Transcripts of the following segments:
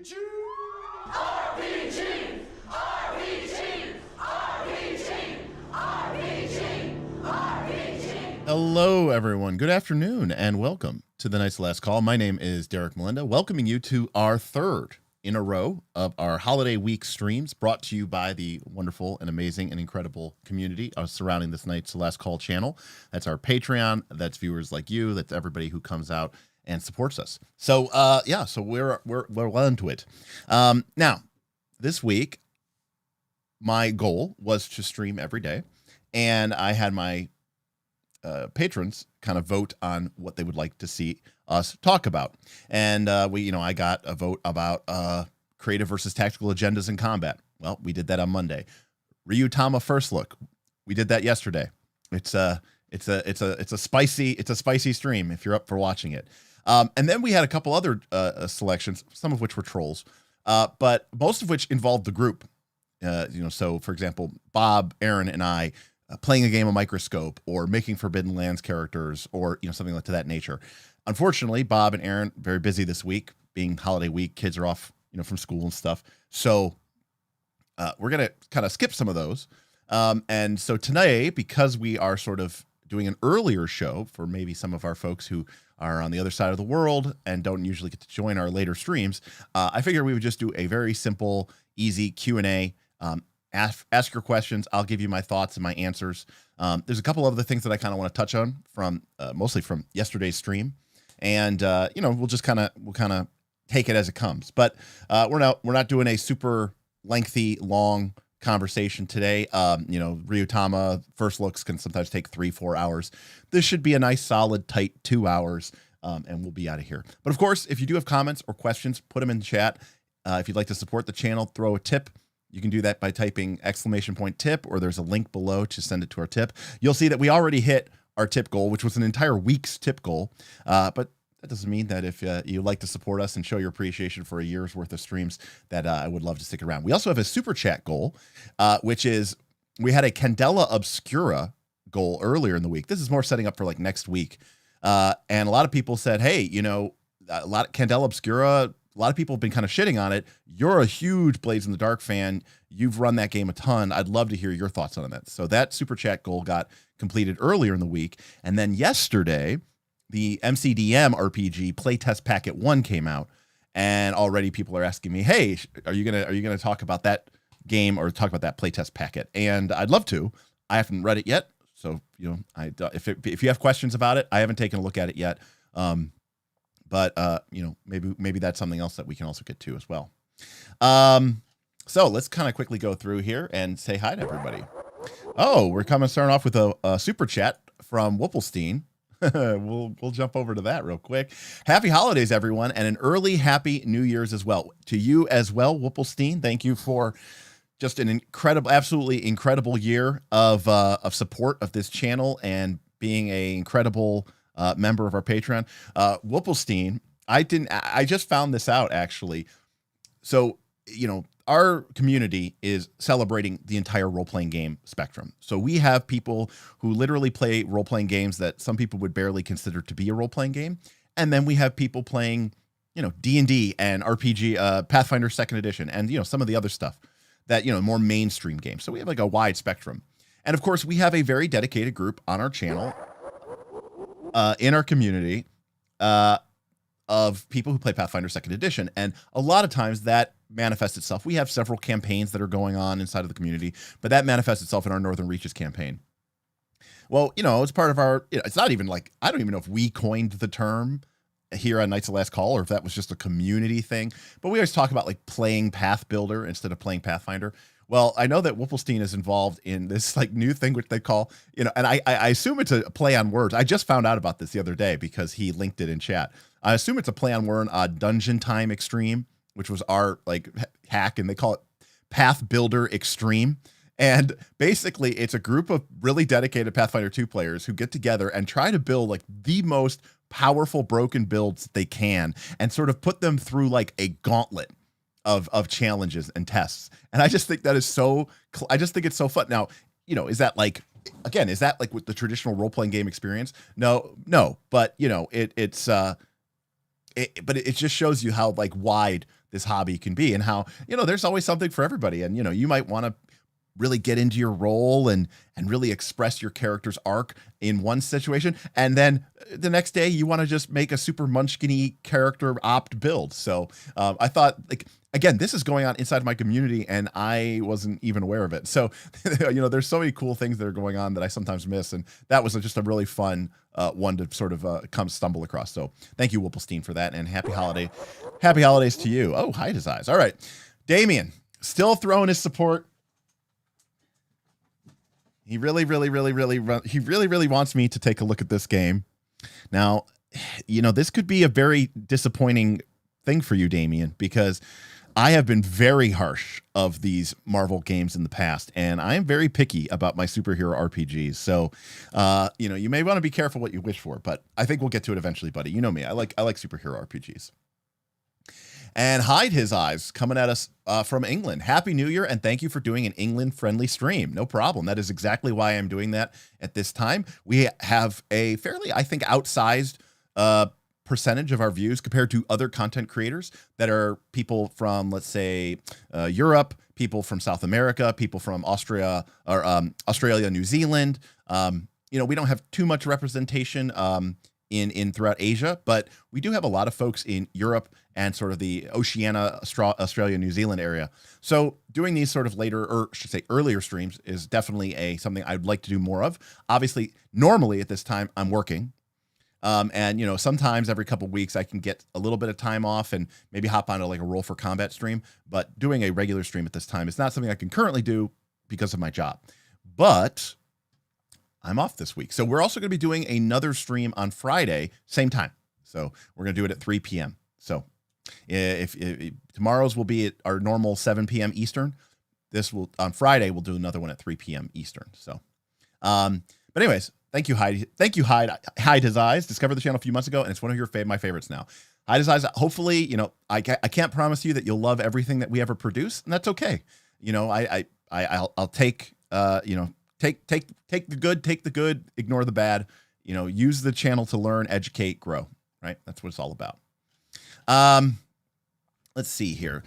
RPG! RPG! RPG! RPG! RPG! Hello, everyone. Good afternoon, and welcome to the Night's Last Call. My name is Derek Melinda, welcoming you to our third in a row of our holiday week streams, brought to you by the wonderful and amazing and incredible community surrounding this Night's Last Call channel. That's our Patreon. That's viewers like you. That's everybody who comes out and supports us. So, so we're well into it. Now, this week, my goal was to stream every day, and I had my patrons kind of vote on what they would like to see us talk about. And I got a vote about creative versus tactical agendas in combat. Well, we did that on Monday. Ryuutama first look. We did that yesterday. It's a spicy stream if you're up for watching it. And then we had a couple other selections, some of which were trolls, but most of which involved the group. So for example, Bob, Aaron, and I playing a game of Microscope, or making Forbidden Lands characters, or something like to that nature. Unfortunately, Bob and Aaron very busy this week, being holiday week. Kids are off, from school and stuff. So we're gonna kind of skip some of those. And so today, because we are sort of doing an earlier show for maybe some of our folks who are on the other side of the world and don't usually get to join our later streams, I figured we would just do a very simple, easy Q&A. Ask your questions. I'll give you my thoughts and my answers. There's a couple other things that I kind of want to touch on from mostly from yesterday's stream, and we'll kind of take it as it comes. But we're not doing a super lengthy, long conversation today. Ryuutama first looks can sometimes take 3-4 hours. This should be a nice, solid, tight 2 hours, and we'll be out of here. But of course, if you do have comments or questions, put them in the chat. If you'd like to support the channel, throw a tip. You can do that by typing !tip, or there's a link below to send it to our tip. You'll see that we already hit our tip goal, which was an entire week's tip goal. But that doesn't mean that if you'd like to support us and show your appreciation for a year's worth of streams, that I would love to stick around. We also have a super chat goal, which is we had a Candela Obscura goal earlier in the week. This is more setting up for like next week. And a lot of people said, hey, a lot of Candela Obscura, a lot of people have been kind of shitting on it. You're a huge Blades in the Dark fan. You've run that game a ton. I'd love to hear your thoughts on that. So that super chat goal got completed earlier in the week. And then yesterday, the MCDM RPG playtest packet 1 came out. And already people are asking me, hey, are you gonna talk about that game or talk about that playtest packet? And I'd love to. I haven't read it yet. So, if you have questions about it, I haven't taken a look at it yet. But maybe that's something else that we can also get to as well. So let's kind of quickly go through here and say hi to everybody. Oh, we're starting off with a super chat from Whipplestein. We'll jump over to that real quick. Happy holidays, everyone, and an early happy New Year's as well to you as well, Whipplestein. Thank you for just an absolutely incredible year of support of this channel and being a incredible member of our Patreon. Whipplestein, I just found this out actually. So, our community is celebrating the entire role-playing game spectrum. So we have people who literally play role-playing games that some people would barely consider to be a role-playing game. And then we have people playing, D&D and RPG, Pathfinder 2nd edition, and, some of the other stuff that, more mainstream games. So we have like a wide spectrum. And of course, we have a very dedicated group on our channel, in our community, of people who play Pathfinder 2nd edition. And a lot of times that manifests itself. We have several campaigns that are going on inside of the community, but that manifests itself in our Northern Reaches campaign. Well, it's part of our, it's not even like, I don't even know if we coined the term here on Night's the Last Call or if that was just a community thing, but we always talk about like playing Path Builder instead of playing Pathfinder. Well, I know that Whipplestein is involved in this like new thing, which they call, and I assume it's a play on words. I just found out about this the other day because he linked it in chat. I assume it's a play on word on Dungeon Time Extreme, which was our like hack, and they call it Path Builder Extreme. And basically it's a group of really dedicated Pathfinder 2 players who get together and try to build like the most powerful broken builds that they can and sort of put them through like a gauntlet of challenges and tests. And I just think that is so, I just think it's so fun. Now, is that like, again, is that like with the traditional role-playing game experience? No, but it's but it just shows you how like wide this hobby can be, and how, there's always something for everybody. And, you might want to really get into your role and really express your character's arc in one situation, and then the next day you want to just make a super munchkin-y character opt build. So I thought, like, again, this is going on inside my community and I wasn't even aware of it. So there's so many cool things that are going on that I sometimes miss, and that was just a really fun one to sort of come stumble across. So thank you, Whipplestein, for that, and happy holidays to you. Oh, hi, his eyes. All right, Damien still throwing his support. He really wants me to take a look at this game. Now, this could be a very disappointing thing for you, Damien, because I have been very harsh of these Marvel games in the past, and I am very picky about my superhero RPGs. So, you may want to be careful what you wish for, but I think we'll get to it eventually, buddy. You know me. I like superhero RPGs. And hide his eyes coming at us from England. Happy New Year, and thank you for doing an England-friendly stream. No problem. That is exactly why I'm doing that at this time. We have a fairly, I think, outsized percentage of our views compared to other content creators that are people from, let's say, Europe, people from South America, people from Austria or Australia, New Zealand. We don't have too much representation in throughout Asia, but we do have a lot of folks in Europe and sort of the Oceania, Australia, New Zealand area. So doing these sort of later, or should say earlier streams, is definitely something I'd like to do more of. Obviously, normally at this time I'm working, and sometimes every couple weeks I can get a little bit of time off and maybe hop onto like a Roll for Combat stream. But doing a regular stream at this time is not something I can currently do because of my job. But I'm off this week. So we're also going to be doing another stream on Friday, same time. So we're going to do it at 3 p.m. So if tomorrow's will be at our normal 7 p.m. Eastern, on Friday we'll do another one at 3 p.m. Eastern. So, but anyways, thank you, Hide. Thank you, Hide His Eyes. Discovered the channel a few months ago, and it's one of my favorites now. Hide His Eyes. Hopefully, I can't promise you that you'll love everything that we ever produce, and that's okay. I'll take take the good, ignore the bad. Use the channel to learn, educate, grow. Right? That's what it's all about. Let's see here.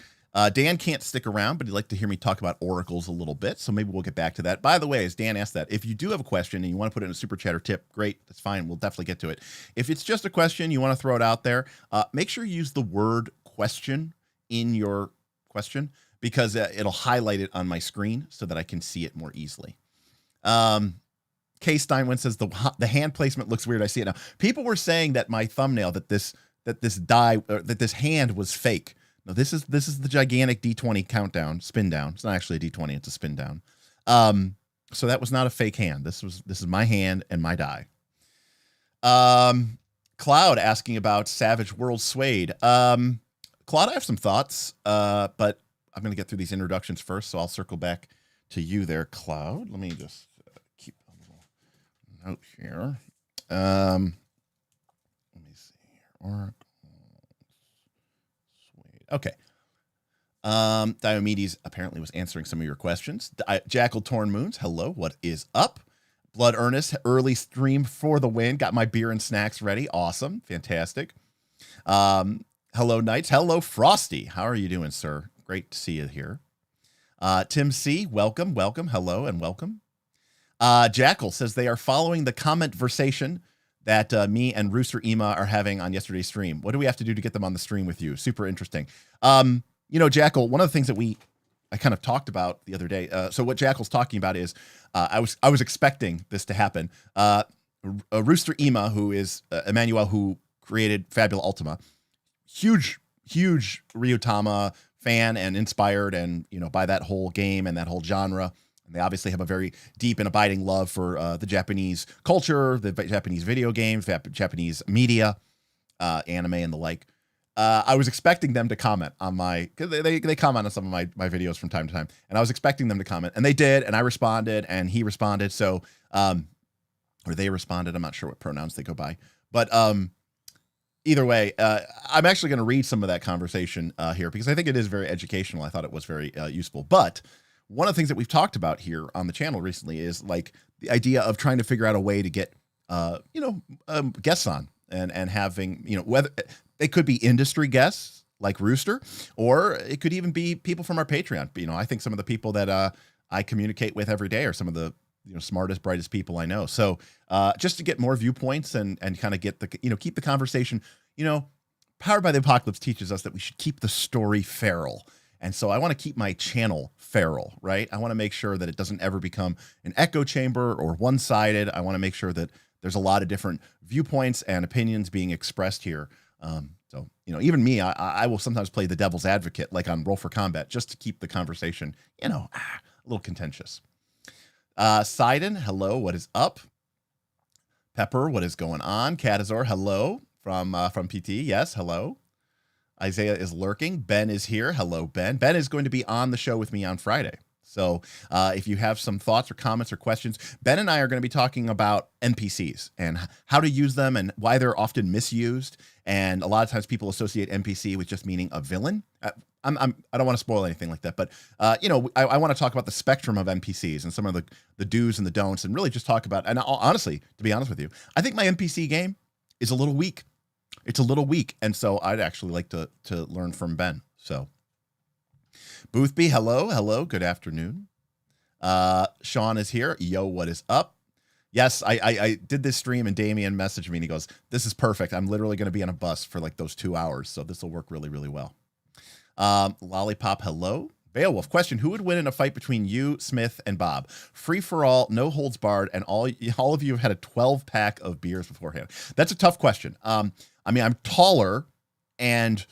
Dan can't stick around, but he'd like to hear me talk about oracles a little bit, so maybe we'll get back to that. By the way, as Dan asked that, if you do have a question and you want to put it in a super chat or tip, great, that's fine. We'll definitely get to it. If it's just a question, you want to throw it out there, make sure you use the word question in your question, because it'll highlight it on my screen so that I can see it more easily. K. Steinwin says the hand placement looks weird. I see it now. People were saying that my thumbnail, that this hand was fake. No, this is the gigantic D20 countdown spin down. It's not actually a D20, it's a spin down. So that was not a fake hand. This is my hand and my die. Cloud asking about Savage World Suede. Cloud, I have some thoughts, but I'm going to get through these introductions first, so I'll circle back to you there, Cloud. Let me just keep a little note here. Let me see here. Oracle. Sweet. Okay. Diomedes apparently was answering some of your questions. Jackal Torn Moons, hello, what is up? Blood Earnest, early stream for the win. Got my beer and snacks ready. Awesome. Fantastic. Hello, Knights. Hello, Frosty. How are you doing, sir? Great to see you here. Tim C, welcome. Hello and welcome. Jackal says they are following the comment versation that me and Rooster Ema are having on yesterday's stream. What do we have to do to get them on the stream with you? Super interesting. Jackal, one of the things that I kind of talked about the other day. So what Jackal's talking about is I was expecting this to happen. Rooster Ema, who is Emmanuel, who created Fabula Ultima, huge Ryuutama fan and inspired, and by that whole game and that whole genre. And they obviously have a very deep and abiding love for the Japanese culture, the Japanese video games, Japanese media, anime, and the like. I was expecting them to comment on because they comment on some of my videos from time to time, and I was expecting them to comment, and they did, and I responded, and he responded. So, or they responded. I'm not sure what pronouns they go by, but either way, I'm actually going to read some of that conversation here because I think it is very educational. I thought it was very useful. But one of the things that we've talked about here on the channel recently is like the idea of trying to figure out a way to get guests on and having whether They could be industry guests like Rooster, or it could even be people from our Patreon. You know, I think some of the people that I communicate with every day are some of the smartest, brightest people I know. So just to get more viewpoints and kind of get the keep the conversation. Powered by the Apocalypse teaches us that we should keep the story feral. And so I want to keep my channel feral, right? I want to make sure that it doesn't ever become an echo chamber or one-sided. I want to make sure that there's a lot of different viewpoints and opinions being expressed here. So, even me, I will sometimes play the devil's advocate, like on Roll for Combat, just to keep the conversation, a little contentious. Sidon, hello, what is up? Pepper, what is going on? Catazor, hello, from PT, yes, hello. Isaiah is lurking. Ben is here. Hello, Ben. Ben is going to be on the show with me on Friday. So if you have some thoughts or comments or questions, Ben and I are going to be talking about NPCs and how to use them and why they're often misused. And a lot of times people associate NPC with just meaning a villain. I don't want to spoil anything like that, but I want to talk about the spectrum of NPCs and some of the do's and the don'ts, and really just talk about. And honestly, to be honest with you, I think my NPC game is a little weak. It's a little weak, and so I'd actually like to learn from Ben. So, Boothby, hello, good afternoon. Sean is here. Yo, what is up? Yes, I did this stream, and Damien messaged me, and he goes, "This is perfect. I'm literally going to be on a bus for like those 2 hours, so this will work really, really well." Lollipop, hello. Beowulf, question: who would win in a fight between you, Smith, and Bob? Free for all, no holds barred, and all of you have had a 12-pack of beers beforehand. That's a tough question. I'm taller and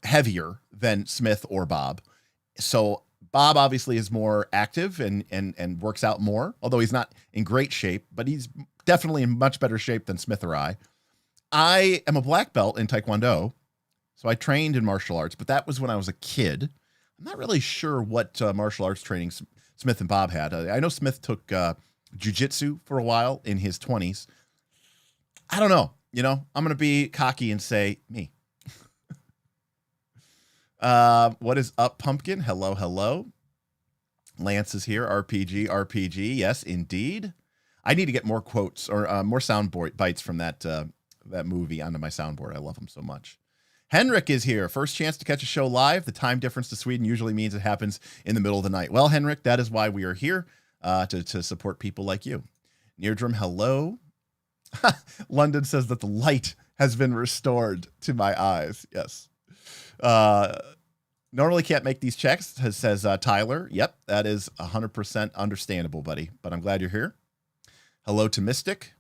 heavier than Smith or Bob, so Bob obviously is more active and works out more. Although he's not in great shape, but he's definitely in much better shape than Smith or I. I am a black belt in Taekwondo, so I trained in martial arts, but that was when I was a kid. I'm not really sure what martial arts training Smith and Bob had. I know Smith took jiu-jitsu for a while in his 20s. I don't know. I'm going to be cocky and say me. What is up, Pumpkin? Hello. Lance is here. RPG. Yes, indeed. I need to get more quotes or more sound bites from that movie onto my soundboard. I love them so much. Henrik is here. First chance to catch a show live. The time difference to Sweden usually means it happens in the middle of the night. Well, Henrik, that is why we are here, to support people like you. Neardrum, hello. London says that the light has been restored to my eyes. Yes. Normally can't make these checks, says Tyler. Yep, that is 100% understandable, buddy. But I'm glad you're here. Hello to Mystic.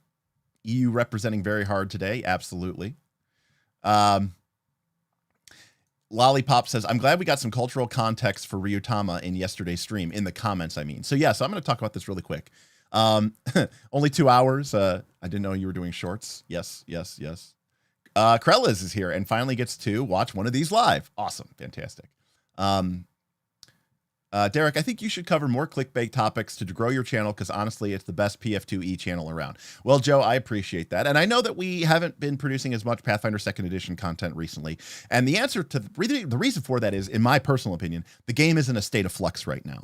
EU representing very hard today. Absolutely. Lollipop says, I'm glad we got some cultural context for Ryuutama in yesterday's stream, in the comments, I mean. So, yeah, so I'm going to talk about this really quick. Only 2 hours. I didn't know you were doing shorts. Yes. Krellis is here and finally gets to watch one of these live. Awesome. Fantastic. Derek, I think you should cover more clickbait topics to grow your channel because honestly, it's the best PF2E channel around. Well, Joe, I appreciate that. And I know that we haven't been producing as much Pathfinder 2nd Edition content recently. And the answer to the reason for that is, in my personal opinion, the game is in a state of flux right now.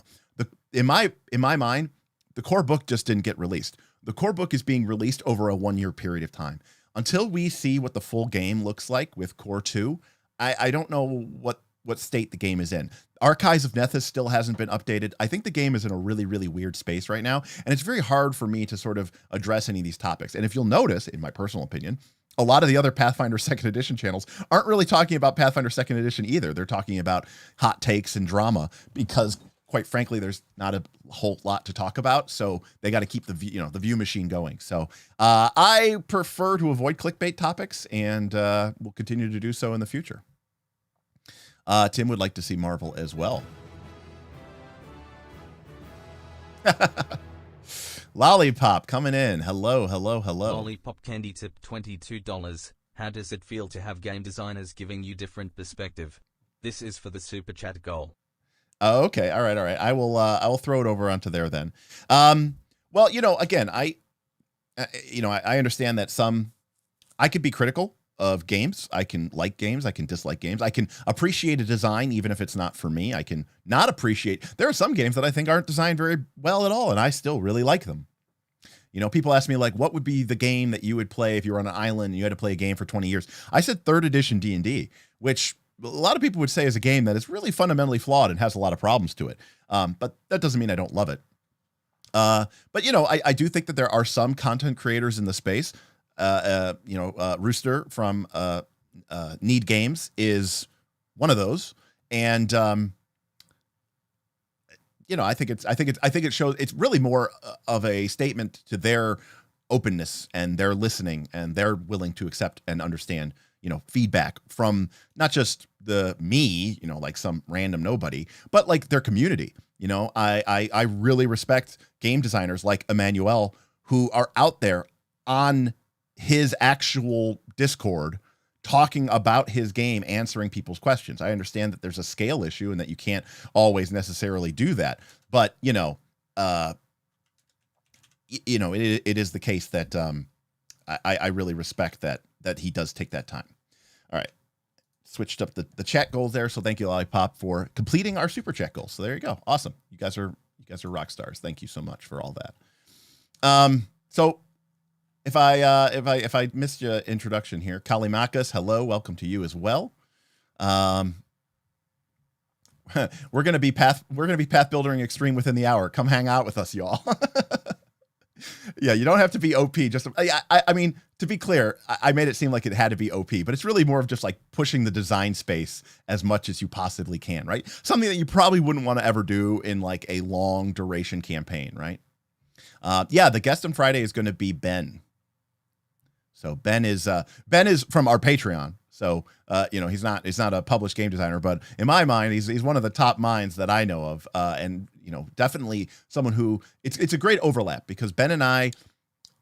In my mind, the core book just didn't get released. The core book is being released over a 1 year period of time. Until we see what the full game looks like with Core 2, I don't know what state the game is in. Archives of Nethys still hasn't been updated. I think the game is in a really, really weird space right now, and it's very hard for me to sort of address any of these topics. And if you'll notice, in my personal opinion, a lot of the other Pathfinder 2nd Edition channels aren't really talking about Pathfinder 2nd Edition either. They're talking about hot takes and drama because, quite frankly, there's not a whole lot to talk about. So they got to keep the view machine going. So I prefer to avoid clickbait topics, and we'll continue to do so in the future. Tim would like to see Marvel as well. Lollipop coming in. Hello. Lollipop candy tip $22. How does it feel to have game designers giving you different perspective? This is for the super chat goal. Oh, okay. All right. I will throw it over onto there then. Well, again, I understand that I could be critical of games. I can like games. I can dislike games. I can appreciate a design even if it's not for me. I can not appreciate. There are some games that I think aren't designed very well at all, and I still really like them. You know, people ask me like, what would be the game that you would play if you were on an island and you had to play a game for 20 years? I said 3rd edition D&D, which a lot of people would say is a game that is really fundamentally flawed and has a lot of problems to it. But that doesn't mean I don't love it. But, you know, I do think that there are some content creators in the space. Rooster from Need Games is one of those. And, you know, I think it shows, it's really more of a statement to their openness and their listening, and they're willing to accept and understand, you know, feedback from not just me, you know, like some random nobody, but like their community. You know, I really respect game designers like Emmanuel who are out there on his actual Discord talking about his game, answering people's questions. I understand that there's a scale issue and that you can't always necessarily do that, but you know, it is the case that I really respect that he does take that time. All right. Switched up the chat goals there. So thank you, Lollipop, for completing our super chat goals. So there you go. Awesome. You guys are rock stars. Thank you so much for all that. So if I missed your introduction here, Kalimakas, hello, welcome to you as well. We're gonna be path building extreme within the hour. Come hang out with us, y'all. Yeah, you don't have to be OP. Just I mean, to be clear, I made it seem like it had to be OP, but it's really more of just like pushing the design space as much as you possibly can, right? Something that you probably wouldn't want to ever do in like a long duration campaign, right? Yeah, the guest on Friday is going to be Ben. So Ben is from our Patreon. So you know, he's not a published game designer, but in my mind, he's one of the top minds that I know of, and you know, definitely someone who it's a great overlap because Ben and I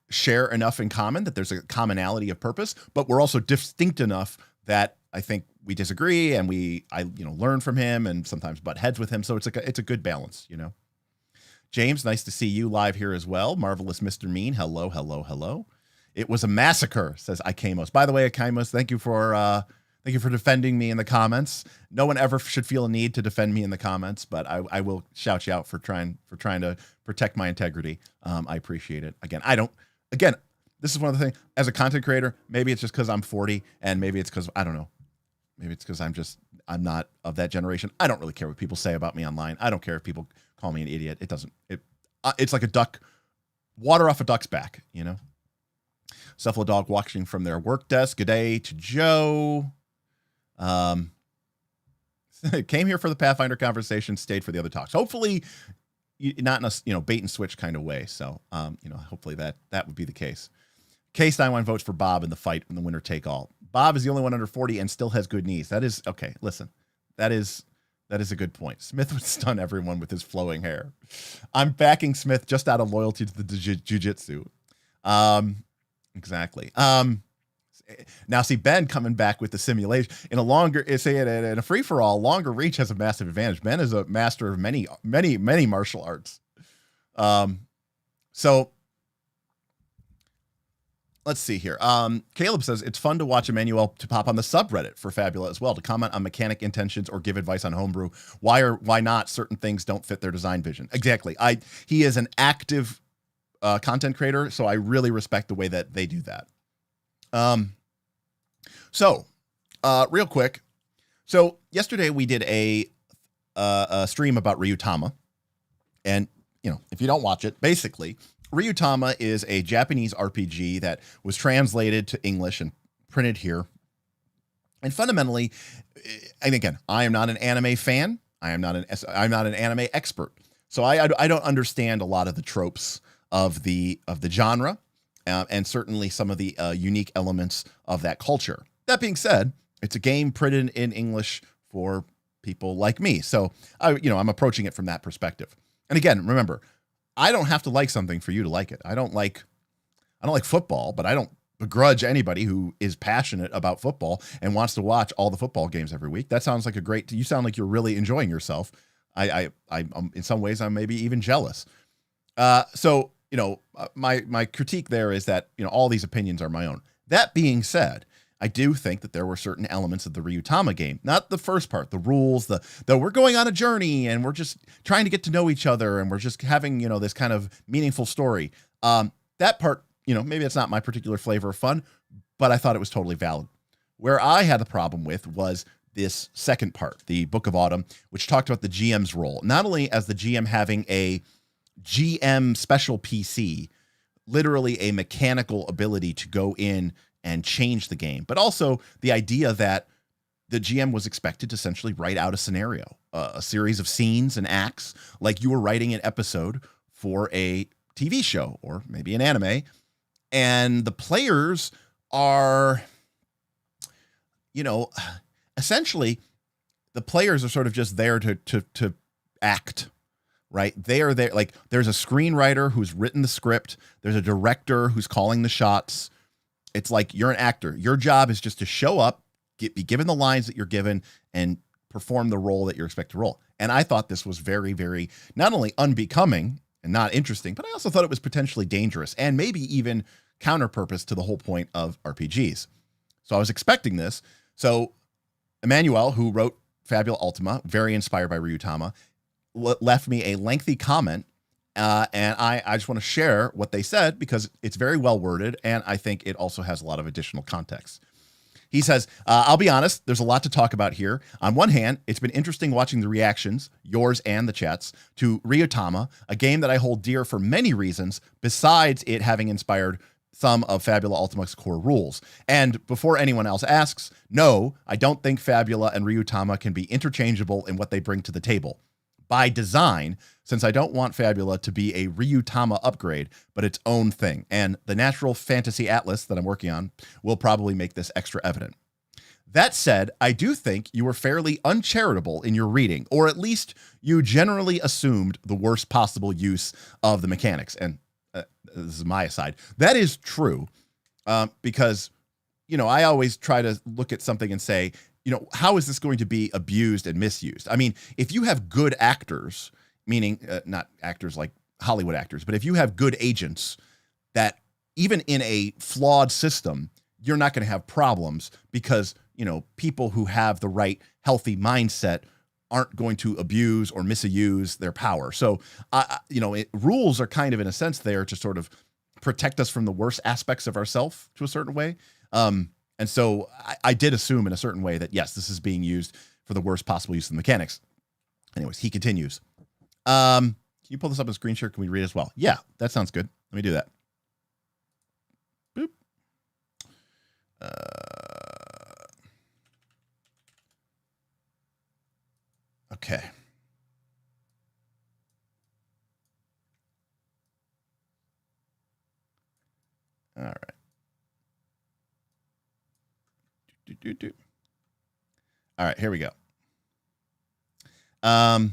share enough in common that there's a commonality of purpose, but we're also distinct enough that I think we disagree and I learn from him and sometimes butt heads with him. So it's a good balance, you know. James, nice to see you live here as well. Marvelous Mr. Mean, hello, hello, hello. It was a massacre, says Ikamos. By the way, Ikamos, thank you for defending me in the comments. No one ever should feel a need to defend me in the comments, but I will shout you out for trying to protect my integrity. I appreciate it. Again, this is one of the things, as a content creator, maybe it's just because I'm 40, and maybe it's because, I don't know, maybe it's because I'm not of that generation. I don't really care what people say about me online. I don't care if people call me an idiot. It's like a duck, water off a duck's back, you know? Cephalodog watching from their work desk. Good day to Joe. Came here for the Pathfinder conversation, stayed for the other talks. Hopefully, not in a bait and switch kind of way. So, hopefully that would be the case. K-Steinwein votes for Bob in the fight in the winner take all. Bob is the only one under 40 and still has good knees. That is okay. Listen, that is a good point. Smith would stun everyone with his flowing hair. I'm backing Smith just out of loyalty to the jiu-jitsu. Exactly. Now see Ben coming back with the simulation in a free for all. Longer reach has a massive advantage. Ben is a master of many martial arts. So let's see here. Caleb says it's fun to watch Emmanuel to pop on the subreddit for Fabula as well to comment on mechanic intentions or give advice on homebrew. Why not certain things don't fit their design vision? Exactly. He is an active content creator, so I really respect the way that they do that. So real quick, so yesterday we did a stream about Ryuutama, and if you don't watch it, basically Ryuutama is a Japanese RPG that was translated to English and printed here. And fundamentally, and again, I am not an anime fan. I'm not an anime expert, so I don't understand a lot of the tropes of the genre, and certainly some of the unique elements of that culture. That being said, it's a game printed in English for people like me, so I'm approaching it from that perspective. And again, remember, I don't have to like something for you to like it. I don't like football, but I don't begrudge anybody who is passionate about football and wants to watch all the football games every week. That sounds like you sound like you're really enjoying yourself. I in some ways I'm maybe even jealous. So my critique there is that, all these opinions are my own. That being said, I do think that there were certain elements of the Ryuutama game, not the first part, the rules, the we're going on a journey and we're just trying to get to know each other and we're just having, this kind of meaningful story. that part, maybe it's not my particular flavor of fun, but I thought it was totally valid. Where I had the problem with was this second part, the Book of Autumn, which talked about the GM's role, not only as the GM having a GM special PC, literally a mechanical ability to go in and change the game, but also the idea that the GM was expected to essentially write out a scenario, a series of scenes and acts, like you were writing an episode for a TV show or maybe an anime. And the players are, essentially the players are sort of just there to act, right? They are there. Like there's a screenwriter who's written the script. There's a director who's calling the shots. It's like you're an actor. Your job is just to show up, be given the lines that you're given, and perform the role that you're expected to roll. And I thought this was very, very not only unbecoming and not interesting, but I also thought it was potentially dangerous and maybe even counter-purpose to the whole point of RPGs. So I was expecting this. So Emmanuel, who wrote Fabula Ultima, very inspired by Ryuutama, left me a lengthy comment, and I just want to share what they said because it's very well worded, and I think it also has a lot of additional context. He says, I'll be honest, there's a lot to talk about here. On one hand, it's been interesting watching the reactions, yours and the chat's, to Ryuutama, a game that I hold dear for many reasons, besides it having inspired some of Fabula Ultima's core rules. And before anyone else asks, no, I don't think Fabula and Ryuutama can be interchangeable in what they bring to the table. By design, since I don't want Fabula to be a Ryuutama upgrade, but its own thing. And the Natural Fantasy Atlas that I'm working on will probably make this extra evident. That said, I do think you were fairly uncharitable in your reading, or at least you generally assumed the worst possible use of the mechanics. And this is my aside. That is true, because, I always try to look at something and say, how is this going to be abused and misused? I mean, if you have good actors, meaning not actors like Hollywood actors, but if you have good agents that even in a flawed system, you're not going to have problems because, people who have the right healthy mindset aren't going to abuse or misuse their power. So, rules are kind of, in a sense, there to sort of protect us from the worst aspects of ourselves to a certain way. And so I did assume in a certain way that, yes, this is being used for the worst possible use of the mechanics. Anyways, he continues. Can you pull this up on screen share? Can we read as well? Yeah, that sounds good. Let me do that. Boop. Okay. All right. All right, here we go. All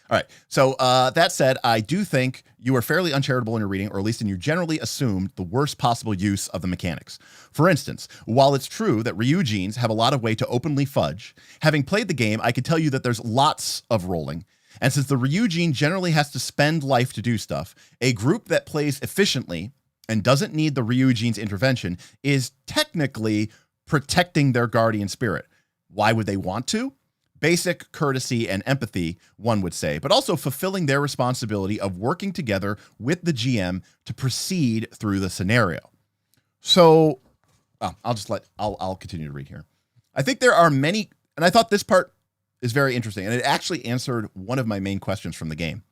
right. So that said, I do think you were fairly uncharitable in your reading, or at least in you generally assumed the worst possible use of the mechanics. For instance, while it's true that Ryugenes have a lot of way to openly fudge, having played the game, I can tell you that there's lots of rolling. And since the Ryugene generally has to spend life to do stuff, a group that plays efficiently and doesn't need the Ryugene's intervention is technically protecting their guardian spirit. Why would they want to? Basic courtesy and empathy, one would say, but also fulfilling their responsibility of working together with the GM to proceed through the scenario. So I'll continue to read here. I think there are many, and I thought this part is very interesting, and it actually answered one of my main questions from the game.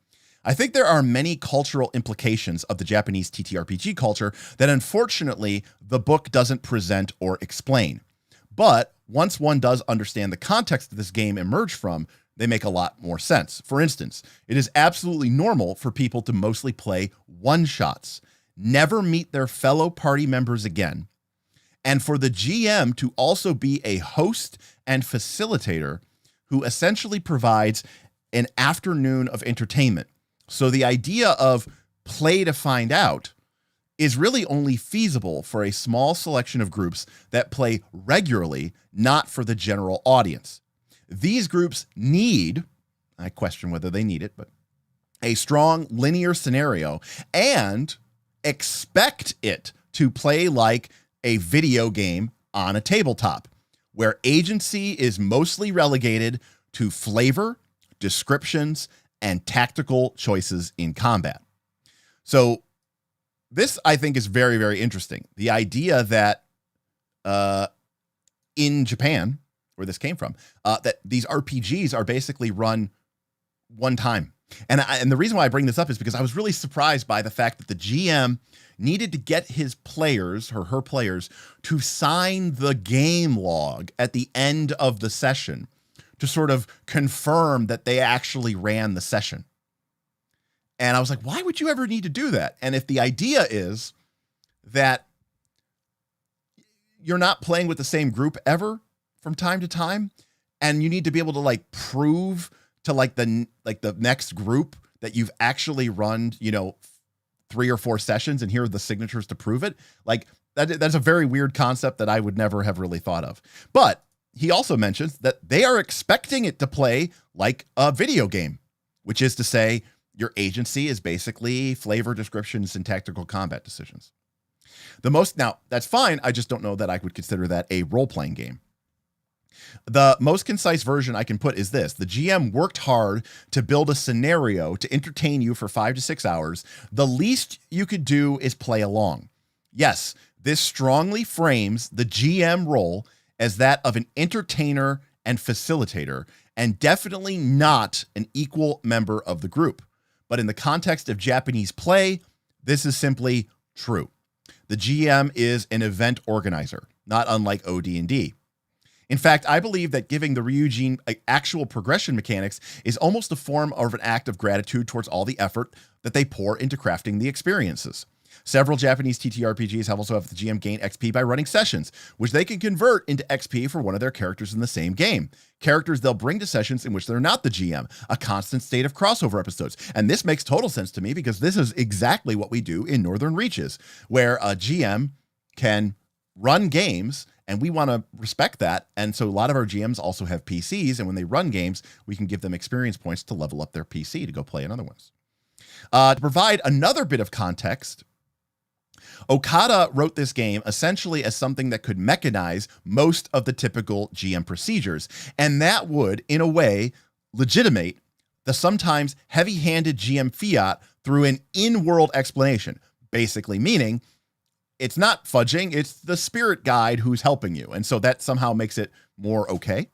I think there are many cultural implications of the Japanese TTRPG culture that unfortunately the book doesn't present or explain. But once one does understand the context that this game emerged from, they make a lot more sense. For instance, it is absolutely normal for people to mostly play one-shots, never meet their fellow party members again, and for the GM to also be a host and facilitator who essentially provides an afternoon of entertainment. So the idea of play to find out is really only feasible for a small selection of groups that play regularly, not for the general audience. These groups need, I question whether they need it, but a strong linear scenario and expect it to play like a video game on a tabletop, where agency is mostly relegated to flavor, descriptions, and tactical choices in combat. So this, I think, is very, very interesting. The idea that in Japan, where this came from, that these RPGs are basically run one time. And the reason why I bring this up is because I was really surprised by the fact that the GM needed to get his players or her players to sign the game log at the end of the session to sort of confirm that they actually ran the session. And I was like, why would you ever need to do that? And if the idea is that you're not playing with the same group ever from time to time, and you need to be able to like prove to like the next group that you've actually run, 3 or 4 sessions, and here are the signatures to prove it. Like that's a very weird concept that I would never have really thought of. But he also mentions that they are expecting it to play like a video game, which is to say your agency is basically flavor descriptions and tactical combat decisions. Now, that's fine. I just don't know that I would consider that a role-playing game. The most concise version I can put is this. The GM worked hard to build a scenario to entertain you for 5 to 6 hours. The least you could do is play along. Yes, this strongly frames the GM role as that of an entertainer and facilitator, and definitely not an equal member of the group. But in the context of Japanese play, this is simply true. The GM is an event organizer, not unlike OD&D. In fact, I believe that giving the Ryujin actual progression mechanics is almost a form of an act of gratitude towards all the effort that they pour into crafting the experiences. Several Japanese TTRPGs have also have the GM gain XP by running sessions, which they can convert into XP for one of their characters in the same game. Characters they'll bring to sessions in which they're not the GM, a constant state of crossover episodes. And this makes total sense to me because this is exactly what we do in Northern Reaches, where a GM can run games, and we want to respect that. And so a lot of our GMs also have PCs, and when they run games, we can give them experience points to level up their PC to go play in other ones. To provide another bit of context, Okada wrote this game essentially as something that could mechanize most of the typical GM procedures, and that would, in a way, legitimate the sometimes heavy-handed GM fiat through an in-world explanation, basically meaning it's not fudging, it's the spirit guide who's helping you, and so that somehow makes it more okay.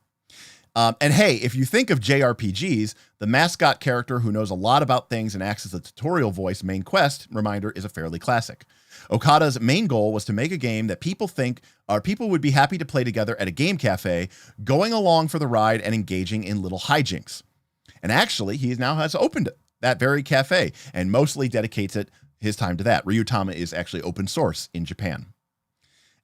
And hey, if you think of JRPGs, the mascot character who knows a lot about things and acts as a tutorial voice main quest reminder is a fairly classic. Okada's main goal was to make a game that people would be happy to play together at a game cafe, going along for the ride and engaging in little hijinks. And actually, he now has opened that very cafe and mostly dedicates his time to that. Ryuutama is actually open source in Japan.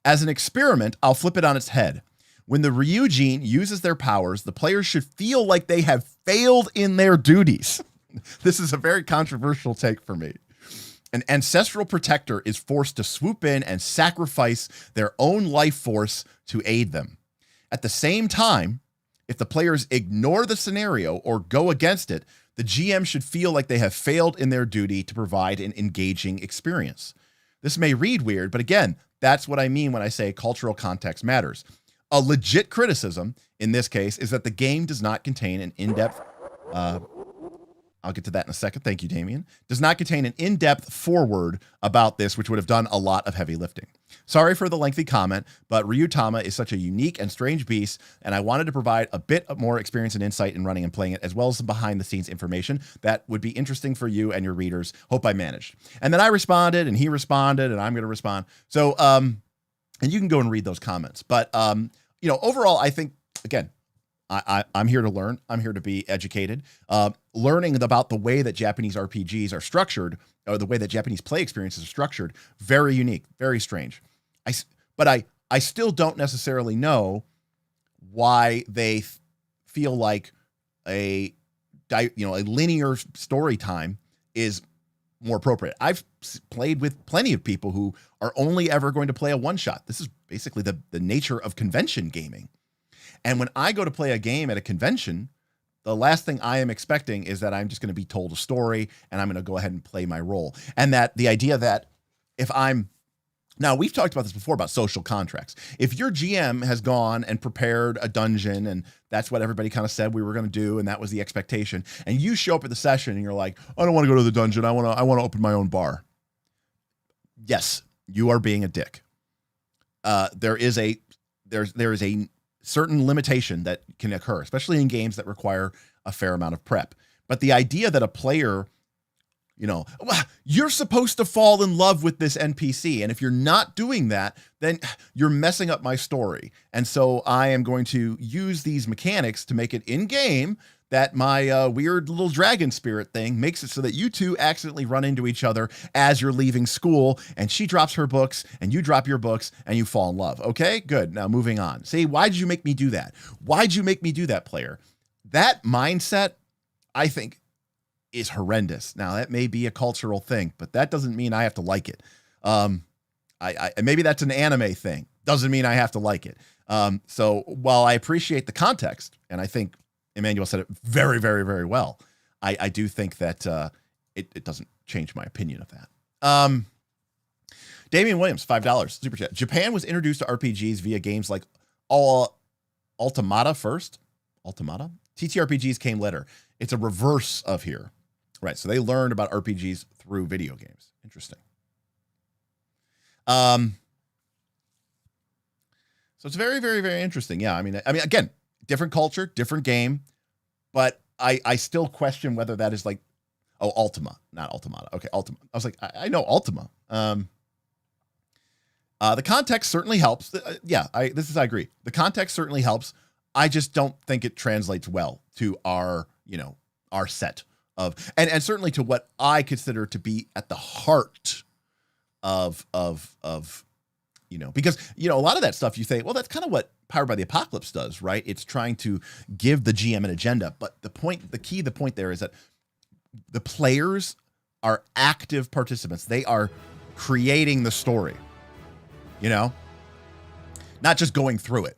As an experiment, I'll flip it on its head. When the Ryujin uses their powers, the players should feel like they have failed in their duties. This is a very controversial take for me. An ancestral protector is forced to swoop in and sacrifice their own life force to aid them. At the same time, if the players ignore the scenario or go against it, the GM should feel like they have failed in their duty to provide an engaging experience. This may read weird, but again, that's what I mean when I say cultural context matters. A legit criticism in this case is that the game does not contain an in-depth I'll get to that in a second. Thank you, Damien. Does not contain an in-depth foreword about this, which would have done a lot of heavy lifting. Sorry for the lengthy comment, but Ryuutama is such a unique and strange beast, and I wanted to provide a bit more experience and insight in running and playing it, as well as some behind-the-scenes information that would be interesting for you and your readers. Hope I managed. And then I responded, and he responded, and I'm going to respond. So, and you can go and read those comments. But, overall, I think, again, I'm here to learn. I'm here to be educated. Learning about the way that Japanese RPGs are structured, or the way that Japanese play experiences are structured, very unique, very strange. But I still don't necessarily know why they feel like a linear story time is more appropriate. I've played with plenty of people who are only ever going to play a one shot. This is basically the nature of convention gaming. And when I go to play a game at a convention, the last thing I am expecting is that I'm just going to be told a story and I'm going to go ahead and play my role. And that the idea that now we've talked about this before about social contracts. If your GM has gone and prepared a dungeon and that's what everybody kind of said we were going to do, and that was the expectation. And you show up at the session and you're like, I don't want to go to the dungeon. I want to open my own bar. Yes, you are being a dick. There is a certain limitation that can occur, especially in games that require a fair amount of prep. But the idea that a player, you're supposed to fall in love with this NPC, and if you're not doing that, then you're messing up my story. And so I am going to use these mechanics to make it in game that my weird little dragon spirit thing makes it so that you two accidentally run into each other as you're leaving school, and she drops her books and you drop your books and you fall in love. Okay, good. Now moving on. See, why did you make me do that? Why'd you make me do that, player? That mindset, I think, is horrendous. Now that may be a cultural thing, but that doesn't mean I have to like it. Maybe that's an anime thing. Doesn't mean I have to like it. So while I appreciate the context, and I think Emmanuel said it very, very, very well, I do think that it doesn't change my opinion of that. Damian Williams, $5 super chat. Japan was introduced to RPGs via games like Automata first. Automata? TTRPGs came later. It's a reverse of here. Right, so they learned about RPGs through video games. Interesting. So it's very, very, very interesting. Yeah, I mean, again, different culture, different game, but I still question whether that is like, Ultima, not Automata. Okay, Ultima. I was like, I know Ultima. The context certainly helps. I agree. The context certainly helps. I just don't think it translates well to our set of, and certainly to what I consider to be at the heart of because a lot of that stuff you say, well, that's kind of what Powered by the Apocalypse does, right? It's trying to give the GM an agenda, but the point there is that the players are active participants. They are creating the story, not just going through it.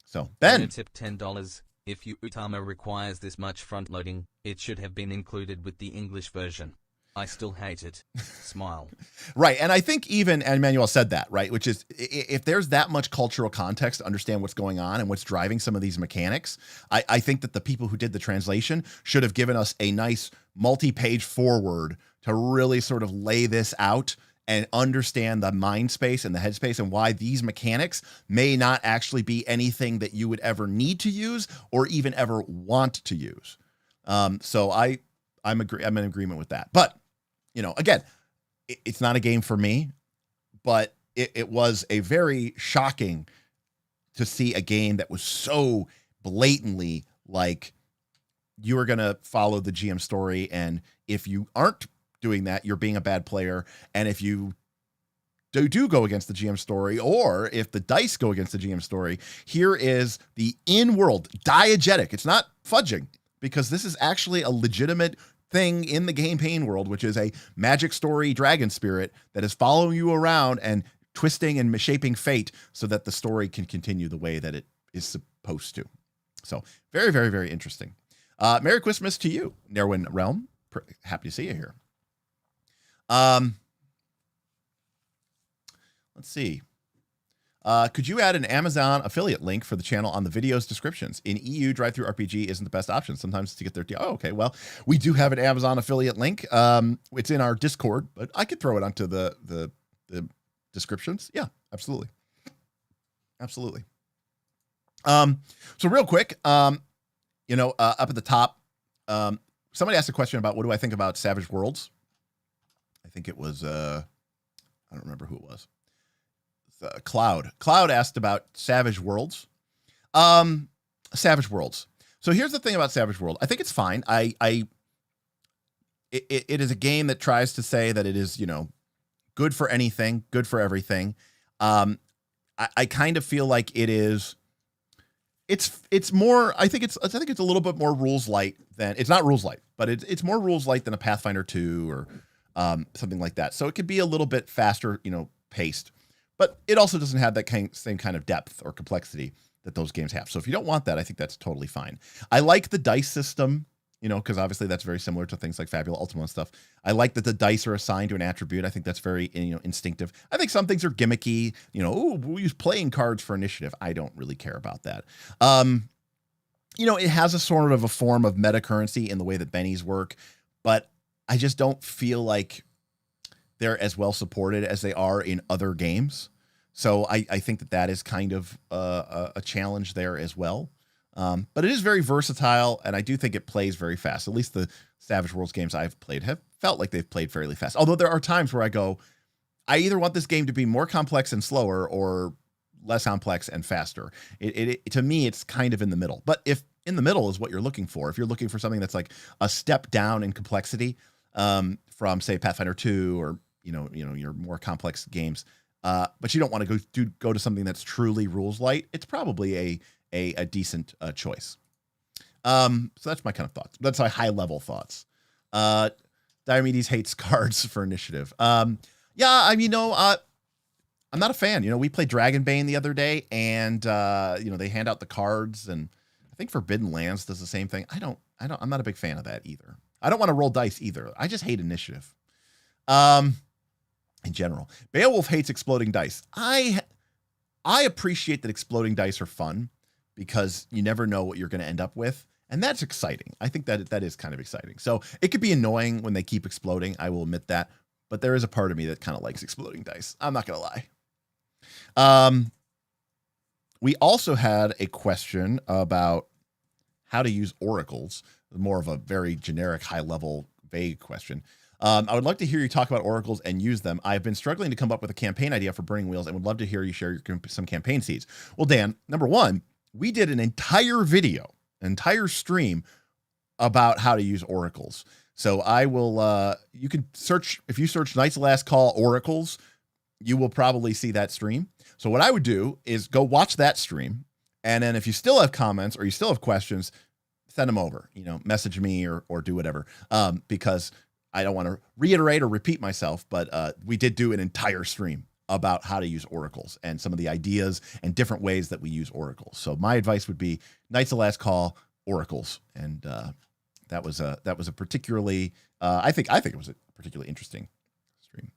So Ben, tip $10. If Ryuutama requires this much front loading, it should have been included with the English version. I still hate it. Smile. Right. And I think even Emmanuel said that, right? Which is, if there's that much cultural context to understand what's going on and what's driving some of these mechanics, I think that the people who did the translation should have given us a nice multi-page forward to really sort of lay this out and understand the mind space and the headspace and why these mechanics may not actually be anything that you would ever need to use or even ever want to use. So I'm in agreement with that. But, again, it's not a game for me, but it was a very shocking to see a game that was so blatantly like you are going to follow the GM story. And if you aren't doing that, you're being a bad player. And if you do go against the GM story, or if the dice go against the GM story, here is the in-world diegetic. It's not fudging, because this is actually a legitimate thing in the campaign world, which is a magic story dragon spirit that is following you around and twisting and mishaping fate so that the story can continue the way that it is supposed to. So very, very, very interesting. Merry Christmas to you, Nerwin Realm. Happy to see you here. Let's see. Could you add an Amazon affiliate link for the channel on the video's descriptions? In EU, drive-through RPG isn't the best option sometimes to get their deal. Oh, okay. Well, we do have an Amazon affiliate link. It's in our Discord, but I could throw it onto the descriptions. Yeah, absolutely. Absolutely. So real quick, up at the top, somebody asked a question about what do I think about Savage Worlds? I think it was, I don't remember who it was. Cloud asked about Savage Worlds. Savage Worlds. So here's the thing about Savage World. I think it's fine. It is a game that tries to say that it is, good for anything, good for everything. I kind of feel like it is. It's more. I think it's a little bit more rules light than, it's not rules light, but it's more rules light than a Pathfinder 2 or something like that. So it could be a little bit faster, paced. But it also doesn't have that same kind of depth or complexity that those games have. So if you don't want that, I think that's totally fine. I like the dice system because obviously that's very similar to things like Fabula Ultima and stuff. I like that the dice are assigned to an attribute. I think that's very, instinctive. I think some things are gimmicky. We use playing cards for initiative. I don't really care about that. It has a sort of a form of meta currency in the way that bennies work, but I just don't feel like they're as well supported as they are in other games. So I think that is kind of a challenge there as well. But it is very versatile, and I do think it plays very fast. At least the Savage Worlds games I've played have felt like they've played fairly fast. Although there are times where I go, I either want this game to be more complex and slower or less complex and faster. To me, it's kind of in the middle. But if in the middle is what you're looking for, if you're looking for something that's like a step down in complexity from, say, Pathfinder 2 or your more complex games, but you don't want to go to something that's truly rules light, it's probably a decent choice. So that's my kind of thoughts. That's my high level thoughts. Diomedes hates cards for initiative. I'm not a fan. We played Dragon Bane the other day, and they hand out the cards, and I think Forbidden Lands does the same thing. I'm not a big fan of that either. I don't want to roll dice either. I just hate initiative. In general, Beowulf hates exploding dice. I appreciate that exploding dice are fun because you never know what you're going to end up with, and that's exciting. I think that is kind of exciting. So it could be annoying when they keep exploding. I will admit that, but there is a part of me that kind of likes exploding dice. I'm not going to lie. We also had a question about how to use oracles, more of a very generic, high-level, vague question. I would like to hear you talk about oracles and use them. I've been struggling to come up with a campaign idea for Burning Wheels and would love to hear you share some campaign seeds. Well, Dan, number one, we did an entire video, entire stream about how to use oracles. So I will, you can search, if you search Knight's Last Call oracles, you will probably see that stream. So what I would do is go watch that stream. And then if you still have comments or you still have questions, send them over, message me or do whatever. Because I don't want to reiterate or repeat myself, but we did do an entire stream about how to use oracles and some of the ideas and different ways that we use oracles. So my advice would be Knights of Last Call oracles. And that was a particularly, I think it was a particularly interesting stream.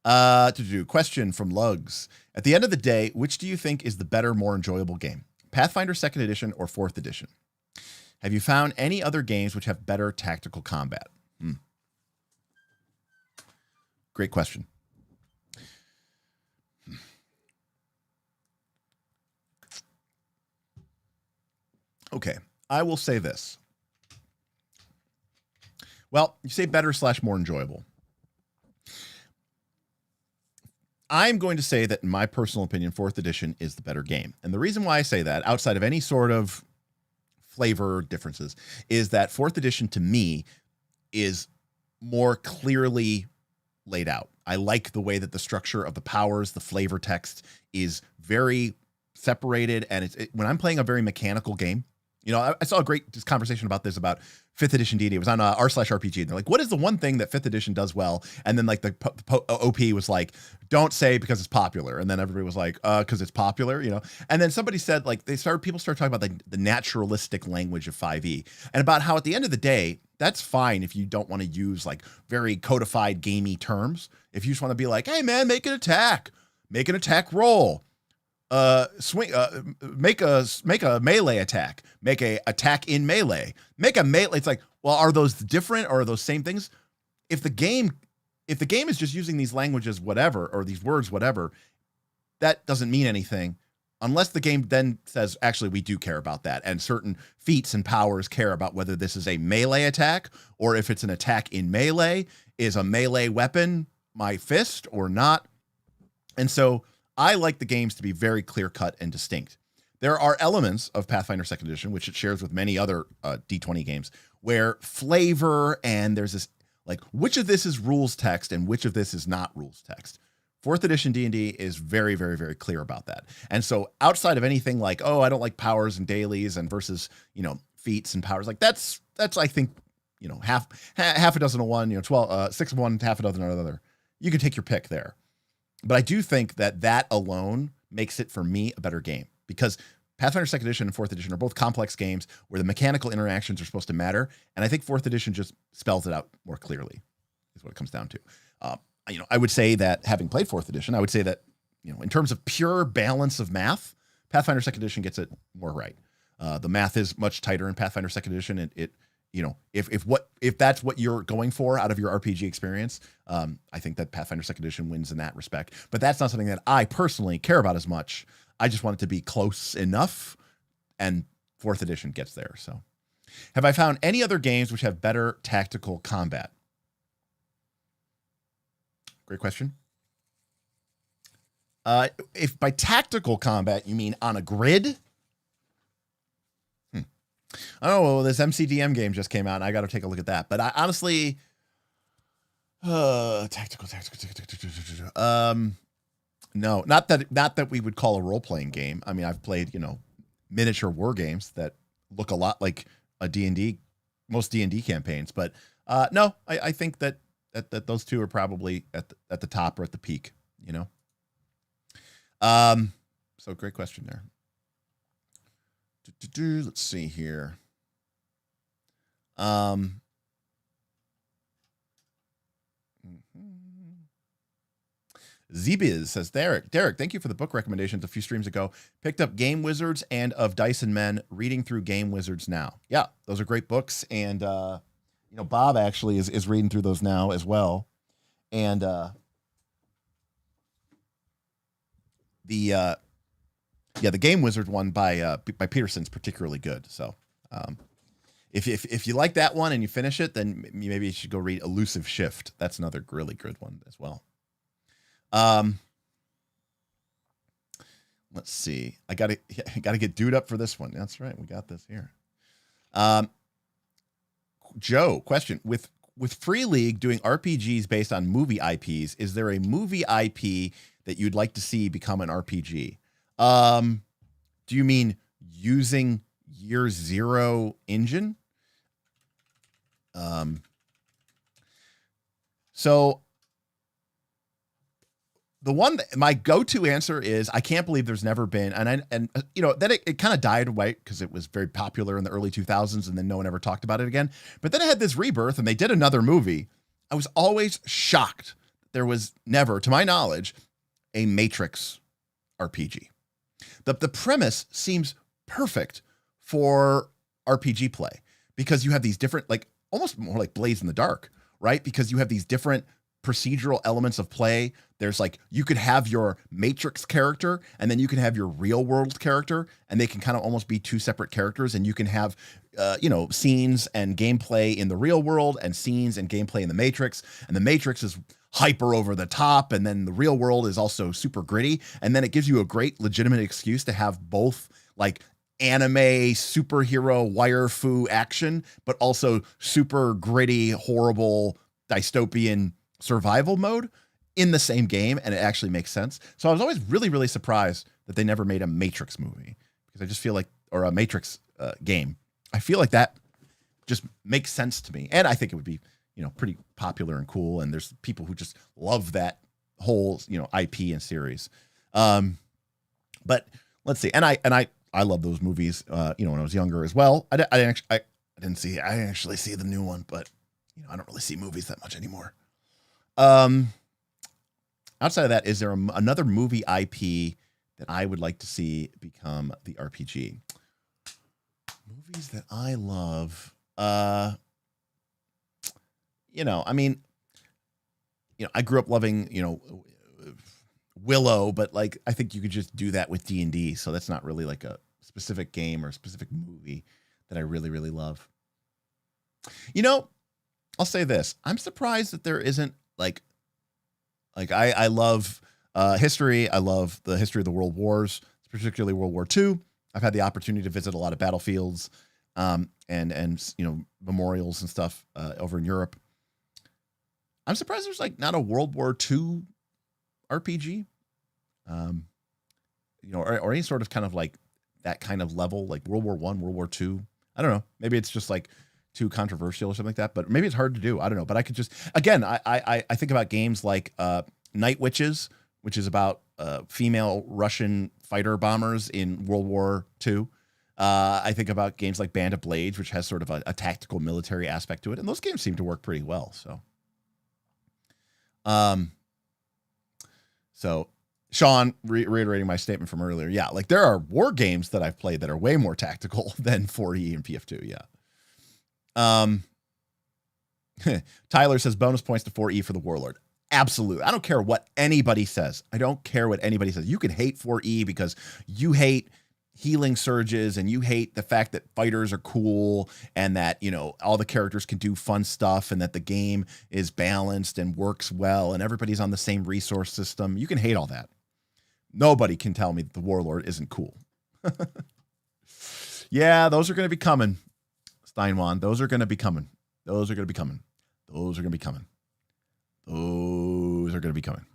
To do question from Lugs. At the end of the day, which do you think is the better, more enjoyable game? Pathfinder 2nd edition or 4th edition? Have you found any other games which have better tactical combat? Great question. Okay, I will say this. Well, you say better / more enjoyable. I'm going to say that in my personal opinion, 4th edition is the better game. And the reason why I say that, outside of any sort of flavor differences, is that 4th edition to me is more clearly laid out. I like the way that the structure of the powers, the flavor text is very separated. And when I'm playing a very mechanical game, I saw a great conversation about this about 5th edition D&D. It was on r/RPG. And they're like, what is the one thing that 5th edition does well? And then like the OP was like, don't say because it's popular. And then everybody was like, because it's popular, And then somebody said like people started talking about the naturalistic language of 5e and about how at the end of the day, that's fine if you don't want to use like very codified gamey terms. If you just want to be like, hey man, make an attack roll. Make a melee attack, make a attack in melee, make a melee. It's like, well, are those different or are those same things? If the game is just using these languages, whatever, or these words, whatever, that doesn't mean anything unless the game then says, actually, we do care about that. And certain feats and powers care about whether this is a melee attack or if it's an attack in melee. Is a melee weapon my fist or not? And so I like the games to be very clear-cut and distinct. There are elements of Pathfinder 2nd edition, which it shares with many other D20 games, where flavor and there's this, like, which of this is rules text and which of this is not rules text. 4th edition D&D is very, very, very clear about that. And so outside of anything like, oh, I don't like powers and dailies and versus, feats and powers, like that's I think, half a dozen of one, 12, 6 of one, half a dozen of another. You can take your pick there. But I do think that alone makes it, for me, a better game. Because Pathfinder 2nd Edition and 4th Edition are both complex games where the mechanical interactions are supposed to matter, and I think 4th Edition just spells it out more clearly, is what it comes down to. I would say that, having played 4th Edition, I would say that, in terms of pure balance of math, Pathfinder 2nd Edition gets it more right. The math is much tighter in Pathfinder 2nd Edition, and if that's what you're going for out of your RPG experience, I think that Pathfinder 2nd Edition wins in that respect. But that's not something that I personally care about as much. I just want it to be close enough, and 4th Edition gets there. So, have I found any other games which have better tactical combat? Great question. If by tactical combat you mean on a grid, I don't know. This MCDM game just came out, and I got to take a look at that. But I honestly, tactical. No, not that we would call a role-playing game. I mean, I've played, miniature war games that look a lot like a D&D, most D&D campaigns. But no, I think that those two are probably at the top or at the peak, So great question there. Let's see here. Zbiz says, Derek, thank you for the book recommendations a few streams ago. Picked up Game Wizards and Of Dice and Men, reading through Game Wizards now. Yeah, those are great books. And, Bob actually is reading through those now as well. And the Game Wizard one by Peterson's particularly good. So if you like that one and you finish it, then maybe you should go read Elusive Shift. That's another really good one as well. Let's see. I gotta get dude up for this one. That's right. We got this here. Joe, question: With Free League doing RPGs based on movie IPs, is there a movie IP that you'd like to see become an RPG? Do you mean using Year Zero engine? So the one that my go-to answer is, I can't believe there's never been, then it kind of died away because it was very popular in the early 2000s, and then no one ever talked about it again. But then it had this rebirth, and they did another movie. I was always shocked there was never, to my knowledge, a Matrix RPG. The premise seems perfect for RPG play because you have these different, like almost more like Blaze in the Dark, right? Because you have these different procedural elements of play. There's like, you could have your Matrix character and then you can have your real world character, and they can kind of almost be two separate characters, and you can have scenes and gameplay in the real world and scenes and gameplay in the Matrix, and the Matrix is hyper over the top, and then the real world is also super gritty, and then it gives you a great legitimate excuse to have both like anime superhero wire fu action, but also super gritty, horrible dystopian survival mode in the same game, and it actually makes sense. So I was always really, really surprised that they never made a Matrix movie, because I just feel like, or a Matrix game. I feel like that just makes sense to me, and I think it would be, pretty popular and cool. And there's people who just love that whole, IP and series. But let's see. And I love those movies. When I was younger as well. I didn't actually see the new one, but I don't really see movies that much anymore. Outside of that, is there another movie IP that I would like to see become the RPG? Movies that I love. I grew up loving, Willow, but like, I think you could just do that with D&D. So that's not really like a specific game or a specific movie that I really, really love. I'll say this. I'm surprised that there isn't like I love history. I love the history of the world wars, particularly World War II. I've had the opportunity to visit a lot of battlefields and memorials and stuff over in Europe. I'm surprised there's like not a World War II RPG, or any sort of kind of like that kind of level, like World War I, World War II. I don't know. Maybe it's just like too controversial or something like that, but maybe it's hard to do. I don't know. But I could just, again, I think about games like Night Witches, which is about female Russian fighter bombers in World War II. I think about games like Band of Blades, which has sort of a tactical military aspect to it, and those games seem to work pretty well. So Sean, reiterating my statement from earlier, yeah, like there are war games that I've played that are way more tactical than 4E and PF2. Yeah. Tyler says bonus points to 4E for the Warlord. Absolutely. I don't care what anybody says. I don't care what anybody says. You can hate 4E because you hate healing surges and you hate the fact that fighters are cool and that, you know, all the characters can do fun stuff and that the game is balanced and works well and everybody's on the same resource system. You can hate all that. Nobody can tell me that the Warlord isn't cool. Yeah, those are going to be coming, Steinwan. Those are going to be coming. Those are going to be coming. Those are going to be coming. Those are going to be coming.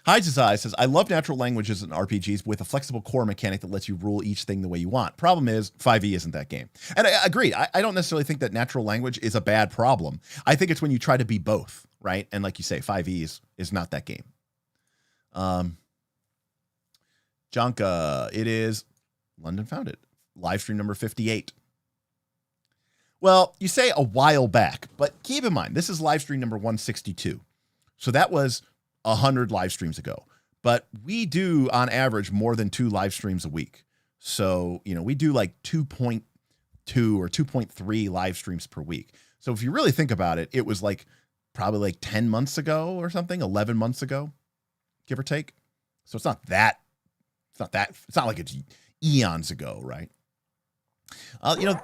Hides his eyes says, I love natural languages in RPGs with a flexible core mechanic that lets you rule each thing the way you want. Problem is, 5e isn't that game. And I agree. I don't necessarily think that natural language is a bad problem. I think it's when you try to be both, right? And like you say, 5e is not that game. Jonka, it is London Founded. Livestream number 58. Well, you say a while back, but keep in mind, this is livestream number 162. So that was 100 live streams ago. But we do, on average, more than 2 live streams a week. So, you know, we do like 2.2 or 2.3 live streams per week. So if you really think about it, it was like probably like 10 months ago or something, 11 months ago, give or take. So it's not like it's eons ago, right? You know,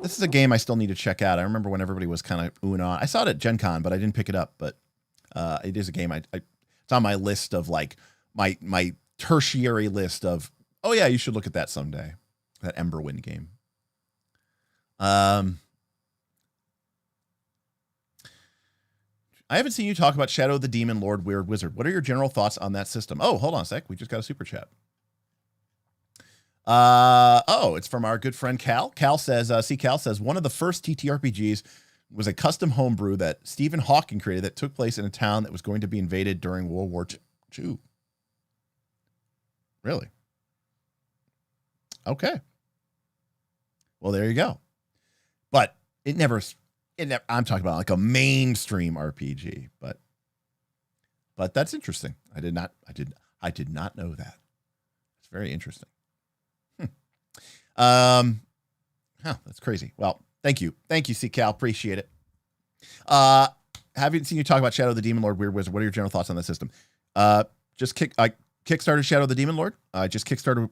this is a game I still need to check out. I remember when everybody was kind of oohing on. I saw it at Gen Con, but I didn't pick it up. But it is a game it's on my list of like my tertiary list of, oh yeah, you should look at that someday. That Emberwind game. I haven't seen you talk about Shadow of the Demon Lord Weird Wizard. What are your general thoughts on that system? Oh, hold on a sec. We just got a super chat. It's from our good friend Cal. Cal says, Cal says, one of the first TTRPGs was a custom homebrew that Stephen Hawking created that took place in a town that was going to be invaded during World War II. Really? Okay. Well, there you go. But it never, I'm talking about like a mainstream RPG, but that's interesting. I did not know that. It's very interesting. That's crazy. Well, thank you, C-Cal. Appreciate it. Haven't seen you talk about Shadow of the Demon Lord Weird Wizard. What are your general thoughts on that system? I kickstarted Shadow of the Demon Lord. I just kickstarted,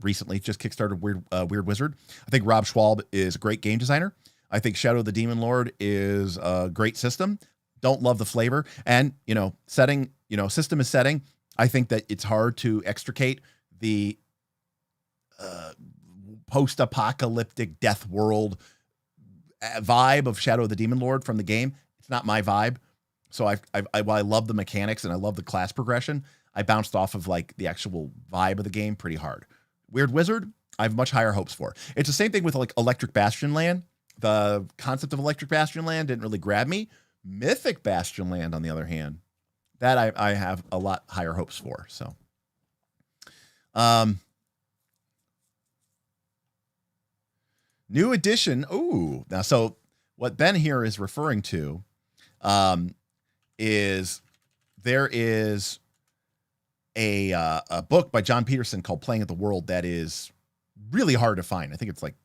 recently just kickstarted Weird Wizard. I think Rob Schwalb is a great game designer. I think Shadow of the Demon Lord is a great system. Don't love the flavor, and setting. System is setting. I think that it's hard to extricate the post-apocalyptic death world vibe of Shadow of the Demon Lord from the game. It's not my vibe. So while I love the mechanics and I love the class progression, I bounced off of like the actual vibe of the game pretty hard. Weird Wizard, I have much higher hopes for. It's the same thing with like Electric Bastion Land. The concept of Electric Bastion Land didn't really grab me. Mythic Bastion Land, on the other hand, that I have a lot higher hopes for. So, new edition. Ooh, now so what Ben here is referring to, is there is a book by John Peterson called Playing at the World that is really hard to find. I think it's like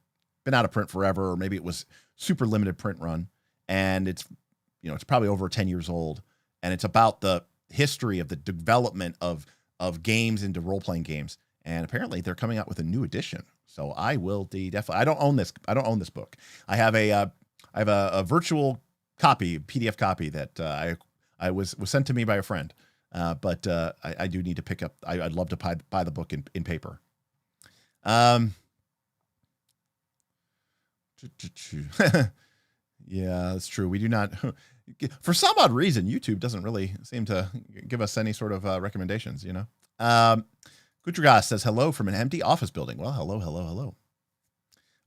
been out of print forever, or maybe it was super limited print run, and it's probably over 10 years old, and it's about the history of the development of games into role-playing games. And apparently they're coming out with a new edition. So I will definitely. I don't own this book. I have a virtual copy, PDF copy that I was sent to me by a friend. But I do need to pick up. I'd love to buy the book in paper. Yeah, that's true. We do not. For some odd reason, YouTube doesn't really seem to give us any sort of recommendations. Kutragas says hello from an empty office building. Well, hello.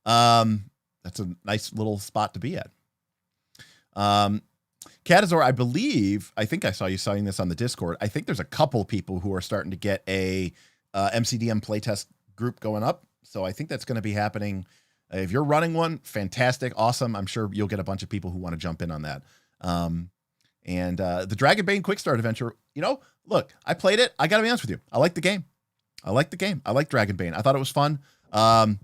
That's a nice little spot to be at. Catazor, I think I saw you saying this on the Discord. I think there's a couple people who are starting to get a MCDM playtest group going up. So I think that's going to be happening. If you're running one, fantastic, awesome. I'm sure you'll get a bunch of people who want to jump in on that. And the Dragon Bane Quick Start Adventure, look, I played it. I got to be honest with you. I like the game. I like Dragon Bane. I thought it was fun. I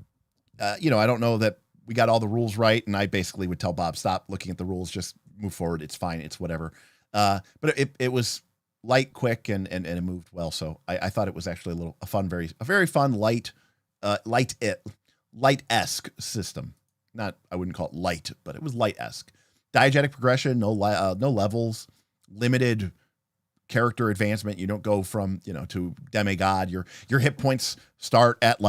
don't know that we got all the rules right. And I basically would tell Bob, stop looking at the rules, just move forward. It's fine. It's whatever. But it was light, quick, and it moved well. So I thought it was actually a very fun, light-esque system. I wouldn't call it light, but it was light-esque. Diegetic progression, no levels, limited character advancement. You don't go from, to demigod. Your hit points start at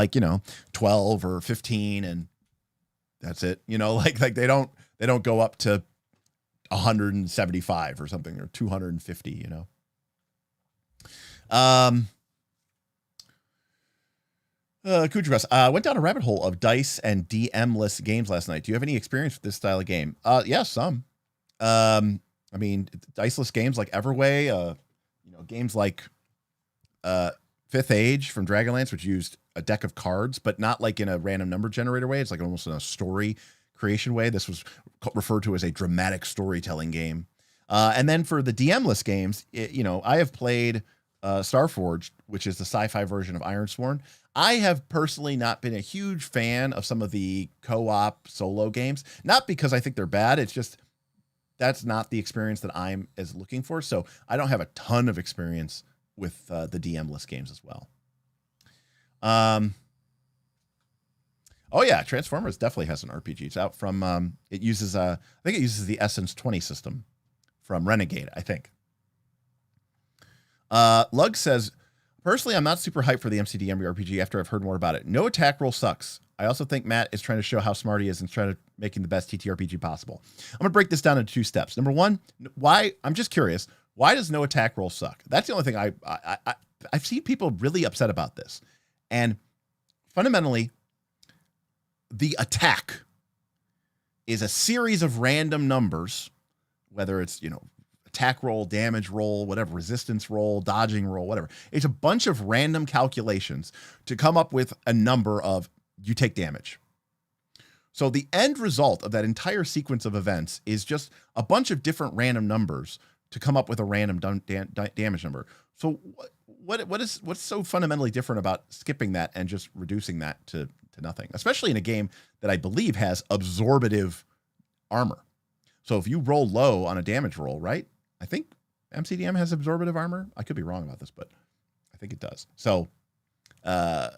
12 or 15 and that's it. They don't go up to 175 or something, or 250, Kujibras, went down a rabbit hole of dice and DM-less games last night. Do you have any experience with this style of game? Yeah, some. Diceless games like Everway, games like Fifth Age from Dragonlance, which used a deck of cards, but not like in a random number generator way. It's like almost in a story creation way. This was referred to as a dramatic storytelling game. And then for the DM-less games, I have played Starforged, which is the sci-fi version of Ironsworn. I have personally not been a huge fan of some of the co-op solo games, not because I think they're bad. It's just that's not the experience that I'm as looking for. So I don't have a ton of experience with the DM-less games as well. Oh yeah, Transformers definitely has an RPG. It's out from it uses I think it uses the Essence 20 system from Renegade, I think. Lug says, personally, I'm not super hyped for the MCDM RPG after I've heard more about it. No attack roll sucks. I also think Matt is trying to show how smart he is and trying to making the best TTRPG possible. I'm going to break this down into 2 steps. Number 1, why? I'm just curious. Why does no attack roll suck? That's the only thing I've seen people really upset about this. And fundamentally, the attack is a series of random numbers, whether it's, attack roll, damage roll, whatever, resistance roll, dodging roll, whatever. It's a bunch of random calculations to come up with a number of you take damage. So the end result of that entire sequence of events is just a bunch of different random numbers to come up with a random damage number. So what's so fundamentally different about skipping that and just reducing that to nothing, especially in a game that I believe has absorbative armor. So if you roll low on a damage roll, right? I think MCDM has absorbative armor. I could be wrong about this, but I think it does. So, I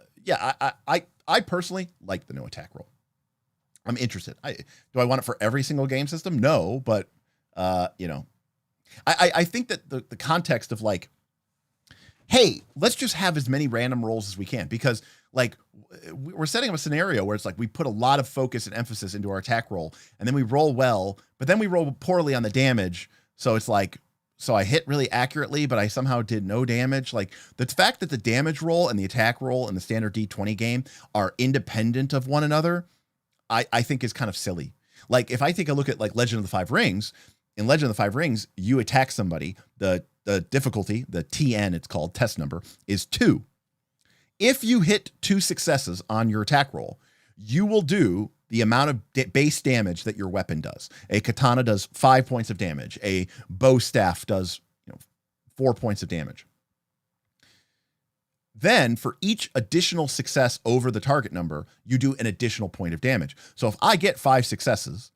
personally like the no attack roll. I'm interested. Do I want it for every single game system? No, but I think that the context of hey, let's just have as many random rolls as we can, because we're setting up a scenario where it's we put a lot of focus and emphasis into our attack roll, and then we roll well, but then we roll poorly on the damage. So it's so I hit really accurately, but I somehow did no damage. The fact that the damage roll and the attack roll in the standard D20 game are independent of one another, I think is kind of silly. If I take a look at Legend of the Five Rings, in Legend of the Five Rings, you attack somebody, the difficulty, the TN, it's called, test number, is 2. If you hit 2 successes on your attack roll, you will do the amount of base damage that your weapon does. A katana does 5 points of damage. A bow staff does 4 points of damage. Then for each additional success over the target number, you do an additional point of damage. So if I get 5 successes,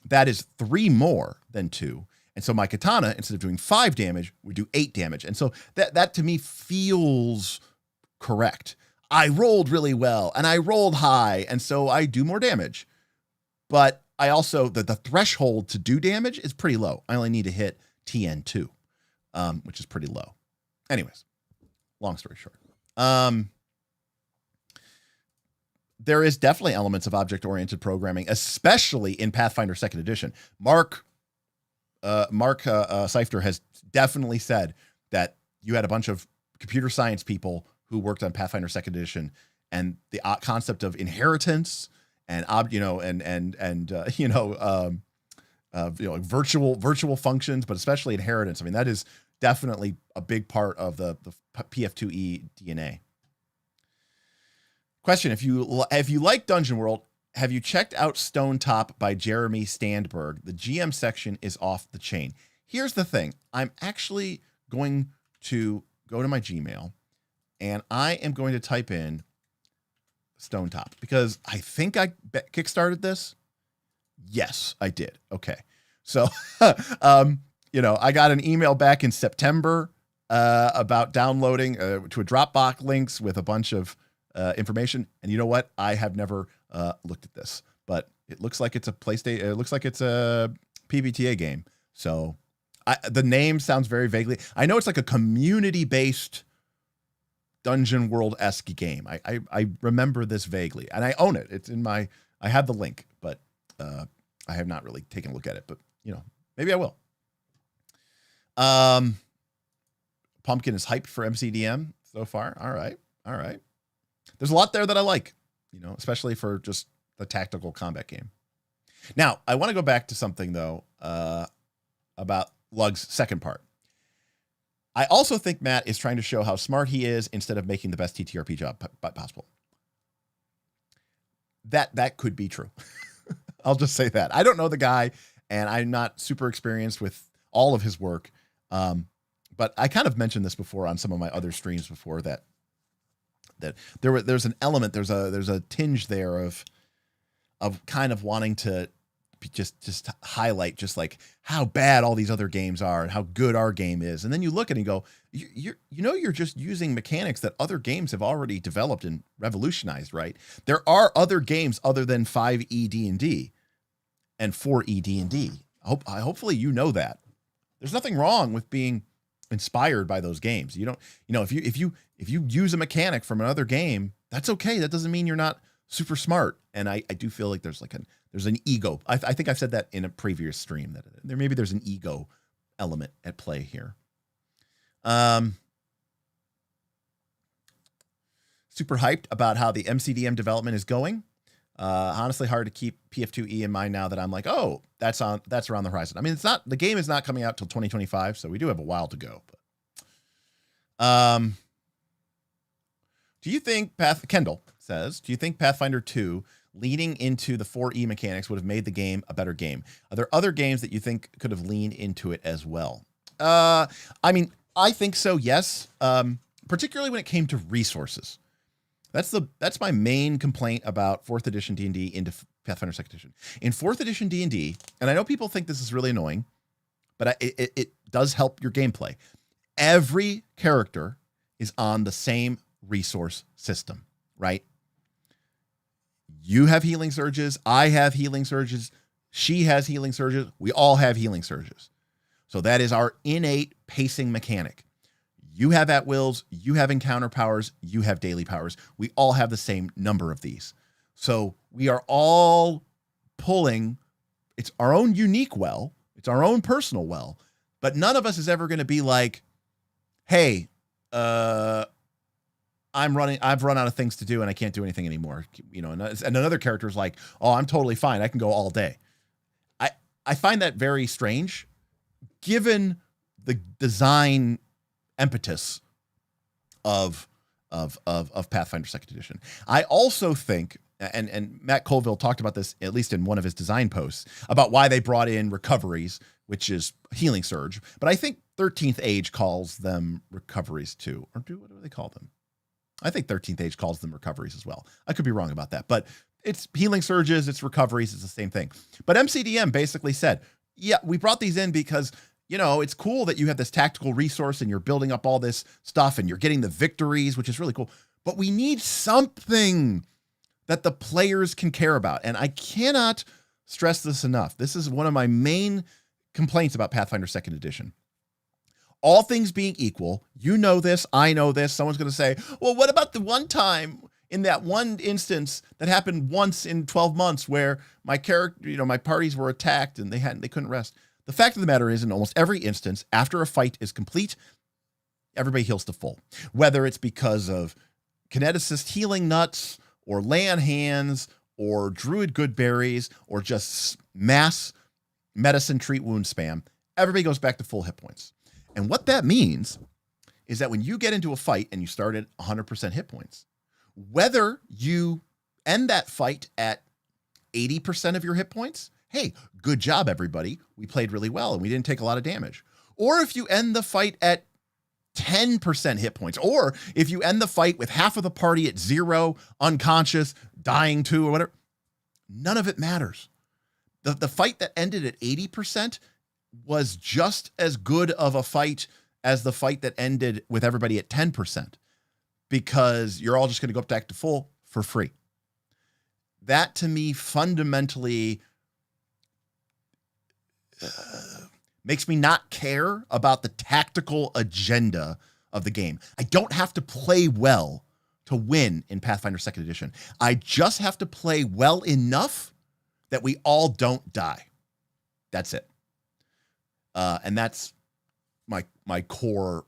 that is 3 more than 2. And so my katana, instead of doing 5 damage, would do 8 damage. And so that to me feels correct. I rolled really well and I rolled high, and so I do more damage. But I also, the threshold to do damage is pretty low. I only need to hit TN2, which is pretty low. Anyways, long story short. There is definitely elements of object-oriented programming, especially in Pathfinder 2nd Edition. Mark Seifter has definitely said that you had a bunch of computer science people who worked on Pathfinder 2nd Edition, and the concept of inheritance and like virtual functions, but especially inheritance. I mean, that is definitely a big part of the PF2E DNA. Question: if you like Dungeon World, have you checked out Stone Top by Jeremy Standberg? The GM section is off the chain. Here's the thing: I'm actually going to go to my Gmail, and I am going to type in Stone Top because I think I kickstarted this. Yes, I did. Okay. So, I got an email back in September about downloading to a Dropbox links with a bunch of information. And you know what? I have never looked at this, but it looks like it's a PlayStation. It looks like it's a PBTA game. So the name sounds very vaguely. I know it's like a community-based Dungeon World-esque game. I remember this vaguely, and I own it. It's in my. I have the link, but I have not really taken a look at it. But maybe I will. Pumpkin is hyped for MCDM so far. All right. There's a lot there that I like, especially for just the tactical combat game. Now, I want to go back to something though about Lug's second part. I also think Matt is trying to show how smart he is instead of making the best TTRP job possible. That could be true. I'll just say that. I don't know the guy, and I'm not super experienced with all of his work. But I kind of mentioned this before on some of my other streams before that there's an element, there's a tinge there of kind of wanting to just highlight just like how bad all these other games are and how good our game is. And then you look at it and go, you're just using mechanics that other games have already developed and revolutionized, right? There are other games other than 5e D&D and 4e D&D. Hopefully you know that. There's nothing wrong with being inspired by those games. You don't, if you use a mechanic from another game, that's okay. That doesn't mean you're not super smart. And I do feel like there's an ego. I think I've said that in a previous stream that there's an ego element at play here. Super hyped about how the MCDM development is going. Honestly, hard to keep PF2E in mind now that I'm like, oh, that's around the horizon. I mean, the game is not coming out till 2025, so we do have a while to go. But, do you think Kendall says, do you think Pathfinder 2 leaning into the 4E mechanics would have made the game a better game? Are there other games that you think could have leaned into it as well? I mean, I think so, yes. Particularly when it came to resources. That's my main complaint about 4th edition D&D into Pathfinder 2nd edition. In 4th edition D&D, and I know people think this is really annoying, but it does help your gameplay. Every character is on the same resource system, right? You have healing surges. I have healing surges. She has healing surges. We all have healing surges. So that is our innate pacing mechanic. You have at-wills, you have encounter powers, you have daily powers. We all have the same number of these. So we are all pulling, it's our own unique well, it's our own personal well, but none of us is ever going to be like, hey, I've run out of things to do and I can't do anything anymore. And another character is like, oh, I'm totally fine. I can go all day. I find that very strange given the design impetus of Pathfinder 2nd edition. I also think, and Matt Koebel talked about this, at least in one of his design posts, about why they brought in recoveries, which is healing surge. But I think 13th Age calls them recoveries too. Or what do they call them? I think 13th Age calls them recoveries as well. I could be wrong about that, but it's healing surges, it's recoveries, it's the same thing. But MCDM basically said, yeah, we brought these in because it's cool that you have this tactical resource and you're building up all this stuff and you're getting the victories, which is really cool. But we need something that the players can care about. And I cannot stress this enough. This is one of my main complaints about Pathfinder 2nd edition. All things being equal, you know this, I know this. Someone's going to say, well, what about the one time in that one instance that happened once in 12 months where my character, my parties were attacked and they couldn't rest? The fact of the matter is, in almost every instance, after a fight is complete, everybody heals to full. Whether it's because of kineticist healing nuts, or lay on hands, or druid good berries, or just mass medicine, treat, wound, spam. Everybody goes back to full hit points. And what that means is that when you get into a fight and you start at 100% hit points, whether you end that fight at 80% of your hit points, hey, good job, everybody. We played really well and we didn't take a lot of damage. Or if you end the fight at 10% hit points, or if you end the fight with half of the party at 0, unconscious, dying to, or whatever, none of it matters. The fight that ended at 80% was just as good of a fight as the fight that ended with everybody at 10%, because you're all just going to go back to full for free. That to me fundamentally makes me not care about the tactical agenda of the game. I don't have to play well to win in Pathfinder 2nd Edition. I just have to play well enough that we all don't die. That's it. And that's my core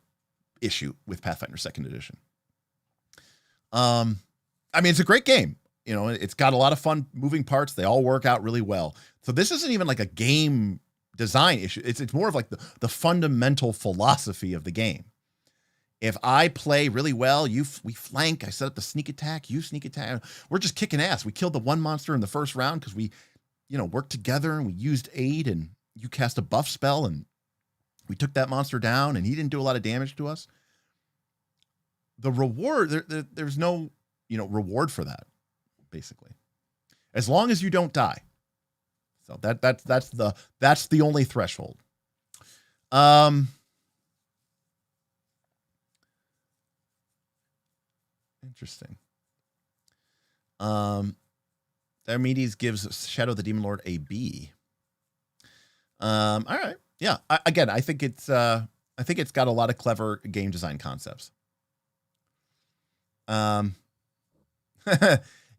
issue with Pathfinder 2nd Edition. I mean, it's a great game. You know, it's got a lot of fun moving parts. They all work out really well. So this isn't even like a game design issue. It's more of like the fundamental philosophy of the game. If I play really well, we flank, I set up the sneak attack, you sneak attack. We're just kicking ass. We killed the one monster in the first round because we, worked together and we used aid, and you cast a buff spell and we took that monster down and he didn't do a lot of damage to us. The reward, there's no, reward for that, basically. As long as you don't die. So that's the only threshold. Interesting. Armides gives Shadow the Demon Lord a B. All right. Yeah. I think it's got a lot of clever game design concepts.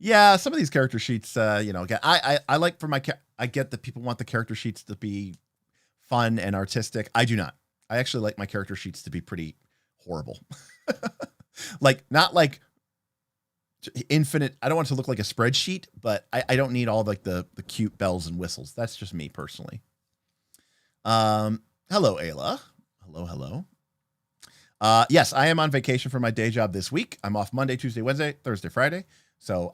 Yeah, some of these character sheets, again, I like I get that people want the character sheets to be fun and artistic. I do not. I actually like my character sheets to be pretty horrible. Like, not like infinite. I don't want it to look like a spreadsheet, but I don't need all like the cute bells and whistles. That's just me personally. Hello, Ayla. Hello. Yes, I am on vacation for my day job this week. I'm off Monday, Tuesday, Wednesday, Thursday, Friday. So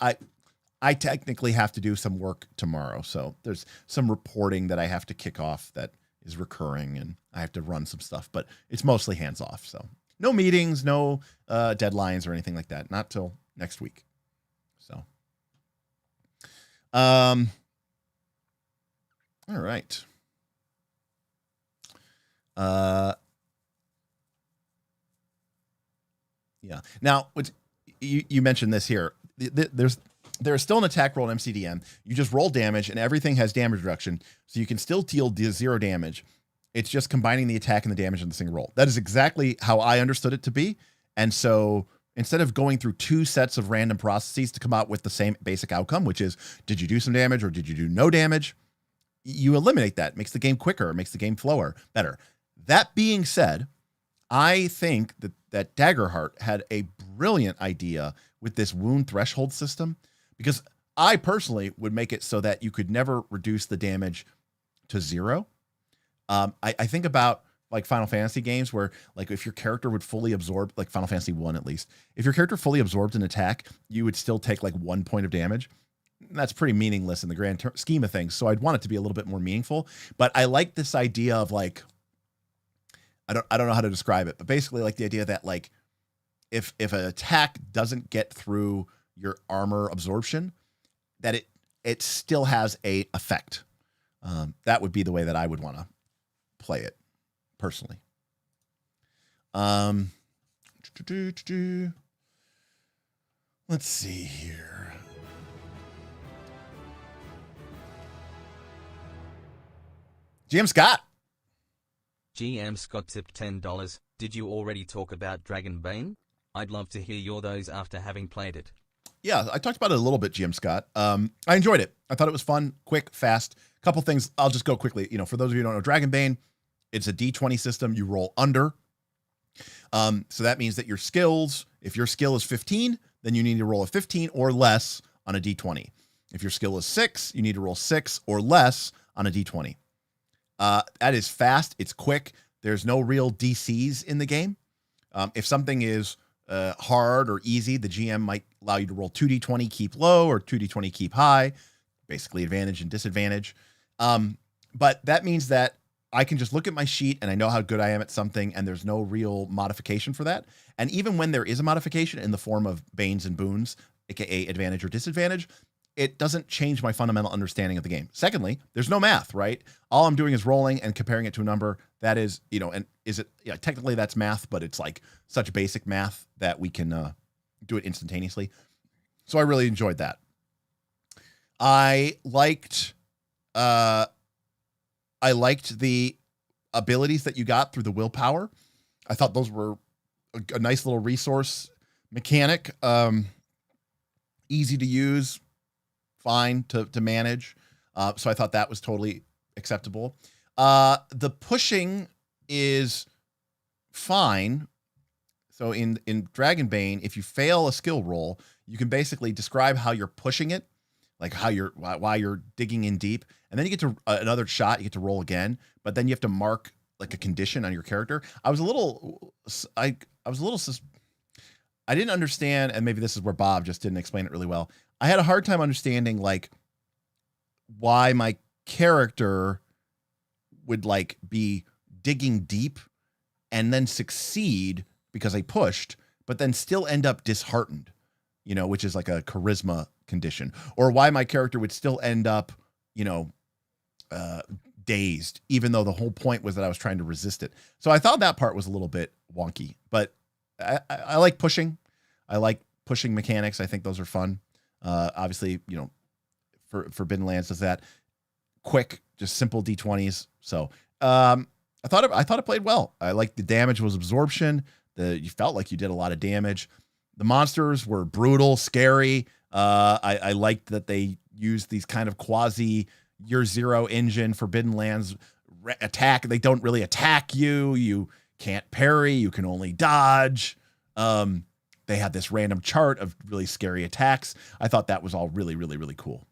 I technically have to do some work tomorrow. So there's some reporting that I have to kick off that is recurring, and I have to run some stuff, but it's mostly hands off. So no meetings, no deadlines or anything like that. Not till next week. So, all right. Yeah. Now, you mentioned this here. There's still an attack roll in MCDM. You just roll damage, and everything has damage reduction, so you can still deal 0 damage. It's just combining the attack and the damage in the single roll. That is exactly how I understood it to be. And so instead of going through 2 sets of random processes to come out with the same basic outcome, which is, did you do some damage or did you do no damage? You eliminate that. It makes the game quicker. It makes the game flower better. That being said, I think that Daggerheart had a brilliant idea with this wound threshold system, because I personally would make it so that you could never reduce the damage to 0. I think about like Final Fantasy games where, like, if your character would fully absorb, like Final Fantasy 1 at least, if your character fully absorbed an attack, you would still take like 1 point of damage. That's pretty meaningless in the grand scheme of things. So I'd want it to be a little bit more meaningful. But I like this idea of like, I don't know how to describe it, but basically like the idea that like if an attack doesn't get through your armor absorption, that it still has a effect. That would be the way that I would want to play it personally. Let's see here. GM Scott. GM Scott tipped $10. Did you already talk about Dragon Bane? I'd love to hear your those after having played it. Yeah, I talked about it a little bit, GM Scott. I enjoyed it. I thought it was fun, quick, fast. A couple things. I'll just go quickly. For those of you who don't know, Dragon Bane, it's a D20 system. You roll under. So that means that your skills, if your skill is 15, then you need to roll a 15 or less on a D20. If your skill is 6, you need to roll 6 or less on a D20. That is fast. It's quick. There's no real DCs in the game. If something is hard or easy, the GM might allow you to roll 2d20, keep low, or 2d20, keep high, basically advantage and disadvantage. But that means that I can just look at my sheet and I know how good I am at something, and there's no real modification for that. And even when there is a modification in the form of banes and boons, aka advantage or disadvantage, it doesn't change my fundamental understanding of the game. Secondly, there's no math, right? All I'm doing is rolling and comparing it to a number. That is, and is it, technically that's math, but it's like such basic math that we can do it instantaneously. So I really enjoyed that. I liked the abilities that you got through the willpower. I thought those were a nice little resource mechanic. Easy to use, fine to manage. So I thought that was totally acceptable. The pushing is fine. So in Dragonbane, if you fail a skill roll, you can basically describe how you're pushing it, like why you're digging in deep, and then you get to another shot. You get to roll again, but then you have to mark like a condition on your character. I didn't understand, and maybe this is where Bob just didn't explain it really well. I had a hard time understanding like why my character would like be digging deep and then succeed because I pushed, but then still end up disheartened, which is like a charisma condition, or why my character would still end up, dazed, even though the whole point was that I was trying to resist it. So I thought that part was a little bit wonky, but I like pushing. I like pushing mechanics. I think those are fun. Obviously, Forbidden Lands does that. Quick, just simple D20s. So I thought it played well. I liked the damage was absorption. You felt like you did a lot of damage. The monsters were brutal, scary. I liked that they used these kind of quasi Year Zero engine Forbidden Lands attack. They don't really attack you. You can't parry. You can only dodge. They had this random chart of really scary attacks. I thought that was all really, really, really cool.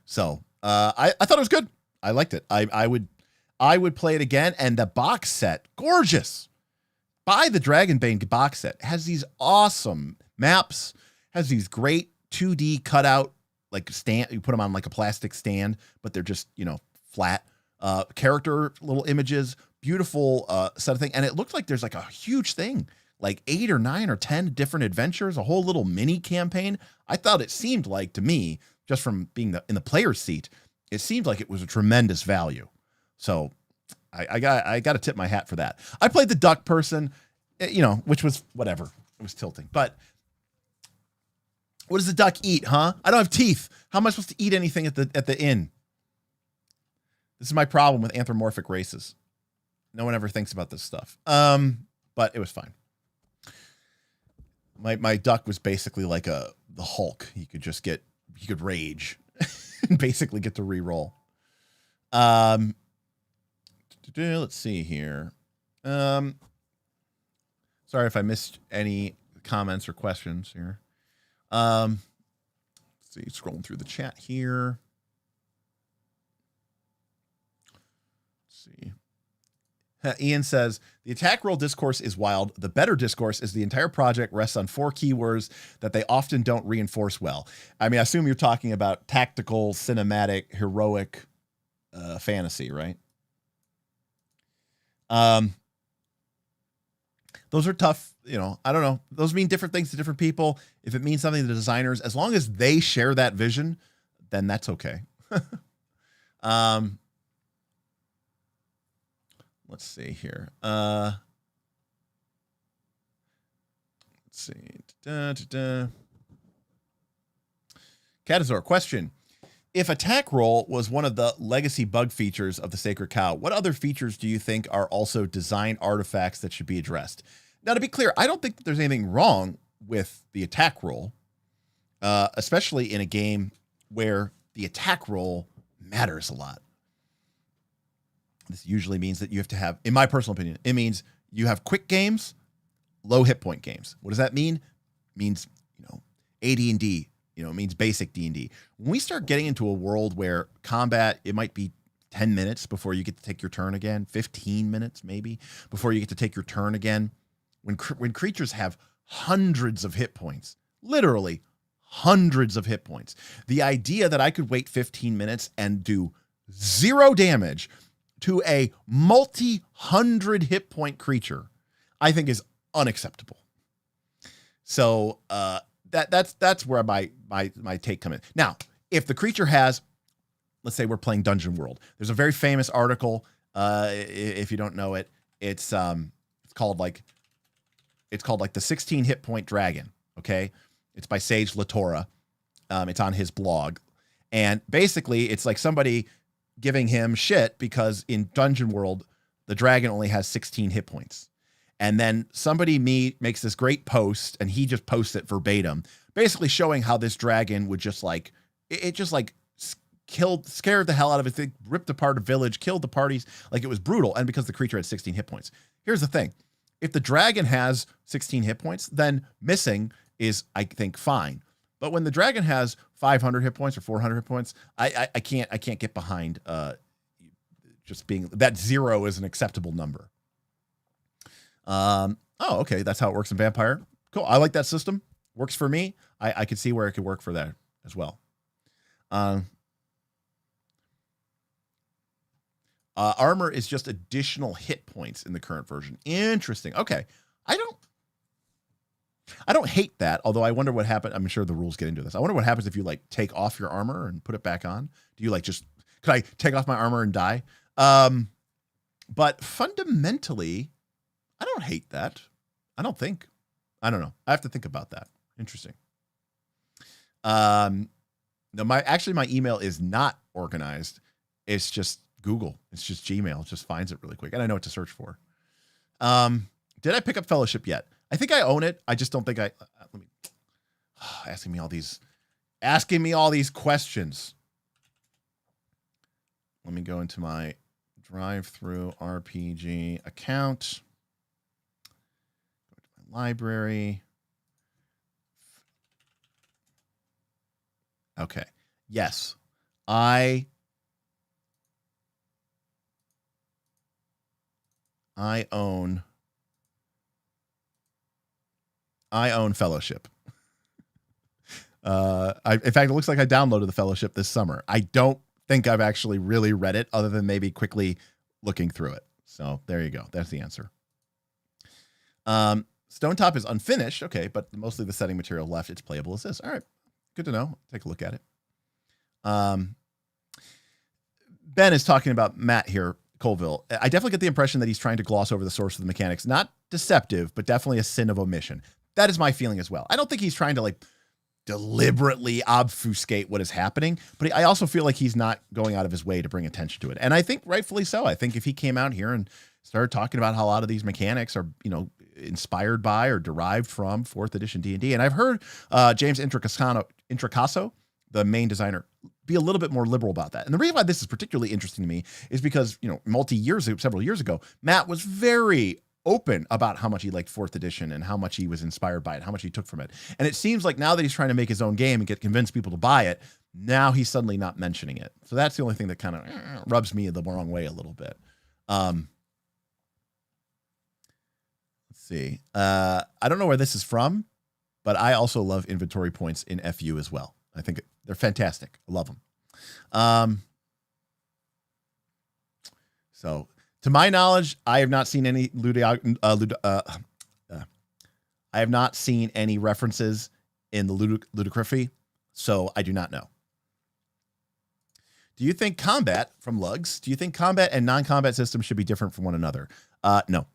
So I thought it was good. I liked it. I would play it again. And the box set, gorgeous. Buy the Dragonbane box set. It has these awesome maps. Has these great 2D cutout like stand. You put them on like a plastic stand, but they're just flat. Character little images. Beautiful set of thing. And it looks like there's like a huge thing, like 8 or 9 or 10 different adventures, a whole little mini campaign. I thought it seemed like, to me, just from being in the player's seat, it seemed like it was a tremendous value. So I got to tip my hat for that. I played the duck person, which was whatever. It was tilting. But what does the duck eat, huh? I don't have teeth. How am I supposed to eat anything at the inn? This is my problem with anthropomorphic races. No one ever thinks about this stuff. But it was fine. My duck was basically like the Hulk. He could rage and basically get to reroll. Let's see here. Sorry if I missed any comments or questions here. Let's see, scrolling through the chat here. Let's see. Ian says, the attack roll discourse is wild. The better discourse is the entire project rests on 4 keywords that they often don't reinforce well. I mean, I assume you're talking about tactical, cinematic, heroic fantasy, right? Those are tough. I don't know. Those mean different things to different people. If it means something to the designers, as long as they share that vision, then that's okay. Let's see here. Let's see. Catazor, question. If attack roll was one of the legacy bug features of the Sacred Cow, what other features do you think are also design artifacts that should be addressed? Now, to be clear, I don't think that there's anything wrong with the attack roll, especially in a game where the attack roll matters a lot. This usually means that you have to have, in my personal opinion, it means you have quick games, low hit point games. What does that mean? It means, AD&D, it means basic D&D. When we start getting into a world where combat, it might be 10 minutes before you get to take your turn again, 15 minutes maybe before you get to take your turn again. When creatures have hundreds of hit points, literally hundreds of hit points, the idea that I could wait 15 minutes and do 0 damage to a multi-hundred hit point creature, I think is unacceptable. So that's where my take come in. Now, if the creature has, let's say we're playing Dungeon World, there's a very famous article. If you don't know it, it's called like the 16 hit point dragon. Okay, it's by Sage Latora. It's on his blog, and basically it's like somebody giving him shit because in Dungeon World the dragon only has 16 hit points. And then somebody makes this great post, and he just posts it verbatim, basically showing how this dragon would just like, it just like scared the hell out of it. It ripped apart a village, killed the parties. Like, it was brutal. And because the creature had 16 hit points. Here's the thing. If the dragon has 16 hit points, then missing is, I think, fine. But when the dragon has 500 hit points or 400 hit points, I can't get behind just being that 0 is an acceptable number. Okay, that's how it works in Vampire. Cool. I like that system. Works for me. I could see where it could work for that as well. Armor is just additional hit points in the current version. Interesting. Okay. I don't hate that, although I wonder what happened. I'm sure the rules get into this. I wonder what happens if you like take off your armor and put it back on. Do you like could I take off my armor and die? But fundamentally, I don't hate that. I don't know. I have to think about that. Interesting. No, my email is not organized. It's just Google. It's just Gmail. It just finds it really quick. And I know what to search for. Did I pick up Fellowship yet? I think I own it. I just don't think asking me all these questions. Let me go into my Drive-Through RPG account. Go to my library. Okay. Yes. I own Fellowship. In fact, it looks like I downloaded the Fellowship this summer. I don't think I've actually really read it other than maybe quickly looking through it. So there you go. That's the answer. Stonetop is unfinished. Okay. But mostly the setting material left. It's playable as this. All right. Good to know. Take a look at it. Ben is talking about Matt here, Colville. I definitely get the impression that he's trying to gloss over the source of the mechanics. Not deceptive, but definitely a sin of omission. That is my feeling as well. I don't think he's trying to like deliberately obfuscate what is happening, but I also feel like he's not going out of his way to bring attention to it. And I think rightfully so. I think if he came out here and started talking about how a lot of these mechanics are, inspired by or derived from 4th edition D&D. And I've heard James Introcaso, the main designer, be a little bit more liberal about that. And the reason why this is particularly interesting to me is because, several years ago, Matt was very open about how much he liked 4th edition and how much he was inspired by it, how much he took from it. And it seems like now that he's trying to make his own game and convince people to buy it, now he's suddenly not mentioning it. So that's the only thing that kind of rubs me the wrong way a little bit. Let's see. I don't know where this is from, but I also love inventory points in FU as well. I think they're fantastic. I love them. So to my knowledge, I have not seen any I have not seen any references in the ludicrosity, so I do not know. Do you think combat from Lugs? Do you think combat and non-combat systems should be different from one another? No.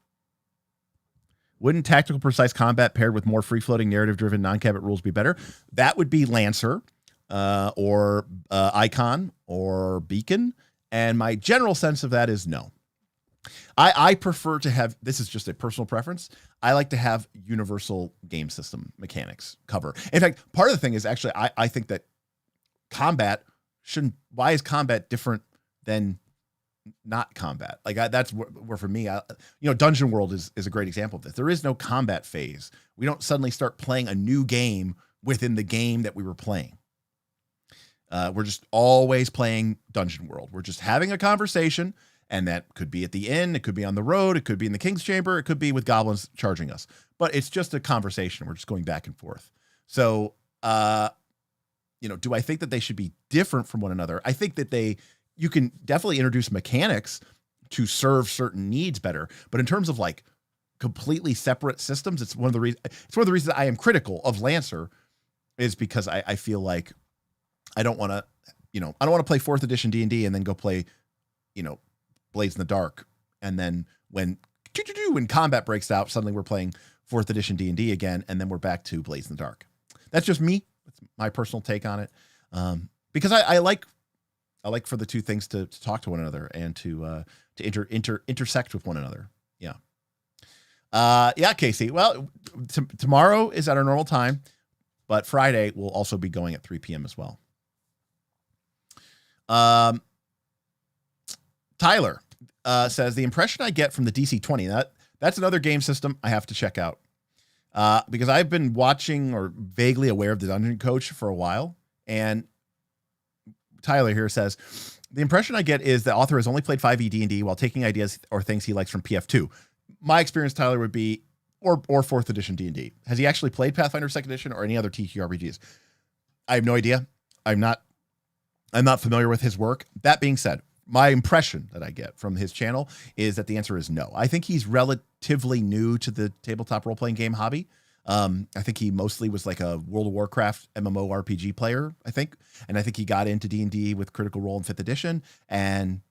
Wouldn't tactical precise combat paired with more free-floating narrative-driven non-combat rules be better? That would be Lancer or Icon or Beacon. And my general sense of that is no. I prefer to have, this is just a personal preference, I like to have universal game system mechanics cover. In fact, part of the thing is actually, I think that combat shouldn't, why is combat different than not combat? Like that's where for me, Dungeon World is a great example of this. There is no combat phase. We don't suddenly start playing a new game within the game that we were playing. We're just always playing Dungeon World. We're just having a conversation, and that could be at the inn, it could be on the road, it could be in the King's Chamber, it could be with goblins charging us. But it's just a conversation. We're just going back and forth. So, do I think that they should be different from one another? I think that you can definitely introduce mechanics to serve certain needs better. But in terms of like completely separate systems, it's one of the reasons I am critical of Lancer, is because I feel like I don't want to play 4th edition D&D and then go play, Blades in the Dark. And then when combat breaks out, suddenly we're playing 4th edition D&D again, and then we're back to Blades in the Dark. That's just me. That's my personal take on it. Because I like for the two things to talk to one another and to intersect with one another. Yeah. Yeah, Casey. Well, tomorrow is at our normal time, but Friday will also be going at 3 p.m. as well. Tyler says, the impression I get from the DC-20, that's another game system I have to check out. Because I've been watching or vaguely aware of the Dungeon Coach for a while. And Tyler here says, the impression I get is the author has only played 5e D&D while taking ideas or things he likes from PF2. My experience, Tyler, would be, or 4th edition D&D. Has he actually played Pathfinder 2nd edition or any other TTRPGs? I have no idea. I'm not familiar with his work. That being said, my impression that I get from his channel is that the answer is no. I think he's relatively new to the tabletop role-playing game hobby. I think he mostly was like a World of Warcraft MMORPG player, I think. And I think he got into D&D with Critical Role in 5th edition and,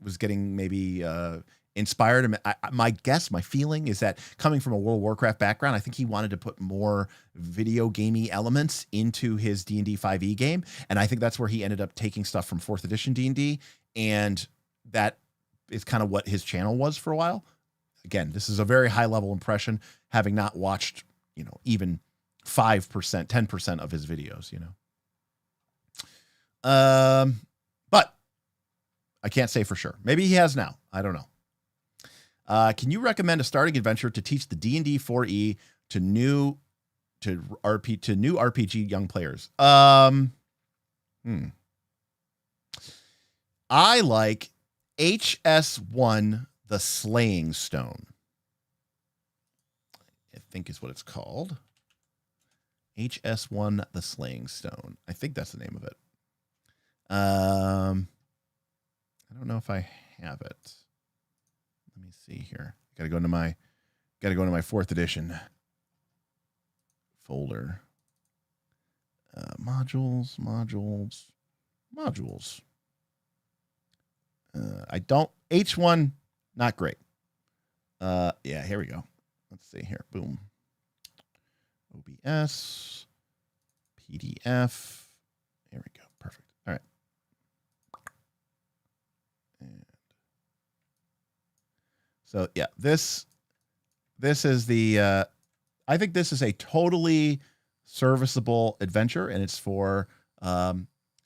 was getting maybe inspired. My feeling is that coming from a World of Warcraft background, I think he wanted to put more video gamey elements into his D&D 5e game. And I think that's where he ended up taking stuff from 4th edition D&D. And that is kind of what his channel was for a while. Again, this is a very high level impression, having not watched, even 5%, 10% of his videos, But I can't say for sure. Maybe he has now. I don't know. Can you recommend a starting adventure to teach the D&D 4e to new RPG young players? I like HS1 The Slaying Stone, I think is what it's called. HS1 The Slaying Stone. I think that's the name of it. I don't know if I have it. Let me see here. Gotta go into my 4th edition folder. Modules. H1, not great. Yeah, here we go. Let's see here. Boom. OBS, PDF. Here we go. Perfect. All right. And so yeah, this is the, I think this is a totally serviceable adventure, and it's for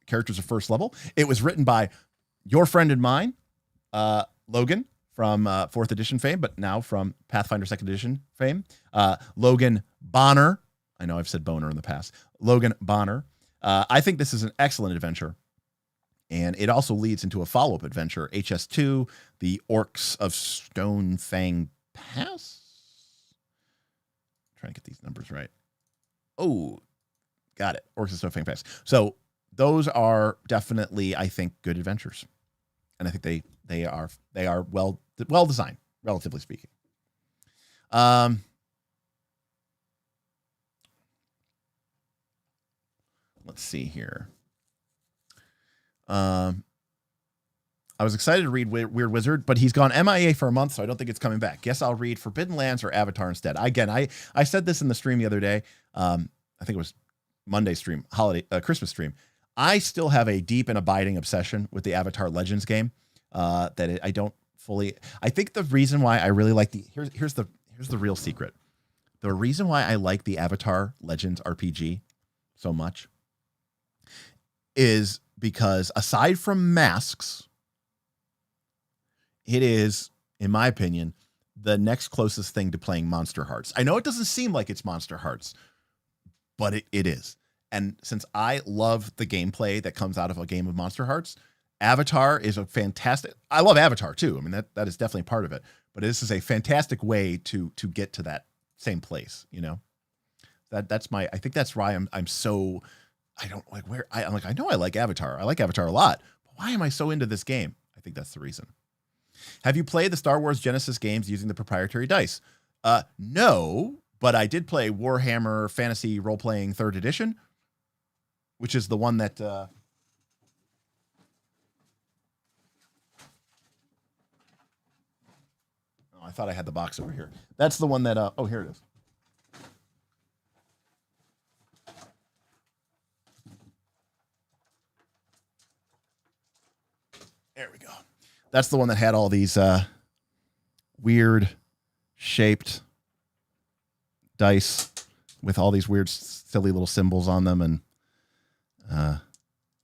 characters of 1st level. It was written by your friend and mine, Logan, from 4th edition fame, but now from Pathfinder 2nd edition fame. Logan Bonner. I know I've said Boner in the past. Logan Bonner. I think this is an excellent adventure. And it also leads into a follow-up adventure, HS2, The Orcs of Stonefang Pass. I'm trying to get these numbers right. Oh, got it. Orcs of Stonefang Pass. So those are definitely, I think, good adventures. And I think they are well designed, relatively speaking. Let's see here. I was excited to read Weird Wizard, but he's gone MIA for a month, so I don't think it's coming back. Guess I'll read Forbidden Lands or Avatar instead. Again, I said this in the stream the other day. I think it was Monday stream, Christmas stream. I still have a deep and abiding obsession with the Avatar Legends game. I don't fully. I think the reason why I really like here's the real secret. The reason why I like the Avatar Legends RPG so much is because aside from masks, it is, in my opinion, the next closest thing to playing Monster Hearts. I know it doesn't seem like it's Monster Hearts, but it is. And since I love the gameplay that comes out of a game of Monster Hearts, Avatar is a fantastic. I love Avatar too. I mean, that is definitely part of it. But this is a fantastic way to get to that same place. You know, that's my. I think that's why I'm so. I don't like where I'm like. I know I like Avatar. I like Avatar a lot. But why am I so into this game? I think that's the reason. Have you played the Star Wars Genesis games using the proprietary dice? No, but I did play Warhammer Fantasy Role Playing 3rd Edition, which is the one that. I thought I had the box over here. That's the one that, oh, here it is. There we go. That's the one that had all these weird shaped dice with all these weird, silly little symbols on them. And,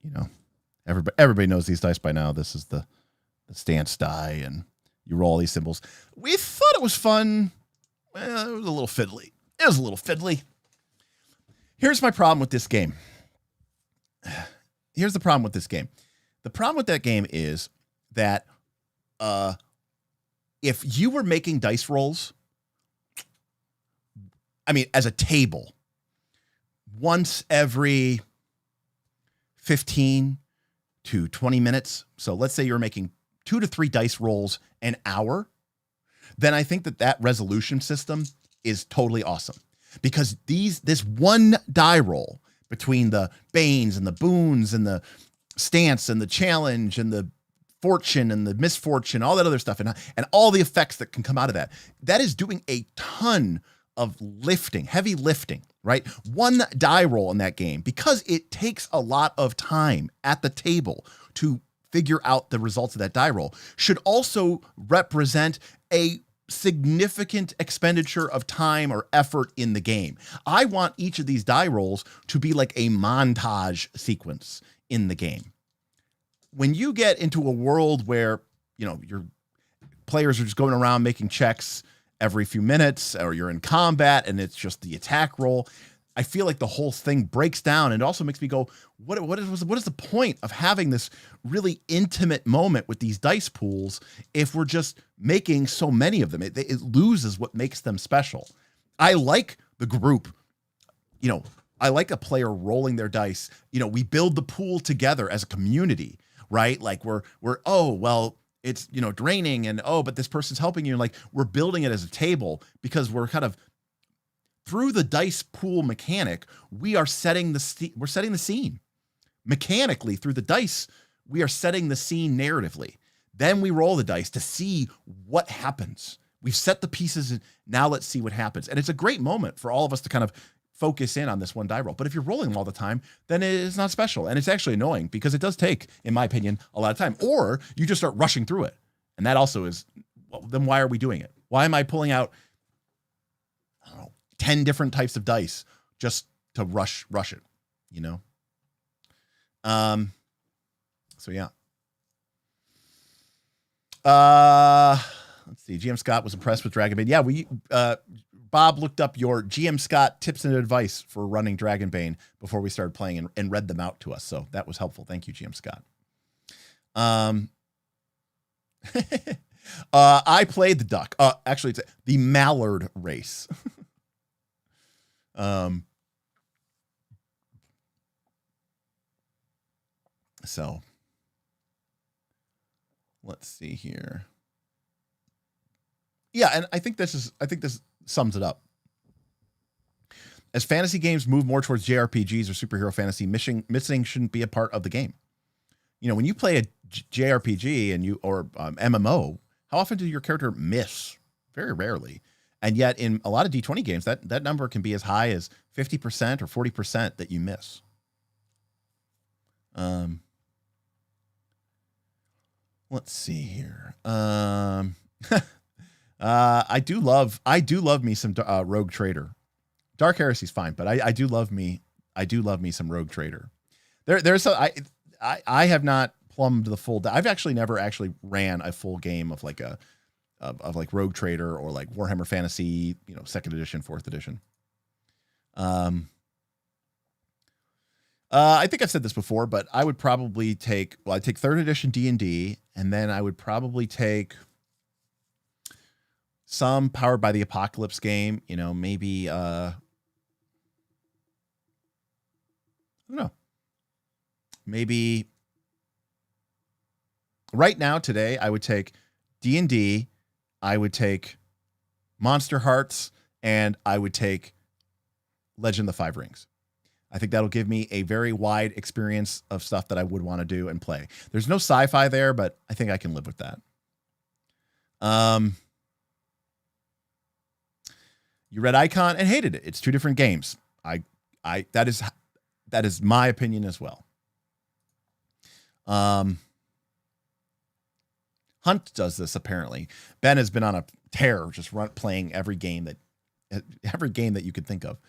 you know, everybody knows these dice by now. This is the stance die, and you roll all these symbols. We thought it was fun. Well, it was a little fiddly. Here's my problem with this game. Here's the problem with this game. The problem with that game is that if you were making dice rolls, I mean, as a table, once every 15 to 20 minutes. So let's say you're making 2 to 3 dice rolls an hour, then I think that resolution system is totally awesome, because this one die roll between the Banes and the Boons and the stance and the challenge and the fortune and the misfortune, all that other stuff, and all the effects that can come out of that is doing a ton of lifting, heavy lifting, right? One die roll in that game, because it takes a lot of time at the table to figure out the results of that die roll, should also represent a significant expenditure of time or effort in the game. I want each of these die rolls to be like a montage sequence in the game. When you get into a world where, you know, your players are just going around making checks every few minutes, or you're in combat and it's just the attack roll, I feel like the whole thing breaks down, and it also makes me go, what is the point of having this really intimate moment with these dice pools if we're just making so many of them? It loses what makes them special. I like the group, you know, I like a player rolling their dice. You know, we build the pool together as a community, right? Like we're oh, well, it's, you know, draining, and oh, but this person's helping you. Like, we're building it as a table because we're kind of, through the dice pool mechanic, we are setting the scene mechanically through the dice. We are setting the scene narratively. Then we roll the dice to see what happens. We've set the pieces, and now let's see what happens. And it's a great moment for all of us to kind of focus in on this one die roll. But if you're rolling them all the time, then it's not special. And it's actually annoying, because it does take, in my opinion, a lot of time. Or you just start rushing through it. And that also is, well, then why are we doing it? Why am I pulling out, I don't know, 10 different types of dice just to rush it, you know? So yeah. Let's see. GM Scott was impressed with Dragon Bane. Yeah, Bob looked up your GM Scott tips and advice for running Dragon Bane before we started playing, and read them out to us. So that was helpful. Thank you, GM Scott. I played the duck. Actually, it's the mallard race. So let's see here. Yeah, and I think this sums it up. As fantasy games move more towards JRPGs or superhero fantasy, missing shouldn't be a part of the game. You know, when you play a JRPG or MMO, how often do your character miss? Very rarely. And yet in a lot of D20 games, that number can be as high as 50% or 40% that you miss. Let's see here. I do love me some Rogue Trader. Dark Heresy's fine, but I do love me some Rogue Trader. I have not plumbed the full. I've actually never ran a full game of like like Rogue Trader or like Warhammer Fantasy, 2nd edition, 4th edition. I think I've said this before, but I would probably take, well, I'd take 3rd edition D&D, and then I would probably take some Powered by the Apocalypse game, you know, maybe, I don't know, maybe right now, today, I would take D&D, I would take Monster Hearts, and I would take Legend of the Five Rings. I think that'll give me a very wide experience of stuff that I would want to do and play. There's no sci-fi there, but I think I can live with that. You read Icon and hated it. It's 2 different games. That is my opinion as well. Hunt does this apparently. Ben has been on a tear, just playing every game that you could think of.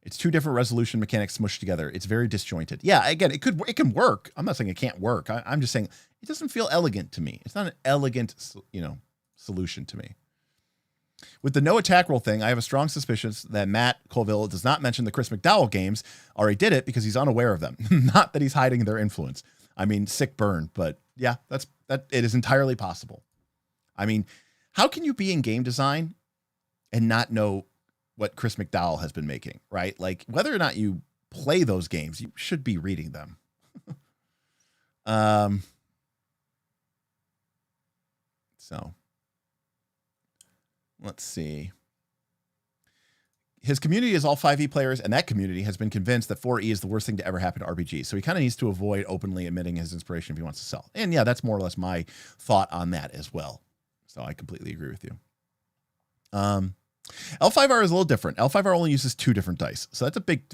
It's 2 different resolution mechanics smushed together. It's very disjointed. Yeah, again, it can work. I'm not saying it can't work. I'm just saying it doesn't feel elegant to me. It's not an elegant, solution to me. With the no attack roll thing, I have a strong suspicion that Matt Colville does not mention the Chris McDowell games, or he did it because he's unaware of them. Not that he's hiding their influence. I mean, sick burn, but yeah, that it is entirely possible. I mean, how can you be in game design and not know what Chris McDowell has been making, right? Like, whether or not you play those games, you should be reading them. So let's see. His community is all 5e players, and that community has been convinced that 4e is the worst thing to ever happen to RPG. So he kind of needs to avoid openly admitting his inspiration if he wants to sell. And yeah, that's more or less my thought on that as well. So I completely agree with you. L5R is a little different. L5R only uses 2 different dice. So that's a big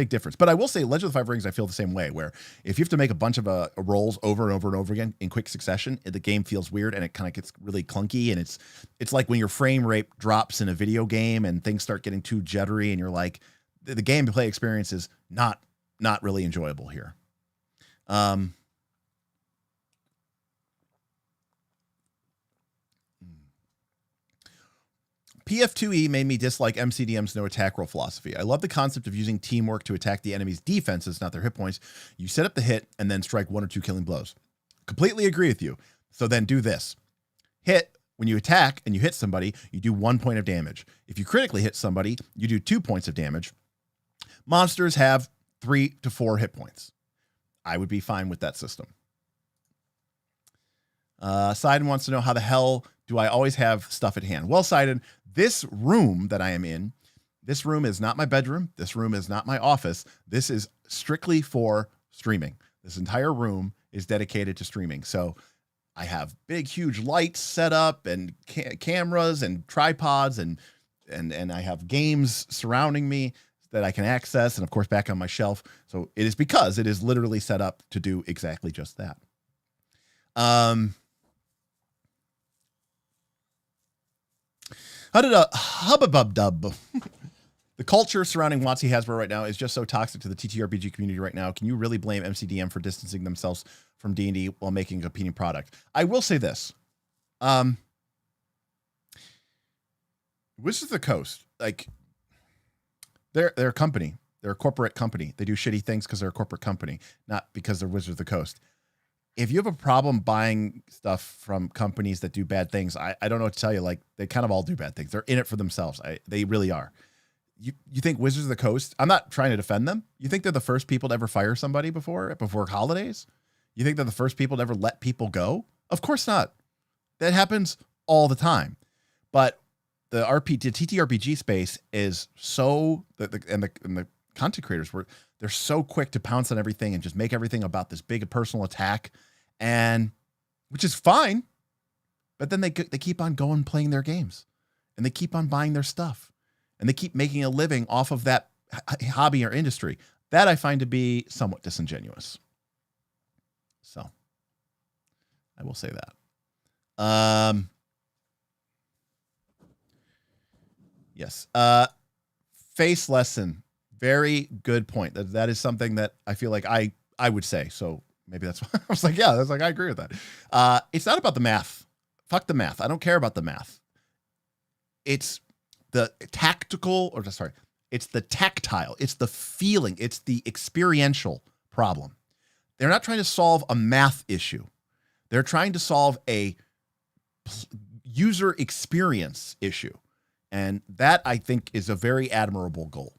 difference. But I will say Legend of the Five Rings, I feel the same way, where if you have to make a bunch of rolls over and over and over again in quick succession, the game feels weird and it kind of gets really clunky. And it's like when your frame rate drops in a video game and things start getting too jittery and you're like, the gameplay experience is not really enjoyable here. PF2E made me dislike MCDM's no attack roll philosophy. I love the concept of using teamwork to attack the enemy's defenses, not their hit points. You set up the hit and then strike 1 or 2 killing blows. Completely agree with you. So then do this. Hit, when you attack and you hit somebody, you do 1 point of damage. If you critically hit somebody, you do 2 points of damage. Monsters have 3 to 4 hit points. I would be fine with that system. Sidon wants to know, how the hell do I always have stuff at hand? Well, Sidon, this room that I am in, this room is not my bedroom. This room is not my office. This is strictly for streaming. This entire room is dedicated to streaming. So I have big, huge lights set up and cameras and tripods and I have games surrounding me that I can access. And of course, back on my shelf. So it is because it is literally set up to do exactly just that. How did a hubbub? The culture surrounding WotC Hasbro right now is just so toxic to the TTRPG community right now. Can you really blame MCDM for distancing themselves from D&D while making a competing product? I will say this. Wizards of the Coast, like, they're a company. They're a corporate company. They do shitty things because they're a corporate company, not because they're Wizards of the Coast. If you have a problem buying stuff from companies that do bad things, I don't know what to tell you. Like, they kind of all do bad things. They're in it for themselves. They really are. You think Wizards of the Coast, I'm not trying to defend them. You think they're the first people to ever fire somebody before holidays? You think they're the first people to ever let people go? Of course not. That happens all the time. But the TTRPG space is so, and the content creators they're so quick to pounce on everything and just make everything about this big personal attack, and which is fine. But then they keep on going playing their games, and they keep on buying their stuff, and they keep making a living off of that hobby or industry. That I find to be somewhat disingenuous. So I will say that. Yes. Face lesson. Very good point. That is something that I feel like I would say. So maybe that's why I was like, yeah, that's like, I agree with that. It's not about the math. Fuck the math. I don't care about the math. It's the tactical, it's the tactile. It's the feeling. It's the experiential problem. They're not trying to solve a math issue. They're trying to solve a user experience issue. And that, I think, is a very admirable goal.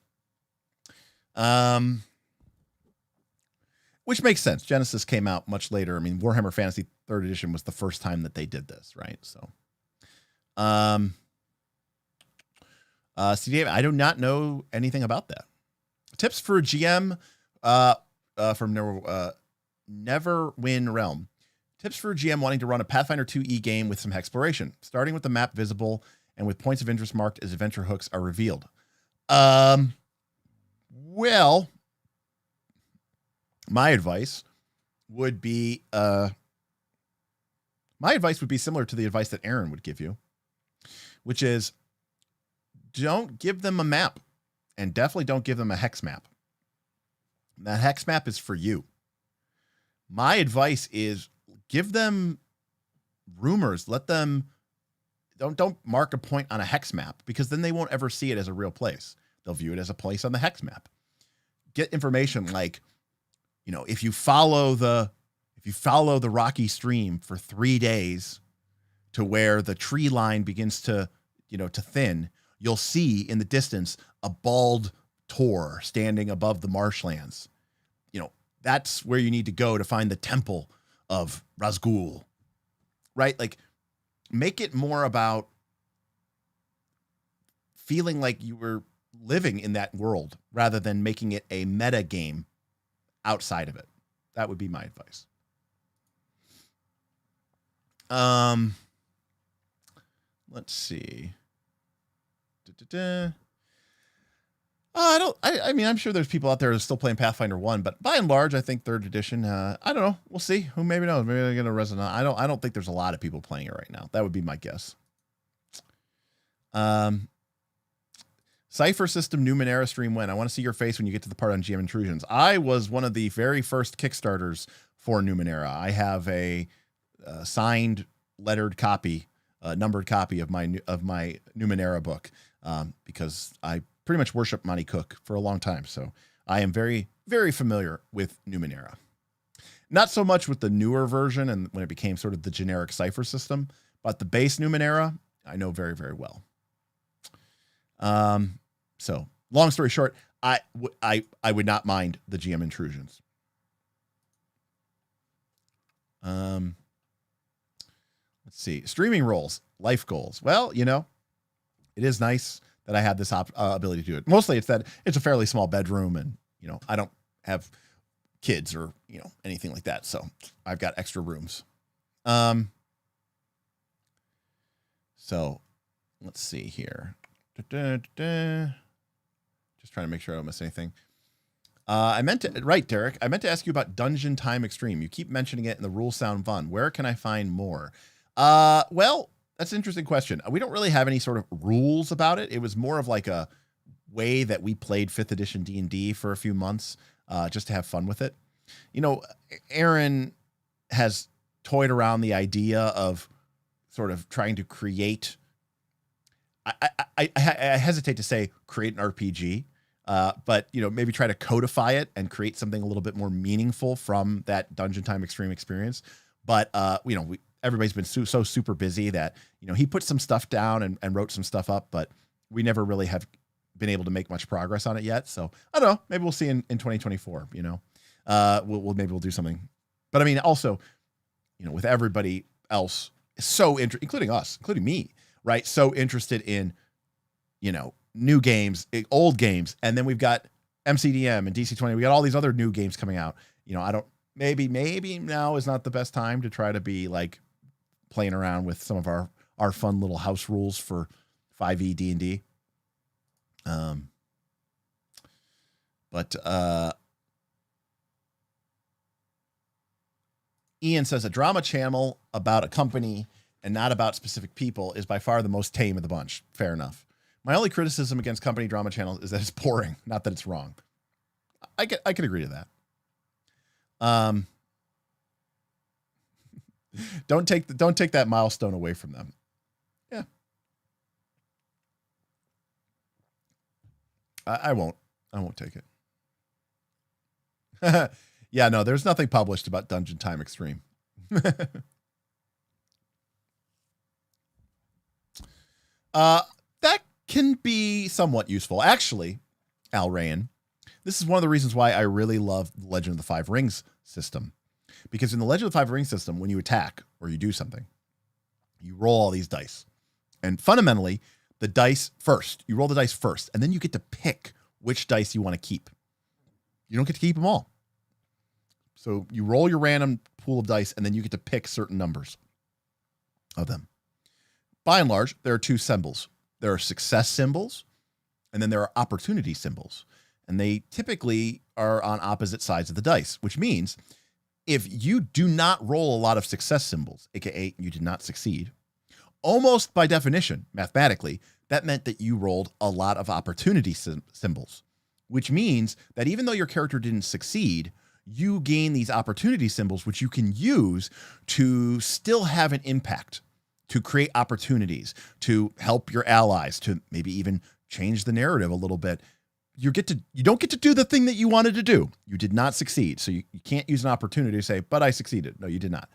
Which makes sense. Genesis came out much later. I mean, Warhammer Fantasy 3rd Edition was the first time that they did this, right? So, CDA, I do not know anything about that. Tips for a GM from Neverwin Realm. Tips for a GM wanting to run a Pathfinder 2e game with some exploration, starting with the map visible and with points of interest marked as adventure hooks are revealed. Well, my advice would be similar to the advice that Aaron would give you, which is don't give them a map, and definitely don't give them a hex map. That hex map is for you. My advice is give them rumors. Let them don't mark a point on a hex map, because then they won't ever see it as a real place. They'll view it as a place on the hex map. Get information like, you know, if you follow the rocky stream for 3 days to where the tree line begins to thin, you'll see in the distance a bald Tor standing above the marshlands. You know, that's where you need to go to find the temple of Razgul, right? Like, make it more about feeling like you were living in that world rather than making it a meta game outside of it. That would be my advice. Let's see. I mean, I'm sure there's people out there who are still playing Pathfinder 1, but by and large, I think 3rd edition, I don't know. We'll see. Who maybe knows? Maybe they're going to resonate. I don't think there's a lot of people playing it right now. That would be my guess. Cypher System Numenera stream when? I want to see your face when you get to the part on GM Intrusions. I was one of the very first Kickstarters for Numenera. I have a signed, lettered copy, numbered copy of my Numenera book, because I pretty much worship Monty Cook for a long time. So I am very, very familiar with Numenera. Not so much with the newer version and when it became sort of the generic Cypher system, but the base Numenera, I know very, very well. So long story short, I would not mind the GM Intrusions. Let's see. Streaming roles, life goals. Well, you know, it is nice that I had this ability to do it. Mostly it's that it's a fairly small bedroom and, you know, I don't have kids or, you know, anything like that. So I've got extra rooms. So let's see here. Just trying to make sure I don't miss anything. Derek, I meant to ask you about Dungeon Time Extreme. You keep mentioning it and the rules sound fun. Where can I find more? Well, that's an interesting question. We don't really have any sort of rules about it. It was more of like a way that we played 5th edition D&D for a few months, just to have fun with it. You know, Aaron has toyed around the idea of sort of trying to create, I hesitate to say create an RPG, but, you know, maybe try to codify it and create something a little bit more meaningful from that Dungeon Time Extreme experience. But, you know, everybody's been so super busy that, you know, he put some stuff down and wrote some stuff up, but we never really have been able to make much progress on it yet. So I don't know, maybe we'll see in 2024, you know, maybe we'll do something. But I mean, also, you know, with everybody else including us, including me, right? So interested in, you know, new games, old games. And then we've got MCDM and DC20. We got all these other new games coming out. You know, maybe now is not the best time to try to be like playing around with some of our fun little house rules for 5e D&D. But Ian says a drama channel about a company and not about specific people is by far the most tame of the bunch. Fair enough. My only criticism against company drama channels is that it's boring, not that it's wrong. I can agree to that. Don't take that milestone away from them. Yeah. I won't take it. Yeah, no, there's nothing published about Dungeon Time Extreme. That can be somewhat useful. Actually, Al Rayan, this is one of the reasons why I really love the Legend of the Five Rings system. Because in the Legend of the Five Rings system, when you attack or you do something, you roll all these dice. And fundamentally, the dice first. You roll the dice first, and then you get to pick which dice you want to keep. You don't get to keep them all. So you roll your random pool of dice, and then you get to pick certain numbers of them. By and large, there are two symbols. There are success symbols, and then there are opportunity symbols. And they typically are on opposite sides of the dice, which means if you do not roll a lot of success symbols, aka you did not succeed, almost by definition, mathematically, that meant that you rolled a lot of opportunity symbols, which means that even though your character didn't succeed, you gain these opportunity symbols, which you can use to still have an impact, to create opportunities, to help your allies, to maybe even change the narrative a little bit. You don't get to do the thing that you wanted to do. You did not succeed. So you can't use an opportunity to say, but I succeeded. No, you did not.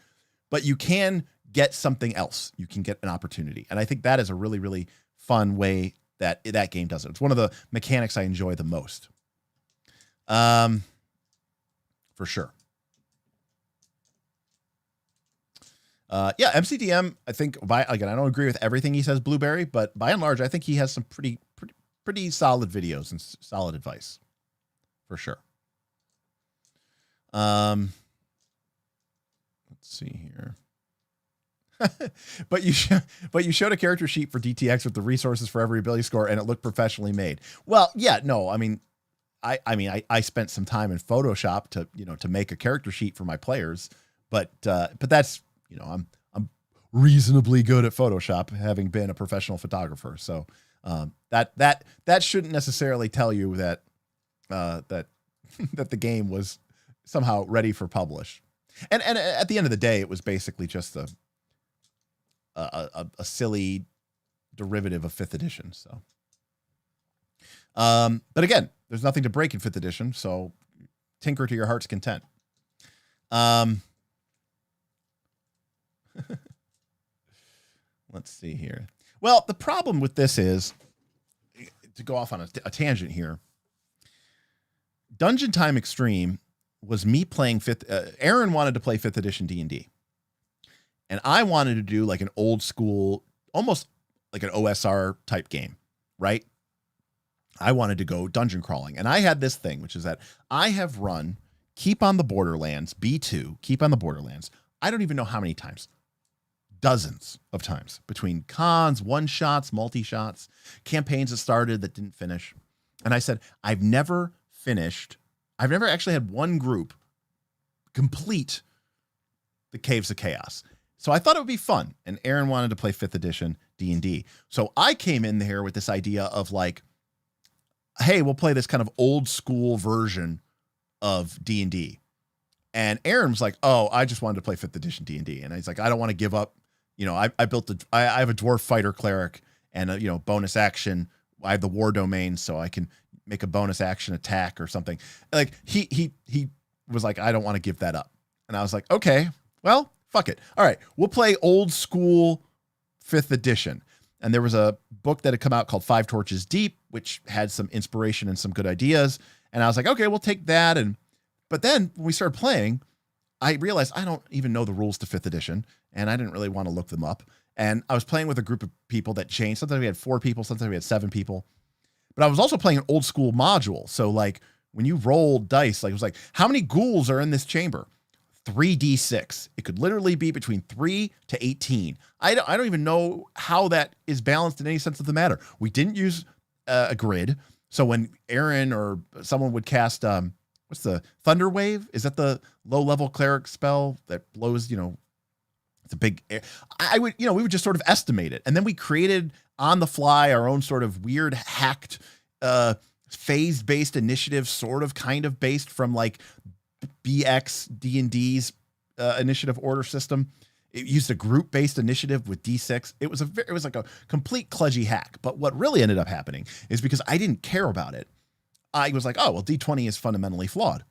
But you can get something else. You can get an opportunity. And I think that is a really, really fun way that game does it. It's one of the mechanics I enjoy the most. For sure. Yeah, MCDM, I think, again, I don't agree with everything he says, Blueberry, but by and large, I think he has some pretty solid videos and solid advice, for sure. Let's see here. but you showed a character sheet for DTX with the resources for every ability score, and it looked professionally made. Well, yeah, no, I mean, I spent some time in Photoshop to make a character sheet for my players, but that's, I'm reasonably good at Photoshop, having been a professional photographer. So that shouldn't necessarily tell you that that the game was somehow ready for publish. And at the end of the day, it was basically just a silly derivative of 5th edition. So, but again, there's nothing to break in 5th edition, so tinker to your heart's content. Let's see here. Well, the problem with this is, to go off on a tangent here, Dungeon Time Extreme was me playing Aaron wanted to play 5th edition D&D. And I wanted to do like an old school, almost like an OSR type game, right? I wanted to go dungeon crawling. And I had this thing, which is that I have run Keep on the Borderlands, B2, Keep on the Borderlands. I don't even know how many times. Dozens of times, between cons, one-shots, multi-shots, campaigns that started that didn't finish. And I said, I've never actually had one group complete the Caves of Chaos. So I thought it would be fun. And Aaron wanted to play 5th edition D&D. So I came in there with this idea of like, hey, we'll play this kind of old school version of D&D. And Aaron was like, oh, I just wanted to play 5th edition D&D. And he's like, I don't want to give up. I have a dwarf fighter cleric and a, bonus action. I have the war domain, so I can make a bonus action attack or something. Like he was like, I don't want to give that up. And I was like, okay, well, fuck it. All right, we'll play old school 5th edition. And there was a book that had come out called 5 Torches Deep, which had some inspiration and some good ideas. And I was like, okay, we'll take that. But then when we started playing, I realized I don't even know the rules to 5th edition, and I didn't really want to look them up. And I was playing with a group of people that changed. Sometimes we had 4 people, sometimes we had 7 people. But I was also playing an old school module. So like when you rolled dice, like it was like, how many ghouls are in this chamber? 3d6. It could literally be between 3 to 18. I don't even know how that is balanced in any sense of the matter. We didn't use a grid. So when Aaron or someone would cast, what's the Thunder Wave? Is that the low level cleric spell that blows, it's a big, we would just sort of estimate it. And then we created on the fly our own sort of weird hacked, phased based initiative, sort of kind of based from like BX D&D's initiative order system. It used a group based initiative with D6. It was like a complete kludgy hack. But what really ended up happening is because I didn't care about it, I was like, oh, well, D20 is fundamentally flawed.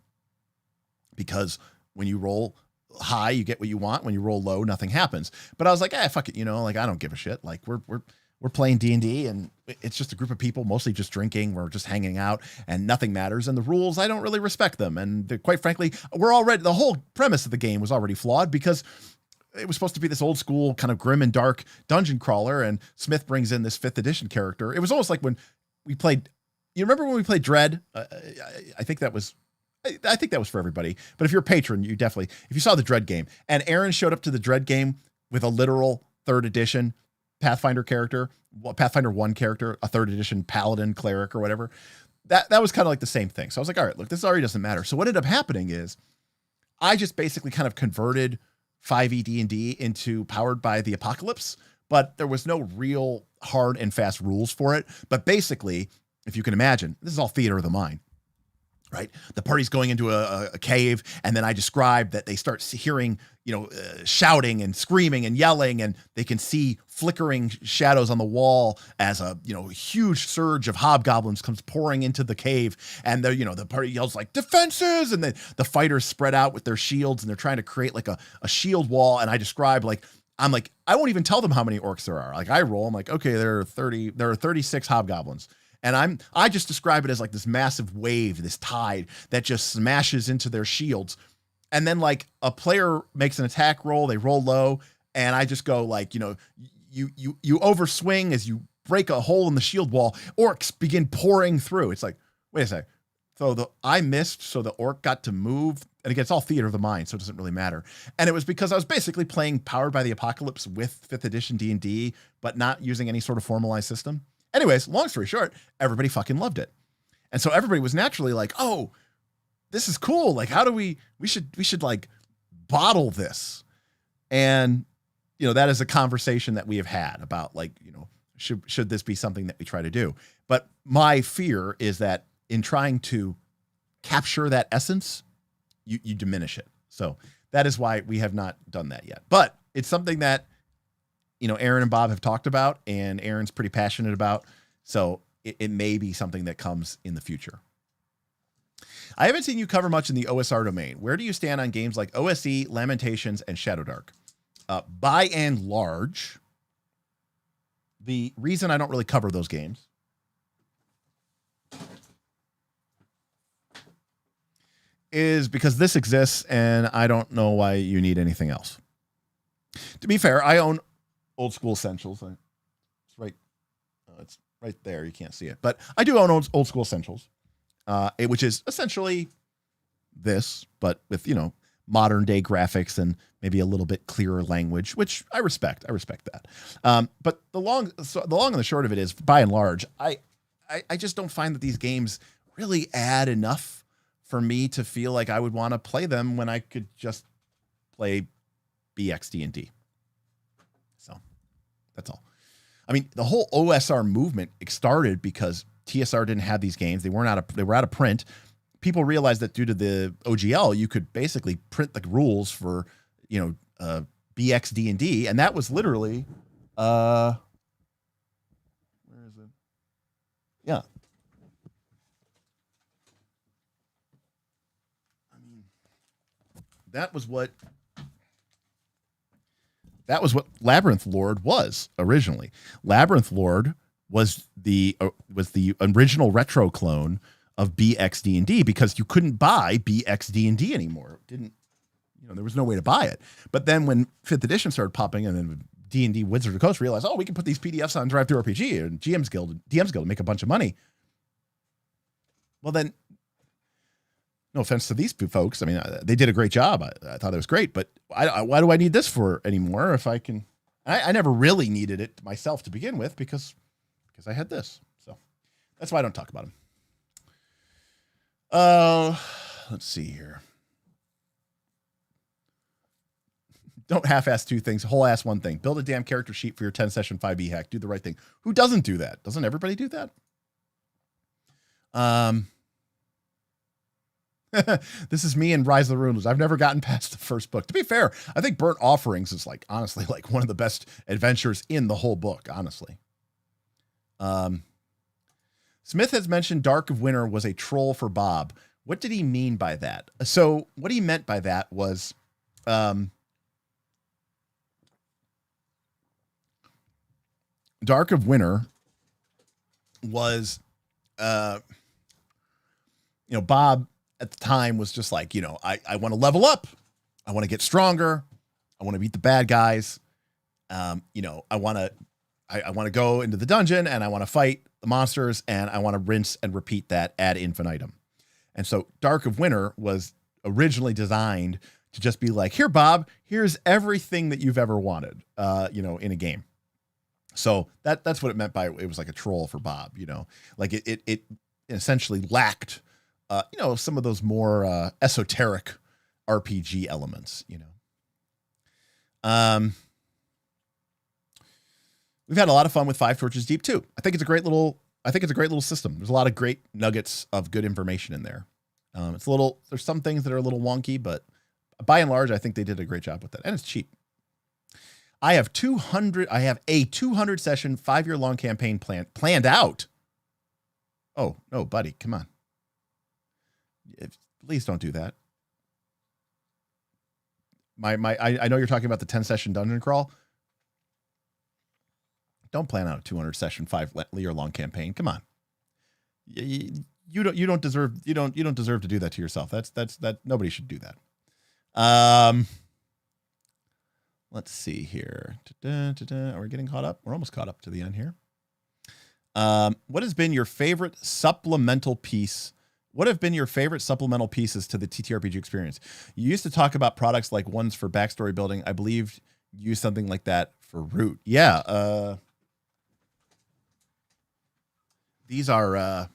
because when you roll high, you get what you want. When you roll low, nothing happens. But I was like, fuck it, like I don't give a shit. Like we're playing D&D, and it's just a group of people, mostly just drinking. We're just hanging out, and nothing matters. And the rules, I don't really respect them. And quite frankly, the whole premise of the game was already flawed, because it was supposed to be this old school kind of grim and dark dungeon crawler, and Smith brings in this 5th edition character. It was almost like when we played. You remember when we played Dread? I think that was for everybody. But if you're a patron, if you saw the Dread game, and Aaron showed up to the Dread game with a literal 3rd edition Pathfinder character, Pathfinder 1 character, a 3rd edition paladin cleric or whatever, that was kind of like the same thing. So I was like, all right, look, this already doesn't matter. So what ended up happening is I just basically kind of converted 5e D&D into Powered by the Apocalypse, but there was no real hard and fast rules for it. But basically, if you can imagine, this is all theater of the mind, right? The party's going into a cave, and then I describe that they start hearing, shouting and screaming and yelling, and they can see flickering shadows on the wall as a, huge surge of hobgoblins comes pouring into the cave. And the party yells like defenses, and then the fighters spread out with their shields, and they're trying to create like a shield wall. And I describe I won't even tell them how many orcs there are. Like I roll, I'm like, okay, there are 36 hobgoblins. And I just describe it as like this massive wave, this tide that just smashes into their shields. And then like a player makes an attack roll, they roll low, and I just go like, you overswing as you break a hole in the shield wall. Orcs begin pouring through. It's like, wait a sec. So I missed, so the orc got to move. And again, it's all theater of the mind, so it doesn't really matter. And it was because I was basically playing Powered by the Apocalypse with 5th edition D&D, but not using any sort of formalized system. Anyways, long story short, everybody fucking loved it. And so everybody was naturally like, oh, this is cool. Like, how do we should like bottle this. And, that is a conversation that we have had about like, should this be something that we try to do? But my fear is that in trying to capture that essence, you diminish it. So that is why we have not done that yet. But it's something that, Aaron and Bob have talked about, and Aaron's pretty passionate about. So it may be something that comes in the future. I haven't seen you cover much in the OSR domain. Where do you stand on games like OSE, Lamentations, and Shadowdark? By and large, the reason I don't really cover those games is because this exists, and I don't know why you need anything else. To be fair, I own Old School Essentials. It's right there. You can't see it, but I do own Old School Essentials, which is essentially this, but with modern day graphics and maybe a little bit clearer language, which I respect. I respect that. But the long and the short of it is, by and large, I just don't find that these games really add enough for me to feel like I would want to play them when I could just play BXD&D. So that's all. I mean, the whole OSR movement started because TSR didn't have these games. They were out of print. People realized that due to the OGL, you could basically print the rules for, BXD&D. And that was literally, where is it? Yeah. I mean, that was what Labyrinth Lord was originally. Labyrinth Lord was the original retro clone of BXD&D, because you couldn't buy BXD&D anymore. It didn't, there was no way to buy it. But then when 5th edition started popping, and then D&D Wizards of the Coast realized, we can put these PDFs on DriveThruRPG and DM's Guild and make a bunch of money. Well, then, no offense to these folks, I mean, they did a great job. I thought it was great, but why do I need this for anymore if I can? I never really needed it myself to begin with, because I had this. So that's why I don't talk about them. Let's see here. Don't half-ass two things, whole-ass one thing. Build a damn character sheet for your 10-session 5e hack. Do the right thing. Who doesn't do that? Doesn't everybody do that? This is me and Rise of the Runes. I've never gotten past the first book. To be fair, I think Burnt Offerings is honestly one of the best adventures in the whole book, honestly. Smith has mentioned Dark of Winter was a troll for Bob. What did he mean by that? So what he meant by that was, Dark of Winter was, Bob at the time was just like, I want to level up. I want to get stronger. I want to beat the bad guys. I want to go into the dungeon and I want to fight the monsters and I want to rinse and repeat that ad infinitum. And so Dark of Winter was originally designed to just be like, here, Bob, here's everything that you've ever wanted, in a game. So that's what it meant by it was like a troll for Bob, like it essentially lacked, some of those more esoteric RPG elements, We've had a lot of fun with Five Torches Deep too. I think it's a great little system. There's a lot of great nuggets of good information in there. There's some things that are a little wonky, but by and large, I think they did a great job with that. And it's cheap. I have a 200 session, 5-year long campaign planned out. Oh, no, buddy, come on. Please don't do that. I know you're talking about the 10 session dungeon crawl. Don't plan out a 200 session, 5-year long campaign. Come on. You don't deserve to do that to yourself. That nobody should do that. Let's see here. Are we getting caught up? We're almost caught up to the end here. What has been your favorite supplemental piece? What have been your favorite supplemental pieces to the TTRPG experience? You used to talk about products like ones for backstory building. I believe you used something like that for Root. Yeah. These are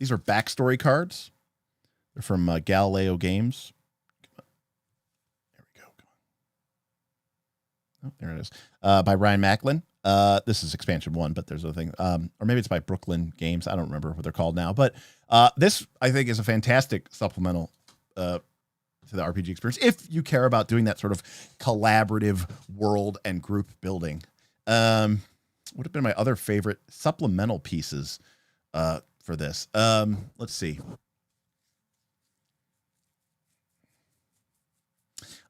backstory cards. They're from Galileo Games. There we go. Come on. Oh, there it is. By Ryan Macklin. This is expansion 1, but there's other thing. Or maybe it's by Brooklyn Games. I don't remember what they're called now. But this, I think, is a fantastic supplemental to the RPG experience if you care about doing that sort of collaborative world and group building. Would have been my other favorite supplemental pieces for this. Let's see.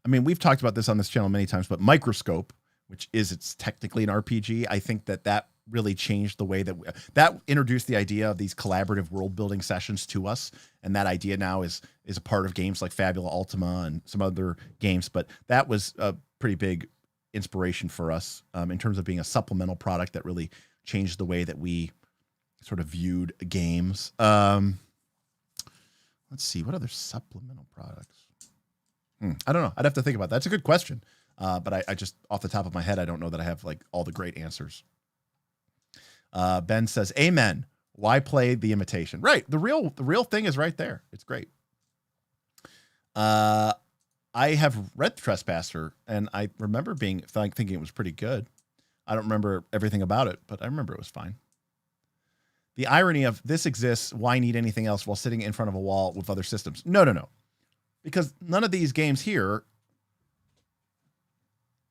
I mean, we've talked about this on this channel many times, but Microscope, which it's technically an RPG, I think that really changed the way that introduced the idea of these collaborative world building sessions to us. And that idea now is a part of games like Fabula Ultima and some other games. But that was a pretty big inspiration for us in terms of being a supplemental product that really changed the way that we sort of viewed games. Let's see, what other supplemental products? I don't know. I'd have to think about that. That's a good question. But I just, off the top of my head, I don't know that I have like all the great answers. Ben says, amen. Why play The Imitation? Right. The real thing is right there. It's great. I have read Trespasser and I remember thinking it was pretty good. I don't remember everything about it, but I remember it was fine. The irony of this exists. Why need anything else while sitting in front of a wall with other systems? No. Because none of these games here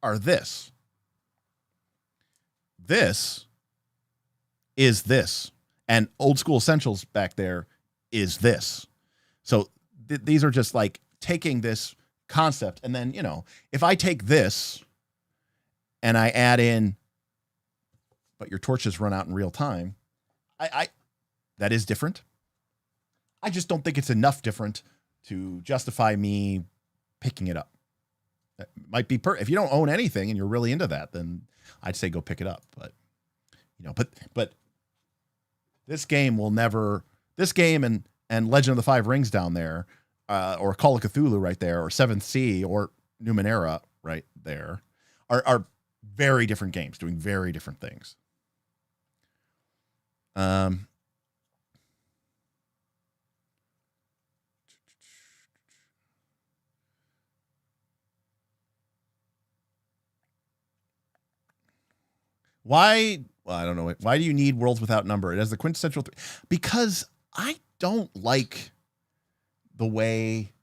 are this. This is this. And Old School Essentials back there is this. So these are just like taking this concept. And then, if I take this and I add in, but your torches run out in real time, that is different. I just don't think it's enough different to justify me picking it up. That might be if you don't own anything and you're really into that, then I'd say go pick it up. But but this game and Legend of the Five Rings down there, or Call of Cthulhu right there, or Seventh Sea, or Numenera right there, are very different games doing very different things. Why? Well, I don't know. Why do you need Worlds Without Number? It has the quintessential because I don't like the way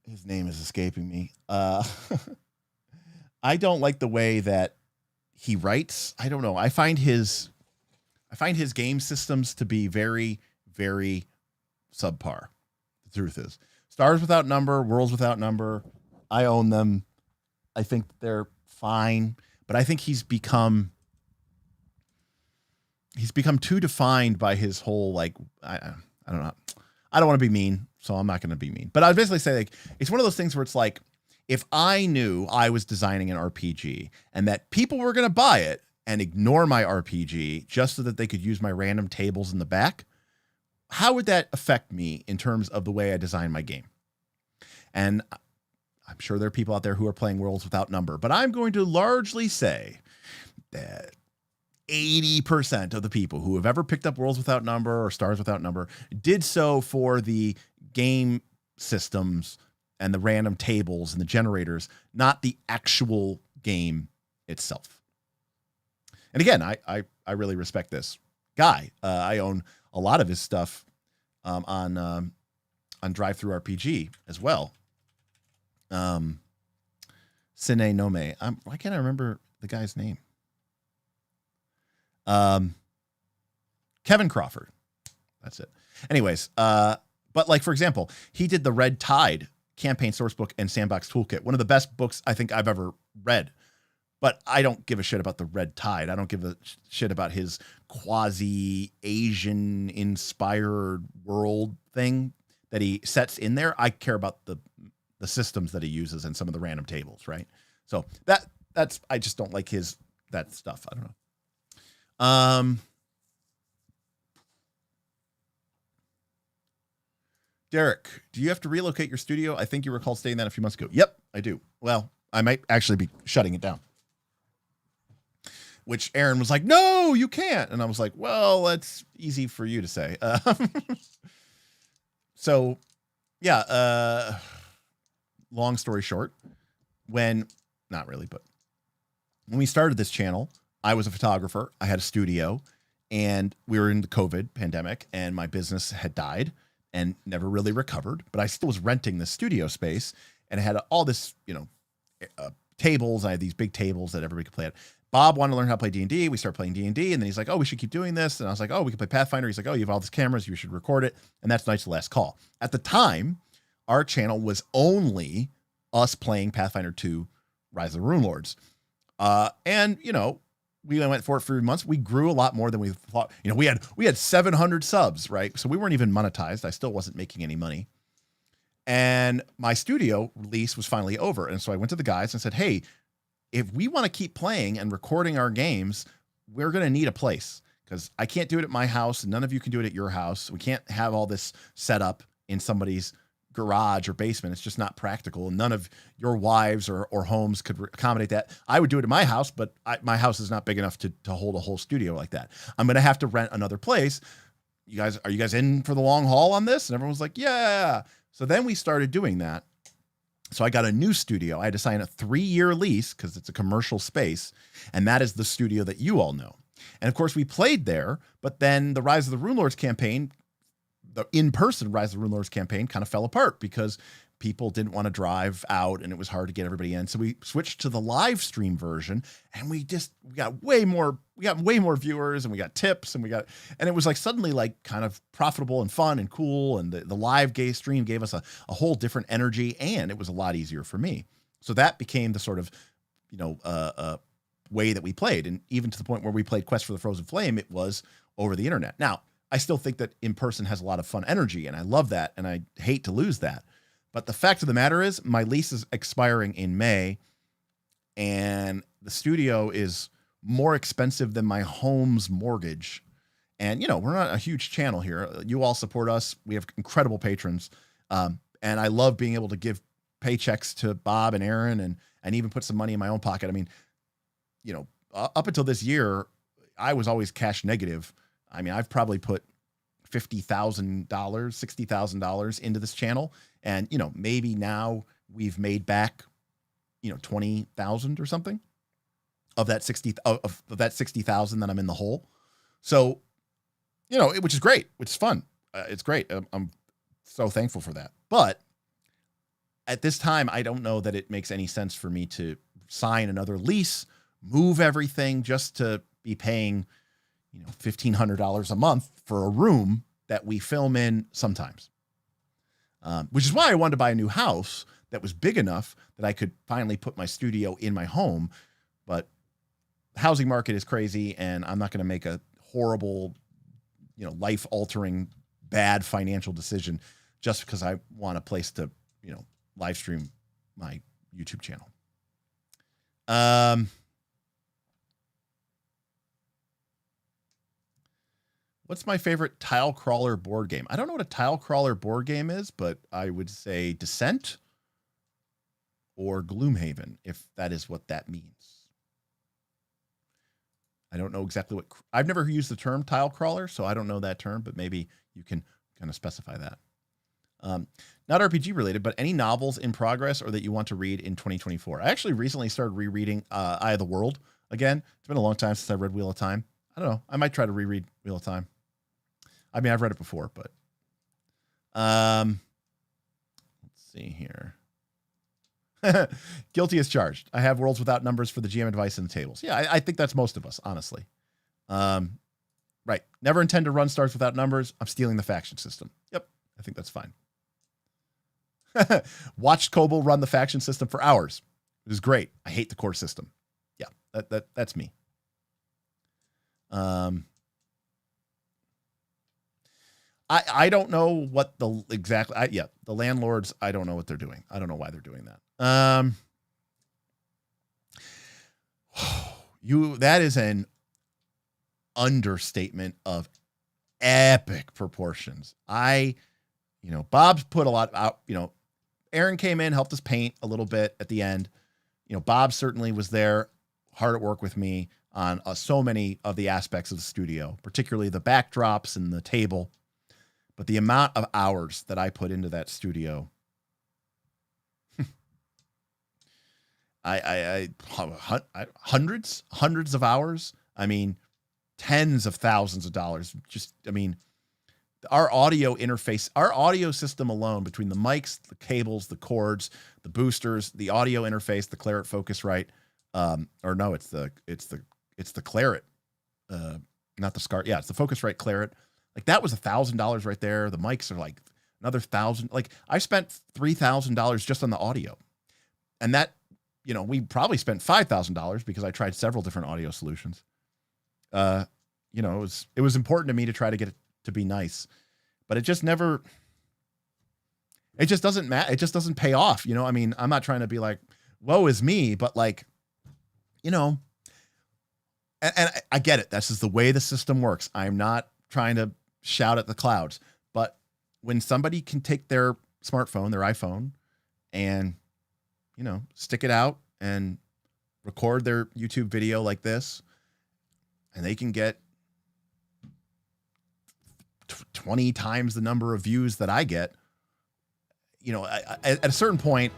his name is escaping me. I don't like the way that he writes. I don't know. I find his I find his game systems to be very, very subpar. The truth is, Stars Without Number, Worlds Without Number, I own them. I think they're fine, but I think he's become too defined by his whole, like, I don't know. I don't want to be mean, so I'm not going to be mean. But I would basically say, like, it's one of those things where it's like, if I knew I was designing an RPG and that people were going to buy it and ignore my RPG just so that they could use my random tables in the back, how would that affect me in terms of the way I design my game? And I'm sure there are people out there who are playing Worlds Without Number, but I'm going to largely say that 80% of the people who have ever picked up Worlds Without Number or Stars Without Number did so for the game systems and the random tables and the generators, not the actual game itself. And again, I really respect this guy. I own a lot of his stuff on Drive-Thru RPG as well. Sine Nome. Why can't I remember the guy's name? Kevin Crawford. That's it. Anyways, but like, for example, he did the Red Tide campaign sourcebook and sandbox toolkit. One of the best books I think I've ever read. But I don't give a shit about the Red Tide. I don't give a shit about his quasi-Asian inspired world thing that he sets in there. I care about the systems that he uses and some of the random tables, right? So that's I just don't like that stuff. I don't know. Derek, do you have to relocate your studio? I think you recall saying that a few months ago. Yep, I do. Well, I might actually be shutting it down. Which Aaron was like, no, you can't. And I was like, well, that's easy for you to say. So, yeah, long story short, not really, but when we started this channel, I was a photographer. I had a studio, and we were in the COVID pandemic, and my business had died and never really recovered. But I still was renting this studio space, and it had all this, tables. I had these big tables that everybody could play at. Bob wanted to learn how to play D&D. We started playing D&D, and then he's like, oh, we should keep doing this. And I was like, oh, we can play Pathfinder. He's like, oh, you have all these cameras. You should record it. And that's Night's Last Call. At the time, our channel was only us playing Pathfinder 2, Rise of the Rune Lords. And, we went for it for months. We grew a lot more than we thought. We had 700 subs, right? So we weren't even monetized. I still wasn't making any money. And my studio lease was finally over. And so I went to the guys and said, hey, if we want to keep playing and recording our games, we're going to need a place, because I can't do it at my house and none of you can do it at your house. We can't have all this set up in somebody's garage or basement. It's just not practical. And none of your wives or homes could accommodate that. I would do it at my house, but my house is not big enough to hold a whole studio like that. I'm going to have to rent another place. Are you guys in for the long haul on this? And everyone was like, yeah. So then we started doing that. So I got a new studio. I had to sign a 3-year lease because it's a commercial space. And that is the studio that you all know. And of course we played there, but then the Rise of the Rune Lords campaign, the in-person Rise of the Rune Lords campaign, kind of fell apart because people didn't want to drive out and it was hard to get everybody in. So we switched to the live stream version, and we got way more viewers, and we got tips, and it was like suddenly like kind of profitable and fun and cool. And the live stream gave us a whole different energy, and it was a lot easier for me. So that became the sort of, way that we played. And even to the point where we played Quest for the Frozen Flame, it was over the internet. Now, I still think that in person has a lot of fun energy, and I love that, and I hate to lose that. But the fact of the matter is, my lease is expiring in May, and the studio is more expensive than my home's mortgage. And, we're not a huge channel here. You all support us. We have incredible patrons. And I love being able to give paychecks to Bob and Aaron and even put some money in my own pocket. I mean, up until this year, I was always cash negative. I mean, I've probably put $50,000, $60,000 into this channel. And, maybe now we've made back, 20,000 or something of that 60,000 that I'm in the hole. So, which is great, which is fun. It's great. I'm so thankful for that. But at this time, I don't know that it makes any sense for me to sign another lease, move everything just to be paying, $1,500 a month for a room that we film in sometimes. Which is why I wanted to buy a new house that was big enough that I could finally put my studio in my home. But the housing market is crazy, and I'm not going to make a horrible, life-altering, bad financial decision just because I want a place to, live stream my YouTube channel. What's my favorite tile crawler board game? I don't know what a tile crawler board game is, but I would say Descent or Gloomhaven, if that is what that means. I don't know exactly what... I've never used the term tile crawler, so I don't know that term, but maybe you can kind of specify that. Not RPG related, but any novels in progress or that you want to read in 2024? I actually recently started rereading Eye of the World again. It's been a long time since I read Wheel of Time. I don't know. I might try to reread Wheel of Time. I mean, I've read it before, but let's see here. Guilty as charged. I have worlds without numbers for the GM advice in the tables. Yeah, I think that's most of us, honestly. Right. Never intend to run stars without numbers. I'm stealing the faction system. Yep. I think that's fine. Watched Koebel run the faction system for hours. It was great. I hate the core system. Yeah, that's me. I don't know what the exactly. The landlords. I don't know what they're doing. I don't know why they're doing that. That is an understatement of epic proportions. Bob's put a lot out. Aaron came in, helped us paint a little bit at the end. Bob certainly was there, hard at work with me on so many of the aspects of the studio, particularly the backdrops and the table. But the amount of hours that I put into that studio, hundreds of hours. I mean, tens of thousands of dollars. Our audio interface, our audio system alone, between the mics, the cables, the cords, the boosters, the audio interface, the Claret Focusrite, it's the Claret, not the Scar. Yeah, it's the Focusrite Claret. Like that was $1,000 right there. The mics are like another $1,000. Like I spent $3,000 just on the audio, and that, we probably spent $5,000 because I tried several different audio solutions. It was important to me to try to get it to be nice, but it just doesn't matter. It just doesn't pay off. I'm not trying to be like, woe is me, but like, and I get it. This is the way the system works. I'm not trying to shout at the clouds, but when somebody can take their smartphone, their iPhone, and, stick it out and record their YouTube video like this, and they can get 20 times the number of views that I get, at a certain point,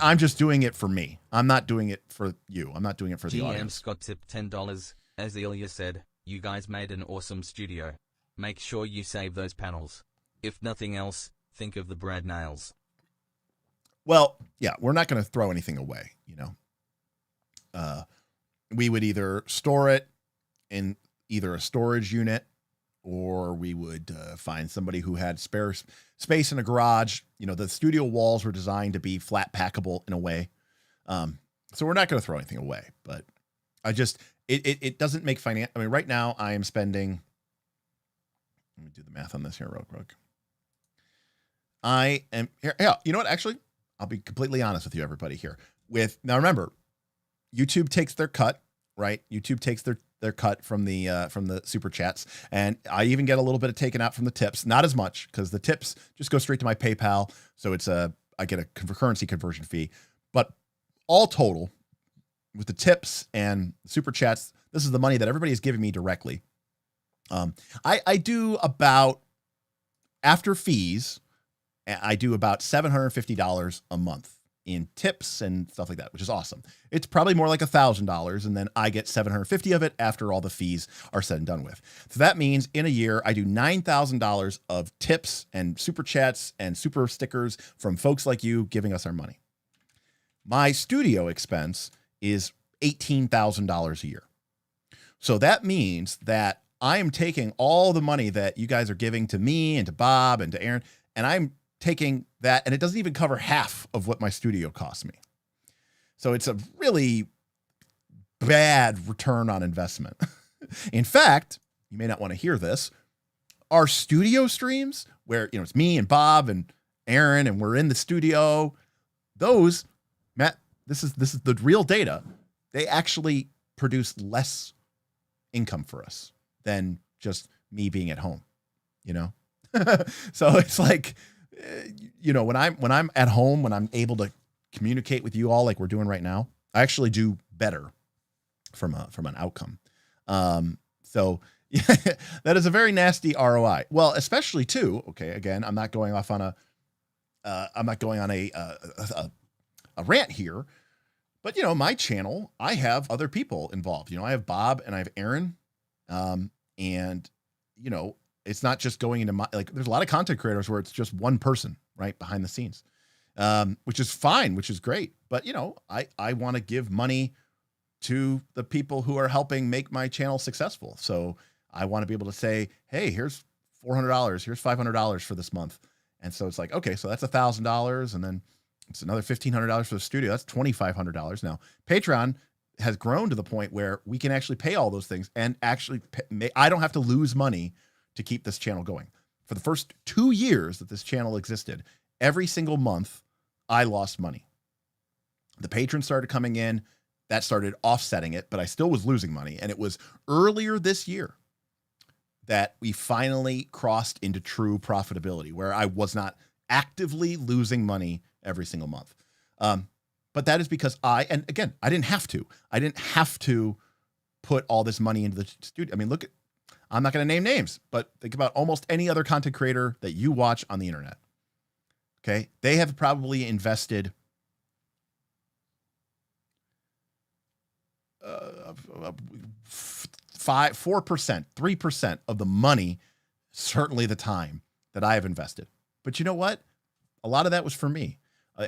I'm just doing it for me. I'm not doing it for you. I'm not doing it for the GM audience. Scott tipped $10. As Ilya said, you guys made an awesome studio. Make sure you save those panels. If nothing else, think of the Brad nails. Well, yeah, we're not going to throw anything away. We would either store it in either a storage unit, or we would find somebody who had spare space in a garage. The studio walls were designed to be flat packable in a way. So we're not going to throw anything away, but it doesn't make finance. I mean, right now I am spending, let me do the math on this here real quick. I am here. Yeah. You know what? Actually, I'll be completely honest with you, everybody here. Now remember, YouTube takes their cut, right? YouTube takes their cut from the super chats, and I even get a little bit of taken out from the tips. Not as much, because the tips just go straight to my PayPal, so I get a currency conversion fee. But all total, with the tips and super chats, this is the money that everybody is giving me directly. I do about, after fees, I do about $750 a month in tips and stuff like that, which is awesome. It's probably more like $1,000, and then I get $750 of it after all the fees are said and done with. So that means in a year, I do $9,000 of tips and super chats and super stickers from folks like you giving us our money. My studio expense is $18,000 a year. So that means that I am taking all the money that you guys are giving to me and to Bob and to Aaron, and I'm taking that, and it doesn't even cover half of what my studio costs me. So it's a really bad return on investment. In fact, you may not want to hear this, our studio streams where, it's me and Bob and Aaron and we're in the studio, those, Matt, this is the real data. They actually produce less income for us than just me being at home, So it's like, when I'm at home, when I'm able to communicate with you all like we're doing right now, I actually do better from an outcome. So yeah, that is a very nasty ROI. Well, especially too. Okay, again, I'm not going on a rant here, but my channel, I have other people involved. I have Bob and I have Aaron, and it's not just going into there's a lot of content creators where it's just one person right behind the scenes, which is fine, which is great. But I want to give money to the people who are helping make my channel successful. So I want to be able to say, hey, here's $400, here's $500 for this month. And so it's like, okay, so that's $1,000. And then it's another $1,500 for the studio. That's $2,500. Now, Patreon has grown to the point where we can actually pay all those things and actually I don't have to lose money to keep this channel going. For the first 2 years that this channel existed, every single month I lost money. The patrons started coming in, that started offsetting it, but I still was losing money. And it was earlier this year that we finally crossed into true profitability, where I was not actively losing money every single month. But that is because and again, I didn't have to put all this money into the studio. I mean, I'm not going to name names, but think about almost any other content creator that you watch on the internet. Okay. They have probably invested 4%, 3% of the money, certainly the time that I have invested. But you know what? A lot of that was for me,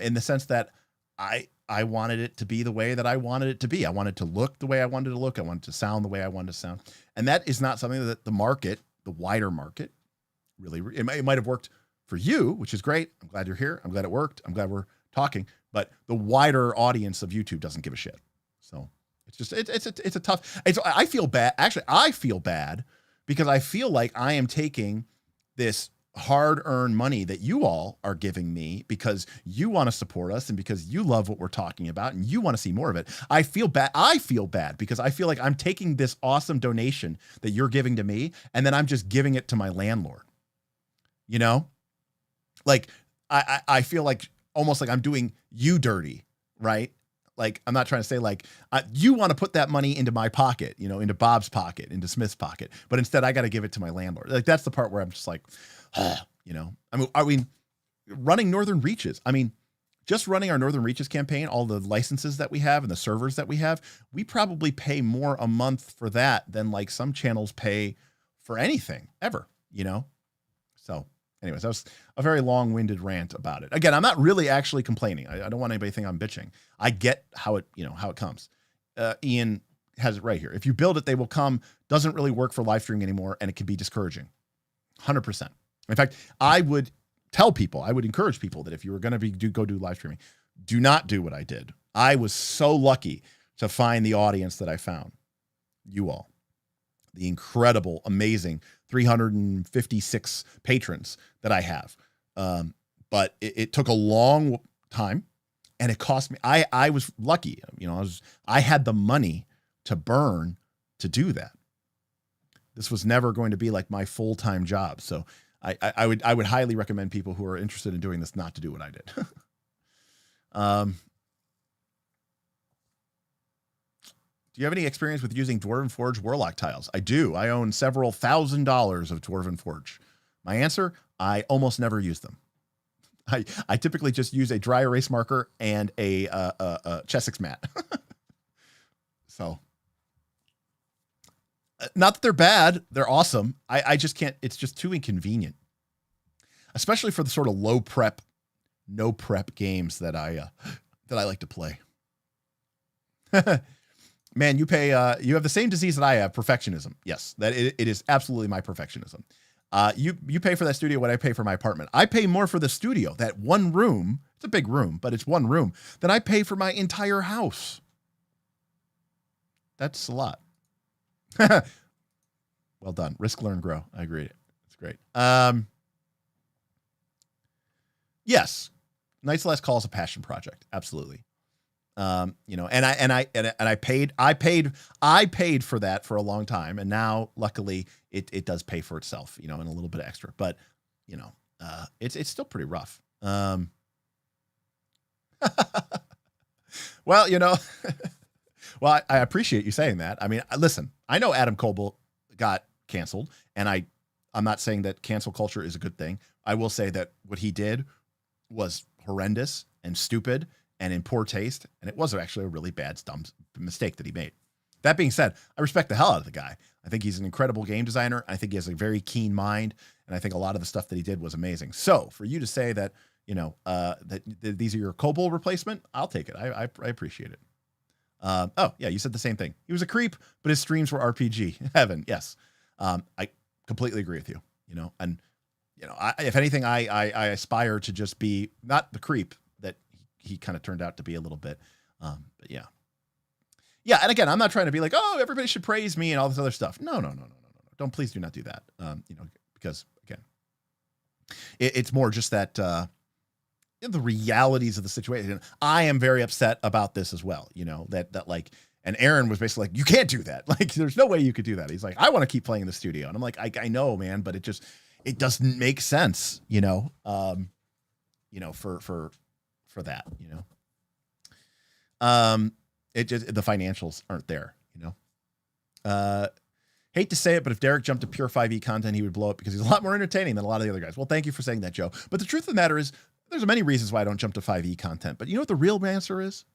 in the sense that I wanted it to be the way that I wanted it to be. I wanted to look the way I wanted to look. I wanted to sound the way I wanted to sound. And that is not something that the market, the wider market, really, it might have worked for you, which is great. I'm glad you're here. I'm glad it worked. I'm glad we're talking, but the wider audience of YouTube doesn't give a shit. So it's just, it's a tough, I feel bad. Actually, I feel bad because I feel like I am taking this hard-earned money that you all are giving me because you want to support us and because you love what we're talking about and you want to see more of it. I feel bad because I feel like I'm taking this awesome donation that you're giving to me and then I'm just giving it to my landlord. Like I feel like almost like I'm doing you dirty, right? Like, I'm not trying to say like, you want to put that money into my pocket, into Bob's pocket, into Smith's pocket, but instead I got to give it to my landlord. Like, that's the part where I'm just like, I mean, running Northern Reaches. I mean, just running our Northern Reaches campaign, all the licenses that we have and the servers that we have, we probably pay more a month for that than like some channels pay for anything ever, So anyways, that was a very long-winded rant about it. Again, I'm not really actually complaining. I don't want anybody to think I'm bitching. I get how it comes. Ian has it right here. If you build it, they will come. Doesn't really work for live streaming anymore, and it can be discouraging. 100%. In fact, I would encourage people that if you were going to go do live streaming, do not do what I did. I was so lucky to find the audience that I found. You all. The incredible, amazing 356 patrons that I have. But it took a long time and it cost me. I was lucky, I had the money to burn to do that. This was never going to be like my full-time job. So I would highly recommend people who are interested in doing this not to do what I did. Do you have any experience with using Dwarven Forge Warlock tiles? I do. I own several $1,000s of Dwarven Forge. My answer, I almost never use them. I typically just use a dry erase marker and a Chessex mat. So, not that they're bad. They're awesome. I just can't. It's just too inconvenient. Especially for the sort of low prep, no prep games that I like to play. Man, you have the same disease that I have, perfectionism. Yes, that it is absolutely my perfectionism. You pay for that studio what I pay for my apartment. I pay more for the studio, that one room. It's a big room, but it's one room, than I pay for my entire house. That's a lot. Well done. Risk, learn, grow. I agree. It's great. Yes, Diceless calls a passion project. Absolutely. You know, and I paid for that for a long time, and now luckily it does pay for itself, you know, and a little bit extra, but you know, it's still pretty rough. Well, you know, well, I appreciate you saying that. I mean, listen, I know Adam Koebel got canceled, and I'm not saying that cancel culture is a good thing. I will say that what he did was horrendous and stupid and in poor taste, and it was actually a really bad, dumb mistake that he made. That being said, I respect the hell out of the guy. I think he's an incredible game designer. I think he has a very keen mind, and I think a lot of the stuff that he did was amazing. So for you to say that, you know, that these are your Koebel replacement, I'll take it. I appreciate it. Oh yeah, you said the same thing. He was a creep, but his streams were RPG. Heaven, yes. I completely agree with you. You know, and you know, if anything, I aspire to just be not the creep that he kind of turned out to be a little bit. But yeah. Yeah, and again, I'm not trying to be like, oh, everybody should praise me and all this other stuff. No. Don't, please do not do that. You know, because again, it's more just that the realities of the situation. I am very upset about this as well. You know, that like, and Aaron was basically like, you can't do that. Like, there's no way you could do that. He's like, I want to keep playing in the studio. And I'm like, I know, man, but it doesn't make sense, you know, for that, you know. It just, the financials aren't there, you know. Hate to say it, but if Derek jumped to pure 5e content, he would blow up because he's a lot more entertaining than a lot of the other guys. Well, thank you for saying that, Joe. But the truth of the matter is, there's many reasons why I don't jump to 5e content. But you know what the real answer is?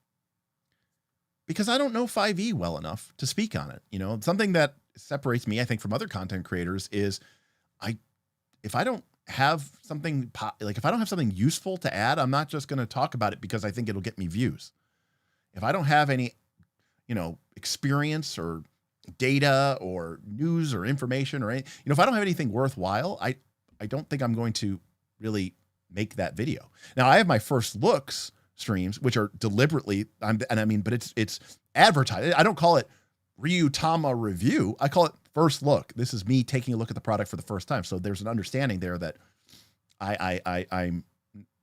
Because I don't know 5e well enough to speak on it. You know, something that separates me, I think, from other content creators is if I don't have something like if I don't have something useful to add, I'm not just going to talk about it because I think it'll get me views. If I don't have any, you know, experience or data or news or information or any, you know, if I don't have anything worthwhile, I don't think I'm going to really make that video. Now I have my first looks streams, which are deliberately, but it's advertised. I don't call it Ryuutama review. I call it first look. This is me taking a look at the product for the first time. So there's an understanding there that I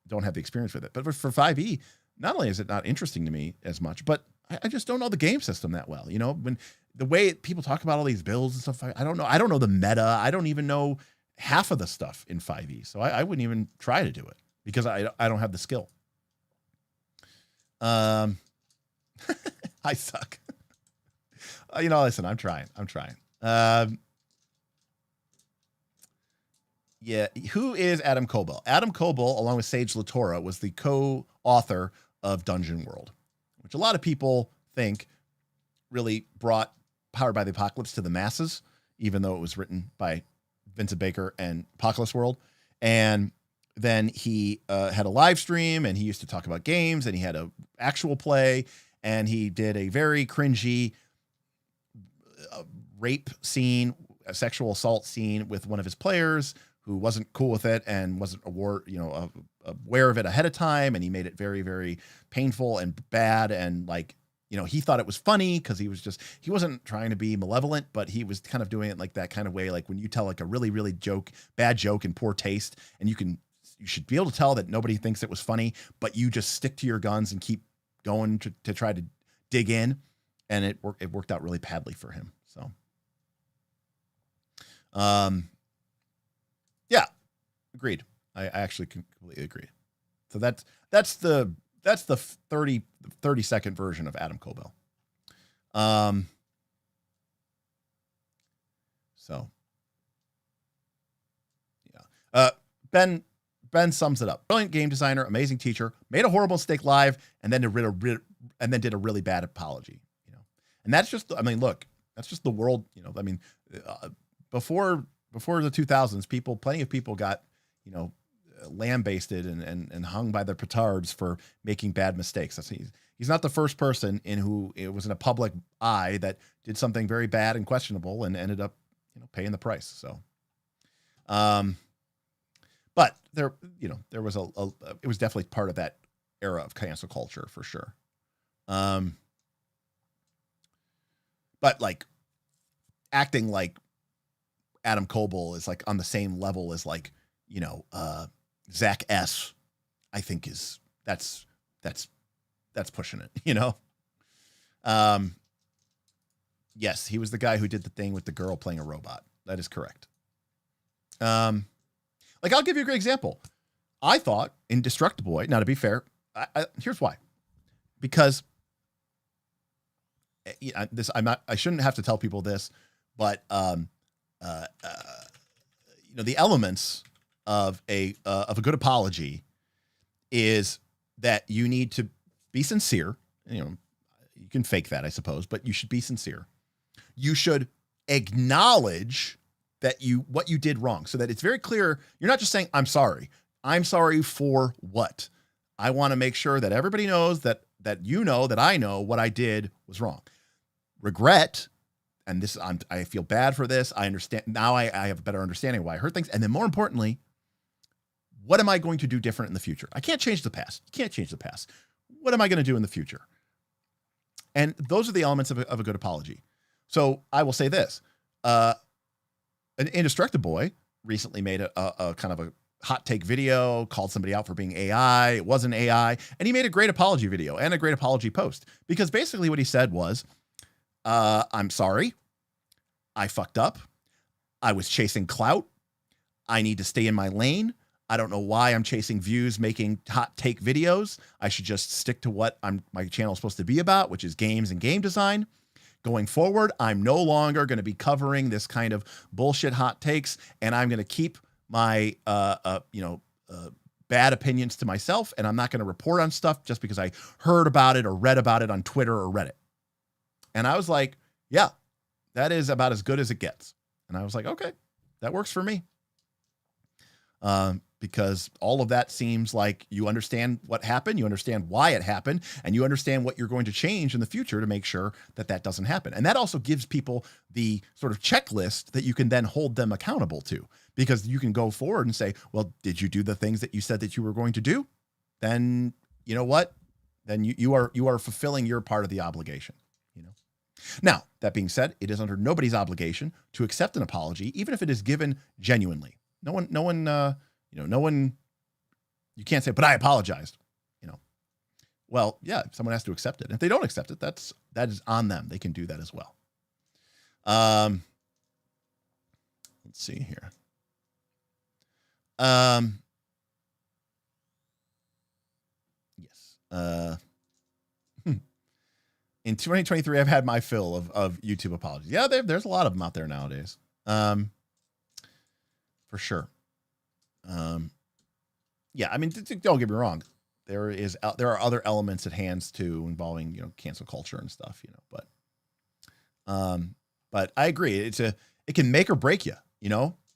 don't have the experience with it. But for 5e, not only is it not interesting to me as much, but I just don't know the game system that well. You know, when the way people talk about all these builds and stuff, I don't know. I don't know the meta. I don't even know half of the stuff in 5e. So I wouldn't even try to do it because I don't have the skill. I suck. You know, listen, I'm trying. Yeah. Who is Adam Koebel? Adam Koebel, along with Sage Latora, was the co-author of Dungeon World, which a lot of people think really brought Powered by the Apocalypse to the masses, even though it was written by Vincent Baker and Apocalypse World. And then he had a live stream, and he used to talk about games, and he had a actual play, and he did a very cringy rape scene, a sexual assault scene with one of his players who wasn't cool with it and wasn't aware of it ahead of time. And he made it very, very painful and bad. And like, you know, he thought it was funny because he wasn't trying to be malevolent, but he was kind of doing it like that kind of way. Like when you tell like a really, really bad joke in poor taste, and you should be able to tell that nobody thinks it was funny, but you just stick to your guns and keep going to try to dig in. And it worked out really badly for him. So, yeah, agreed. I actually completely agree. So that's the 30 second version of Adam Koebel. So yeah. Ben sums it up. Brilliant game designer, amazing teacher, made a horrible mistake live, and then did a really bad apology. You know, and that's just, I mean, look, that's just the world. You know, I mean, before the 2000s, plenty of people got, you know, lambasted and hung by their petards for making bad mistakes. He's not the first person in who it was in a public eye that did something very bad and questionable and ended up, paying the price. So, but there was it was definitely part of that era of cancel culture for sure. But like acting like Adam Koebel is like on the same level as like, Zach S, I think that's pushing it, Yes, he was the guy who did the thing with the girl playing a robot. That is correct. Like I'll give you a great example. I thought Indestructible, now to be fair, here's why. Because I shouldn't have to tell people this, but the elements of a good apology is that you need to be sincere. You can fake that, I suppose, but you should be sincere. You should acknowledge that what you did wrong, so that it's very clear. You're not just saying, I'm sorry. I'm sorry for what? I want to make sure that everybody knows that that I know what I did was wrong. Regret, and this, I feel bad for this. I understand now. I have a better understanding of why I heard things. And then more importantly, what am I going to do different in the future? I can't change the past. You can't change the past. What am I going to do in the future? And those are the elements of a good apology. So I will say this, an Indestructible recently made a kind of a hot take video, called somebody out for being AI. It wasn't AI. And he made a great apology video and a great apology post, because basically what he said was, I'm sorry. I fucked up. I was chasing clout. I need to stay in my lane. I don't know why I'm chasing views, making hot take videos. I should just stick to what my channel is supposed to be about, which is games and game design. Going forward, I'm no longer going to be covering this kind of bullshit hot takes, and I'm going to keep my bad opinions to myself, and I'm not going to report on stuff just because I heard about it or read about it on Twitter or Reddit. And I was like, yeah, that is about as good as it gets. And I was like, okay, that works for me. Because all of that seems like you understand what happened, you understand why it happened, and you understand what you're going to change in the future to make sure that that doesn't happen. And that also gives people the sort of checklist that you can then hold them accountable to, because you can go forward and say, well, did you do the things that you said that you were going to do? Then you know what? Then you are fulfilling your part of the obligation. Now, that being said, it is under nobody's obligation to accept an apology, even if it is given genuinely. No one, you can't say, but I apologized, Well, yeah, someone has to accept it. And if they don't accept it, that is on them. They can do that as well. Let's see here. Yes. In 2023, I've had my fill of YouTube apologies. Yeah, there's a lot of them out there nowadays. For sure. Yeah, I mean, don't get me wrong. There are other elements at hands too, involving, cancel culture and stuff, but I agree. It can make or break you,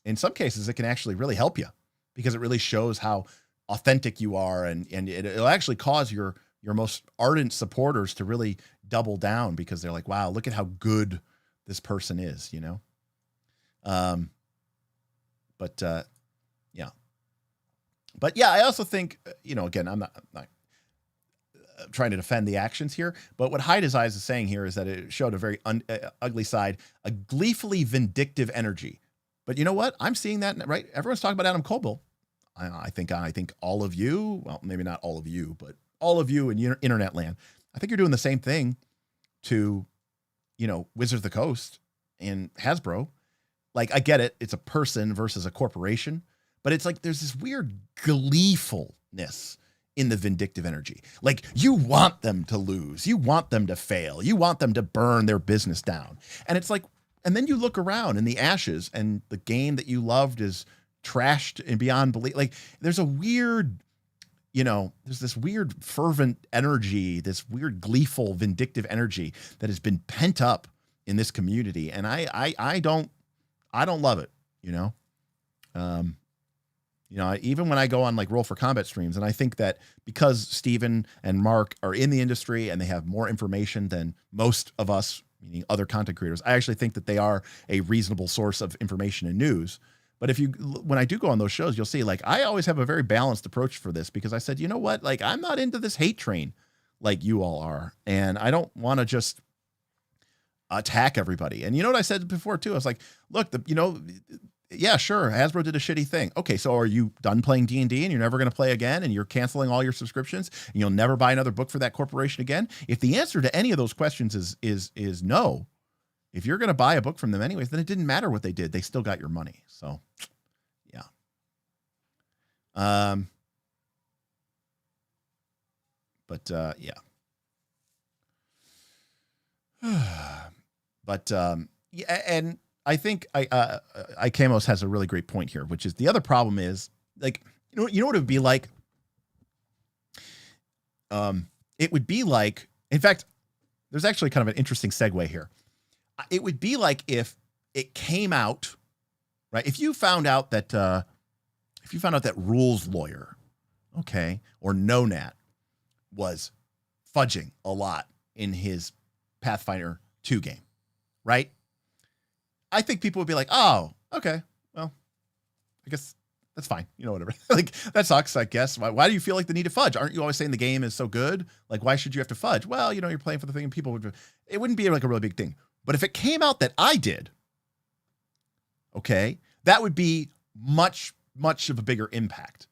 in some cases it can actually really help you, because it really shows how authentic you are. And it'll actually cause your most ardent supporters to really double down, because they're like, wow, look at how good this person is, But yeah, I also think, again, I'm not trying to defend the actions here, but what Hide His Eyes is saying here is that it showed a very ugly side, a gleefully vindictive energy. But you know what? I'm seeing that, right? Everyone's talking about Adam Koebel. I think all of you, well, maybe not all of you, but all of you in internet land, I think you're doing the same thing to, Wizards of the Coast and Hasbro. Like, I get it. It's a person versus a corporation. But it's like there's this weird gleefulness in the vindictive energy. Like, you want them to lose. You want them to fail. You want them to burn their business down. And it's like, and then you look around in the ashes and the game that you loved is trashed and beyond belief. Like, there's a weird, there's this weird fervent energy, this weird gleeful, vindictive energy that has been pent up in this community. And I don't love it, You know, even when I go on like Roll for Combat streams, and I think that because Steven and Mark are in the industry and they have more information than most of us, meaning other content creators, I actually think that they are a reasonable source of information and news. But when I do go on those shows, you'll see like I always have a very balanced approach for this, because I said, you know what, like I'm not into this hate train like you all are, and I don't want to just attack everybody. And you know what I said before too? I was like, look, yeah, sure, Hasbro did a shitty thing. Okay, so are you done playing D&D and you're never going to play again, and you're canceling all your subscriptions and you'll never buy another book for that corporation again? If the answer to any of those questions is no, if you're going to buy a book from them anyways, then it didn't matter what they did. They still got your money. So, yeah. Yeah. But yeah, and I think Ikamos has a really great point here, which is the other problem is like, you know what it would be like? It would be like, in fact, there's actually kind of an interesting segue here. It would be like if it came out, right? If you found out that Rules Lawyer, okay, or NoNat was fudging a lot in his Pathfinder 2 game, right? I think people would be like, oh, okay, well, I guess that's fine. You know, whatever. Like, that sucks, I guess. Why do you feel like the need to fudge? Aren't you always saying the game is so good? Like, why should you have to fudge? Well, you know, you're playing for the thing, and it wouldn't be like a really big thing. But if it came out that I did, okay, that would be much, much of a bigger impact,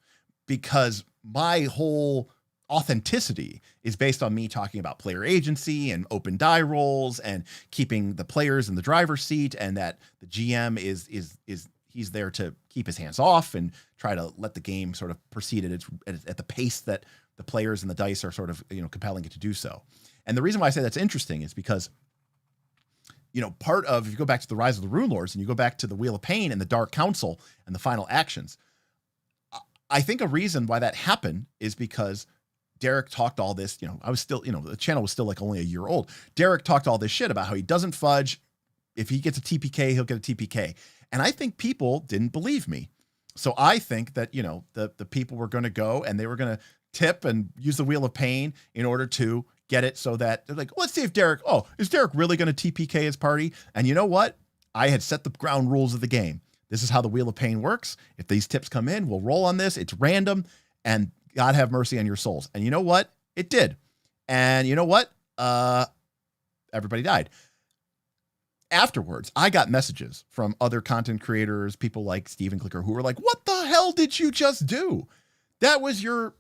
because my whole authenticity is based on me talking about player agency and open die rolls and keeping the players in the driver's seat, and that the GM is he's there to keep his hands off and try to let the game sort of proceed at the pace that the players and the dice are sort of, you know, compelling it to do so. And the reason why I say that's interesting is because, you know, part of, if you go back to the Rise of the Rune Lords and you go back to the Wheel of Pain and the Dark Council and the final actions, I think a reason why that happened is because Derek talked all this, you know, I was still, you know, the channel was still like only a year old. Derek talked all this shit about how he doesn't fudge. If he gets a TPK, he'll get a TPK. And I think people didn't believe me. So I think that, you know, the people were going to go and they were going to tip and use the Wheel of Pain in order to get it so that they're like, let's see if is Derek really going to TPK his party? And you know what? I had set the ground rules of the game. This is how the Wheel of Pain works. If these tips come in, we'll roll on this. It's random, and God have mercy on your souls. And you know what? It did. And you know what? Everybody died. Afterwards, I got messages from other content creators, people like Steven Clicker, who were like, what the hell did you just do? That was your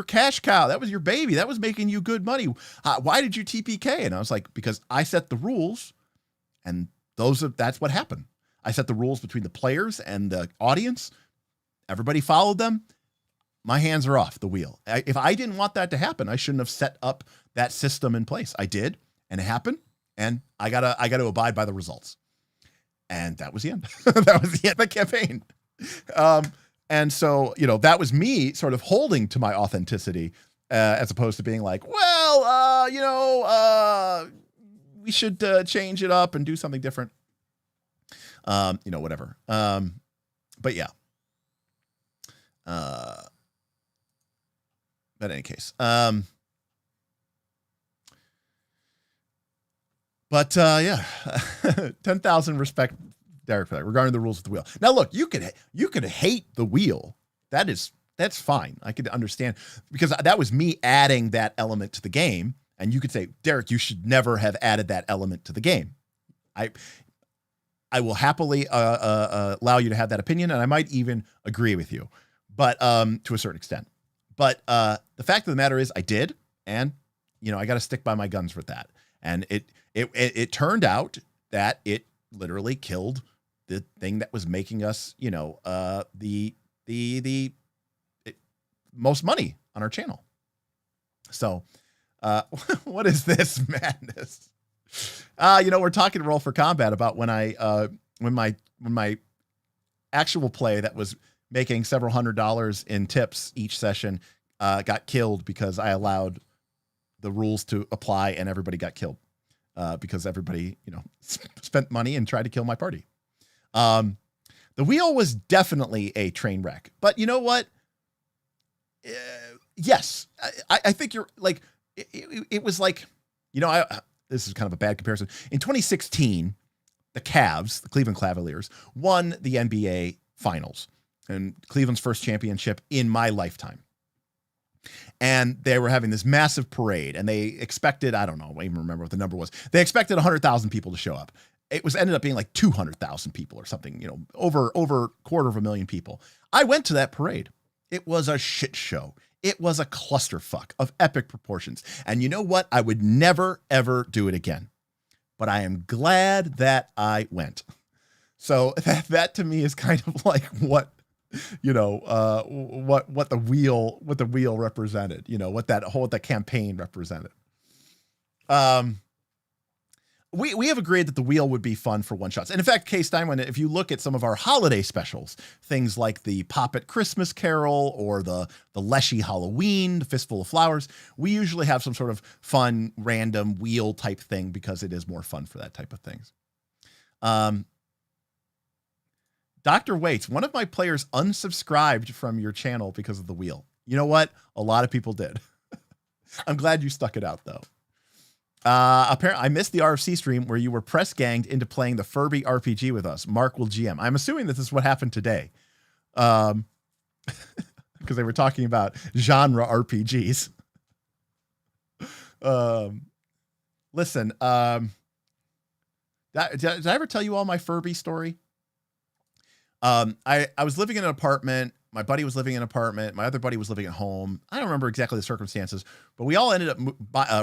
cash cow. That was your baby. That was making you good money. Why did you TPK? And I was like, because I set the rules, and that's what happened. I set the rules between the players and the audience. Everybody followed them. My hands are off the wheel. If I didn't want that to happen, I shouldn't have set up that system in place. I did, and it happened, and I gotta abide by the results. And that was the end. That was the end of the campaign. And so, you know, that was me sort of holding to my authenticity, as opposed to being like, well, you know, we should change it up and do something different. You know, whatever. But yeah. But in any case, yeah, 10,000 respect, Derek, for that, regarding the rules of the wheel. Now, look, you could hate the wheel. That's fine. I could understand, because that was me adding that element to the game. And you could say, Derek, you should never have added that element to the game. I will happily allow you to have that opinion, and I might even agree with you, but to a certain extent. But the fact of the matter is, I did, and you know, I got to stick by my guns with that. And it turned out that it literally killed the thing that was making us, you know, the most money on our channel. So, what is this madness? You know, we're talking Roll for Combat about when my actual play that was making several $100s in tips each session got killed because I allowed the rules to apply and everybody got killed because everybody, you know, spent money and tried to kill my party. The wheel was definitely a train wreck. But you know what? Yes, I think you're like, it was like, you know, this is kind of a bad comparison. In 2016, the Cavs, the Cleveland Cavaliers, won the NBA Finals and Cleveland's first championship in my lifetime. And they were having this massive parade, and they expected, I don't know, I even remember what the number was. They expected 100,000 people to show up. It was ended up being like 200,000 people or something, you know, over 250,000 people. I went to that parade. It was a shit show. It was a clusterfuck of epic proportions. And you know what? I would never, ever do it again. But I am glad that I went. So that to me is kind of like what, you know, what the wheel represented, you know, what the campaign represented. We have agreed that the wheel would be fun for one shots. And in fact, Kay Steinway, if you look at some of our holiday specials, things like the Poppet Christmas Carol or the Leshy Halloween, the Fistful of Flowers, we usually have some sort of fun, random wheel type thing because it is more fun for that type of things. Dr. Waits, one of my players unsubscribed from your channel because of the wheel. You know what? A lot of people did. I'm glad you stuck it out though. Apparently I missed the RFC stream where you were press ganged into playing the Furby RPG with us. Mark will GM. I'm assuming that this is what happened today. Because they were talking about genre RPGs. Listen, did I ever tell you all my Furby story? I was living in an apartment. My buddy was living in an apartment. My other buddy was living at home. I don't remember exactly the circumstances, but we all ended up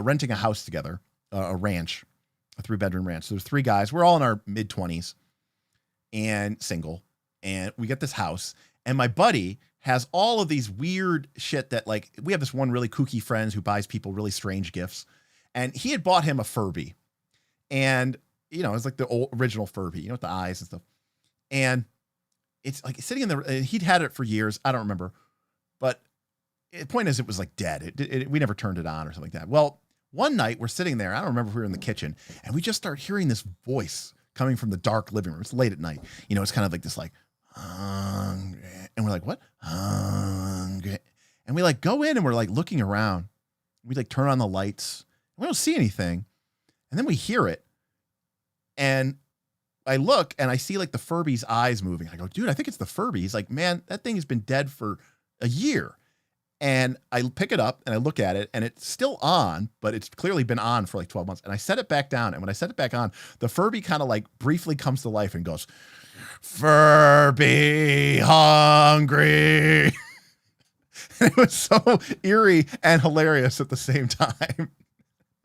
renting a house together, a ranch, a 3-bedroom ranch. So there's 3 guys. We're all in our mid-20s and single. And we get this house. And my buddy has all of these weird shit that, like, we have this one really kooky friend who buys people really strange gifts. And he had bought him a Furby. And, you know, it's like the original Furby, you know, with the eyes and stuff. And it's like sitting in the, he'd had it for years. I don't remember, but the point is it was like dead. We never turned it on or something like that. Well, one night we're sitting there. I don't remember if we were in the kitchen and we just start hearing this voice coming from the dark living room. It's late at night. You know, it's kind of like this, like, and we're like, what? And we like go in and we're like looking around. We like turn on the lights. We don't see anything. And then we hear it. And I look and I see like the Furby's eyes moving. I go, dude, I think it's the Furby. He's like, man, that thing has been dead for a year. And I pick it up and I look at it and it's still on, but it's clearly been on for like 12 months. And I set it back down. And when I set it back on, the Furby kind of like briefly comes to life and goes, Furby hungry. And it was so eerie and hilarious at the same time.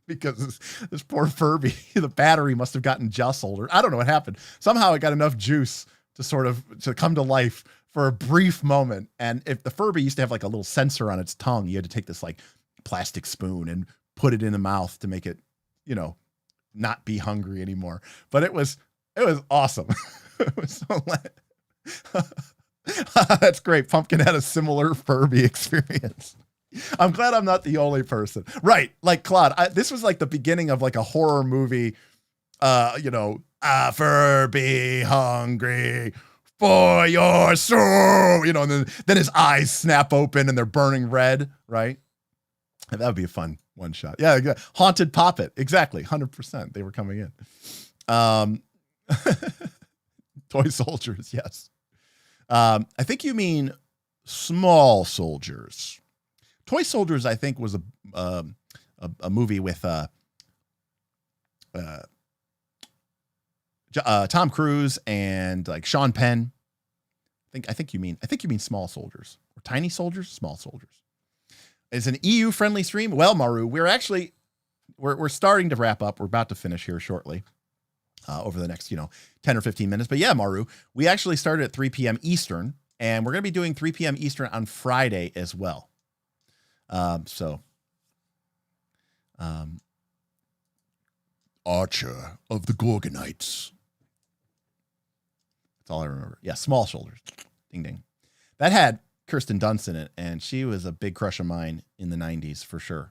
Because this poor Furby, the battery must have gotten jostled, or I don't know what happened. Somehow it got enough juice to come to life for a brief moment. And if the Furby used to have like a little sensor on its tongue, you had to take this like plastic spoon and put it in the mouth to make it, you know, not be hungry anymore. But it was awesome. It was so that's great. Pumpkin had a similar Furby experience. I'm glad I'm not the only person. Right. Like Claude, this was like the beginning of like a horror movie, you know, Furby hungry for your soul, you know, and then his eyes snap open and they're burning red. Right. And that would be a fun one shot. Yeah. Haunted Poppet. Exactly. 100%. They were coming in. Toy soldiers. Yes. I think you mean small soldiers. Toy Soldiers, I think, was a movie with Tom Cruise and like Sean Penn. I think you mean Small Soldiers or Tiny Soldiers, Small Soldiers. It's an EU friendly stream. Well, Maru, we're starting to wrap up. We're about to finish here shortly. Over the next 10 or 15 minutes. But yeah, Maru, we actually started at 3 p.m. Eastern, and we're going to be doing 3 p.m. Eastern on Friday as well. Archer of the Gorgonites. That's all I remember. Yeah, Small Shoulders. Ding ding. That had Kirsten Dunst in it, and she was a big crush of mine in the 90s for sure.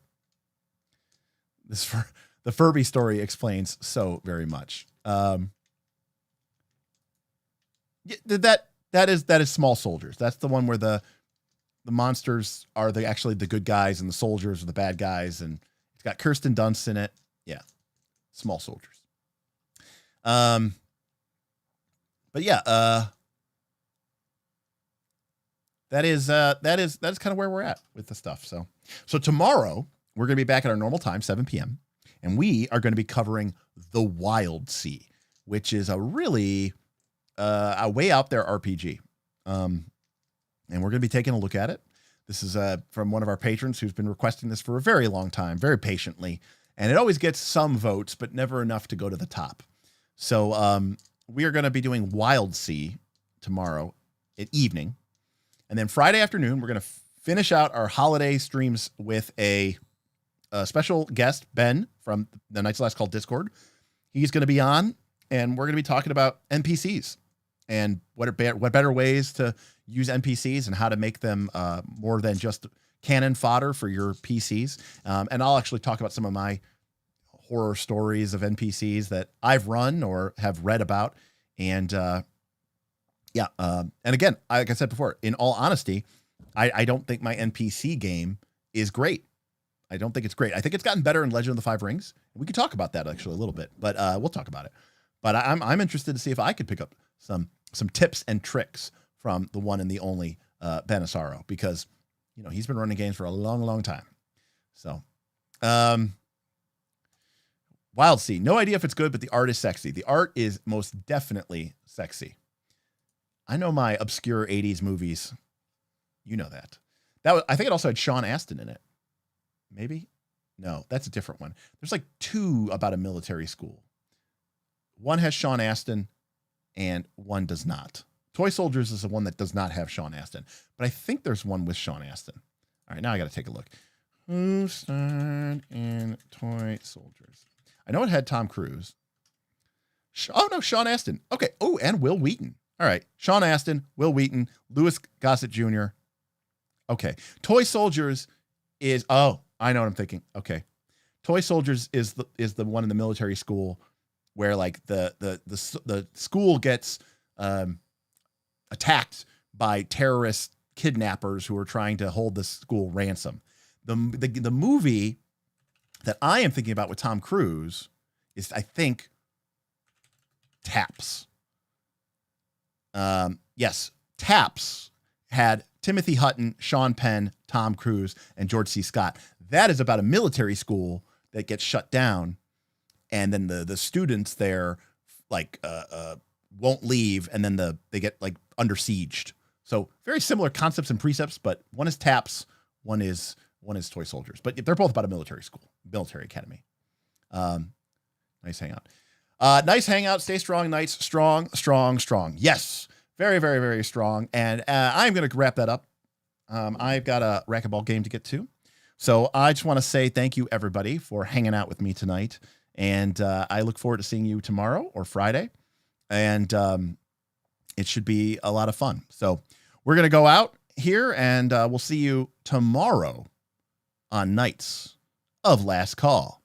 The Furby story explains so very much. That is Small Soldiers. That's the one where the monsters are actually the good guys and the soldiers are the bad guys, and it's got Kirsten Dunst in it. Yeah, Small Soldiers. But yeah, that is kind of where we're at with the stuff. So tomorrow we're going to be back at our normal time, 7 p.m., and we are going to be covering The Wild Sea, which is a really a way out there RPG. And we're going to be taking a look at it. This is from one of our patrons who's been requesting this for a very long time, very patiently. And it always gets some votes, but never enough to go to the top. So we are going to be doing Wild Sea tomorrow at evening. And then Friday afternoon, we're going to finish out our holiday streams with a special guest, Ben, from the Night's Last Call Discord. He's going to be on, and we're going to be talking about NPCs and what better ways to use NPCs and how to make them more than just cannon fodder for your PCs. And I'll actually talk about some of my horror stories of NPCs that I've run or have read about. And and again, like I said before, in all honesty, I don't think my NPC game is great. I don't think it's great. I think it's gotten better in Legend of the Five Rings. We could talk about that actually a little bit, but we'll talk about it. But I'm interested to see if I could pick up some tips and tricks from the one and the only Ben Asaro, because he's been running games for a long, long time. So, Wild Sea. No idea if it's good, but the art is sexy. The art is most definitely sexy. I know my obscure 80s movies. You know that. I think it also had Sean Astin in it. Maybe? No, that's a different one. There's like two about a military school. One has Sean Astin and one does not. Toy Soldiers is the one that does not have Sean Astin, but I think there's one with Sean Astin. All right, now I got to take a look. Who starred in Toy Soldiers? I know it had Tom Cruise. Oh, no, Sean Astin. Okay. Oh, and Will Wheaton. All right. Sean Astin, Will Wheaton, Louis Gossett Jr. Okay. Toy Soldiers is, I know what I'm thinking. Okay. Toy Soldiers is the one in the military school where like the school gets attacked by terrorist kidnappers who are trying to hold the school ransom. The movie that I am thinking about with Tom Cruise is, I think, Taps. Yes, Taps had Timothy Hutton, Sean Penn, Tom Cruise, and George C. Scott. That is about a military school that gets shut down, and then the students there like won't leave, and then they get like under sieged. So very similar concepts and precepts, but one is Taps, one is Toy Soldiers, but they're both about a military school, military academy. Nice hangout. Nice hangout. Stay strong, Knights. Strong, strong, strong. Yes. Very, very, very strong. And I'm going to wrap that up. I've got a racquetball game to get to. So I just want to say thank you, everybody, for hanging out with me tonight. And I look forward to seeing you tomorrow or Friday. And it should be a lot of fun. So we're going to go out here, and we'll see you tomorrow on Knights of Last Call.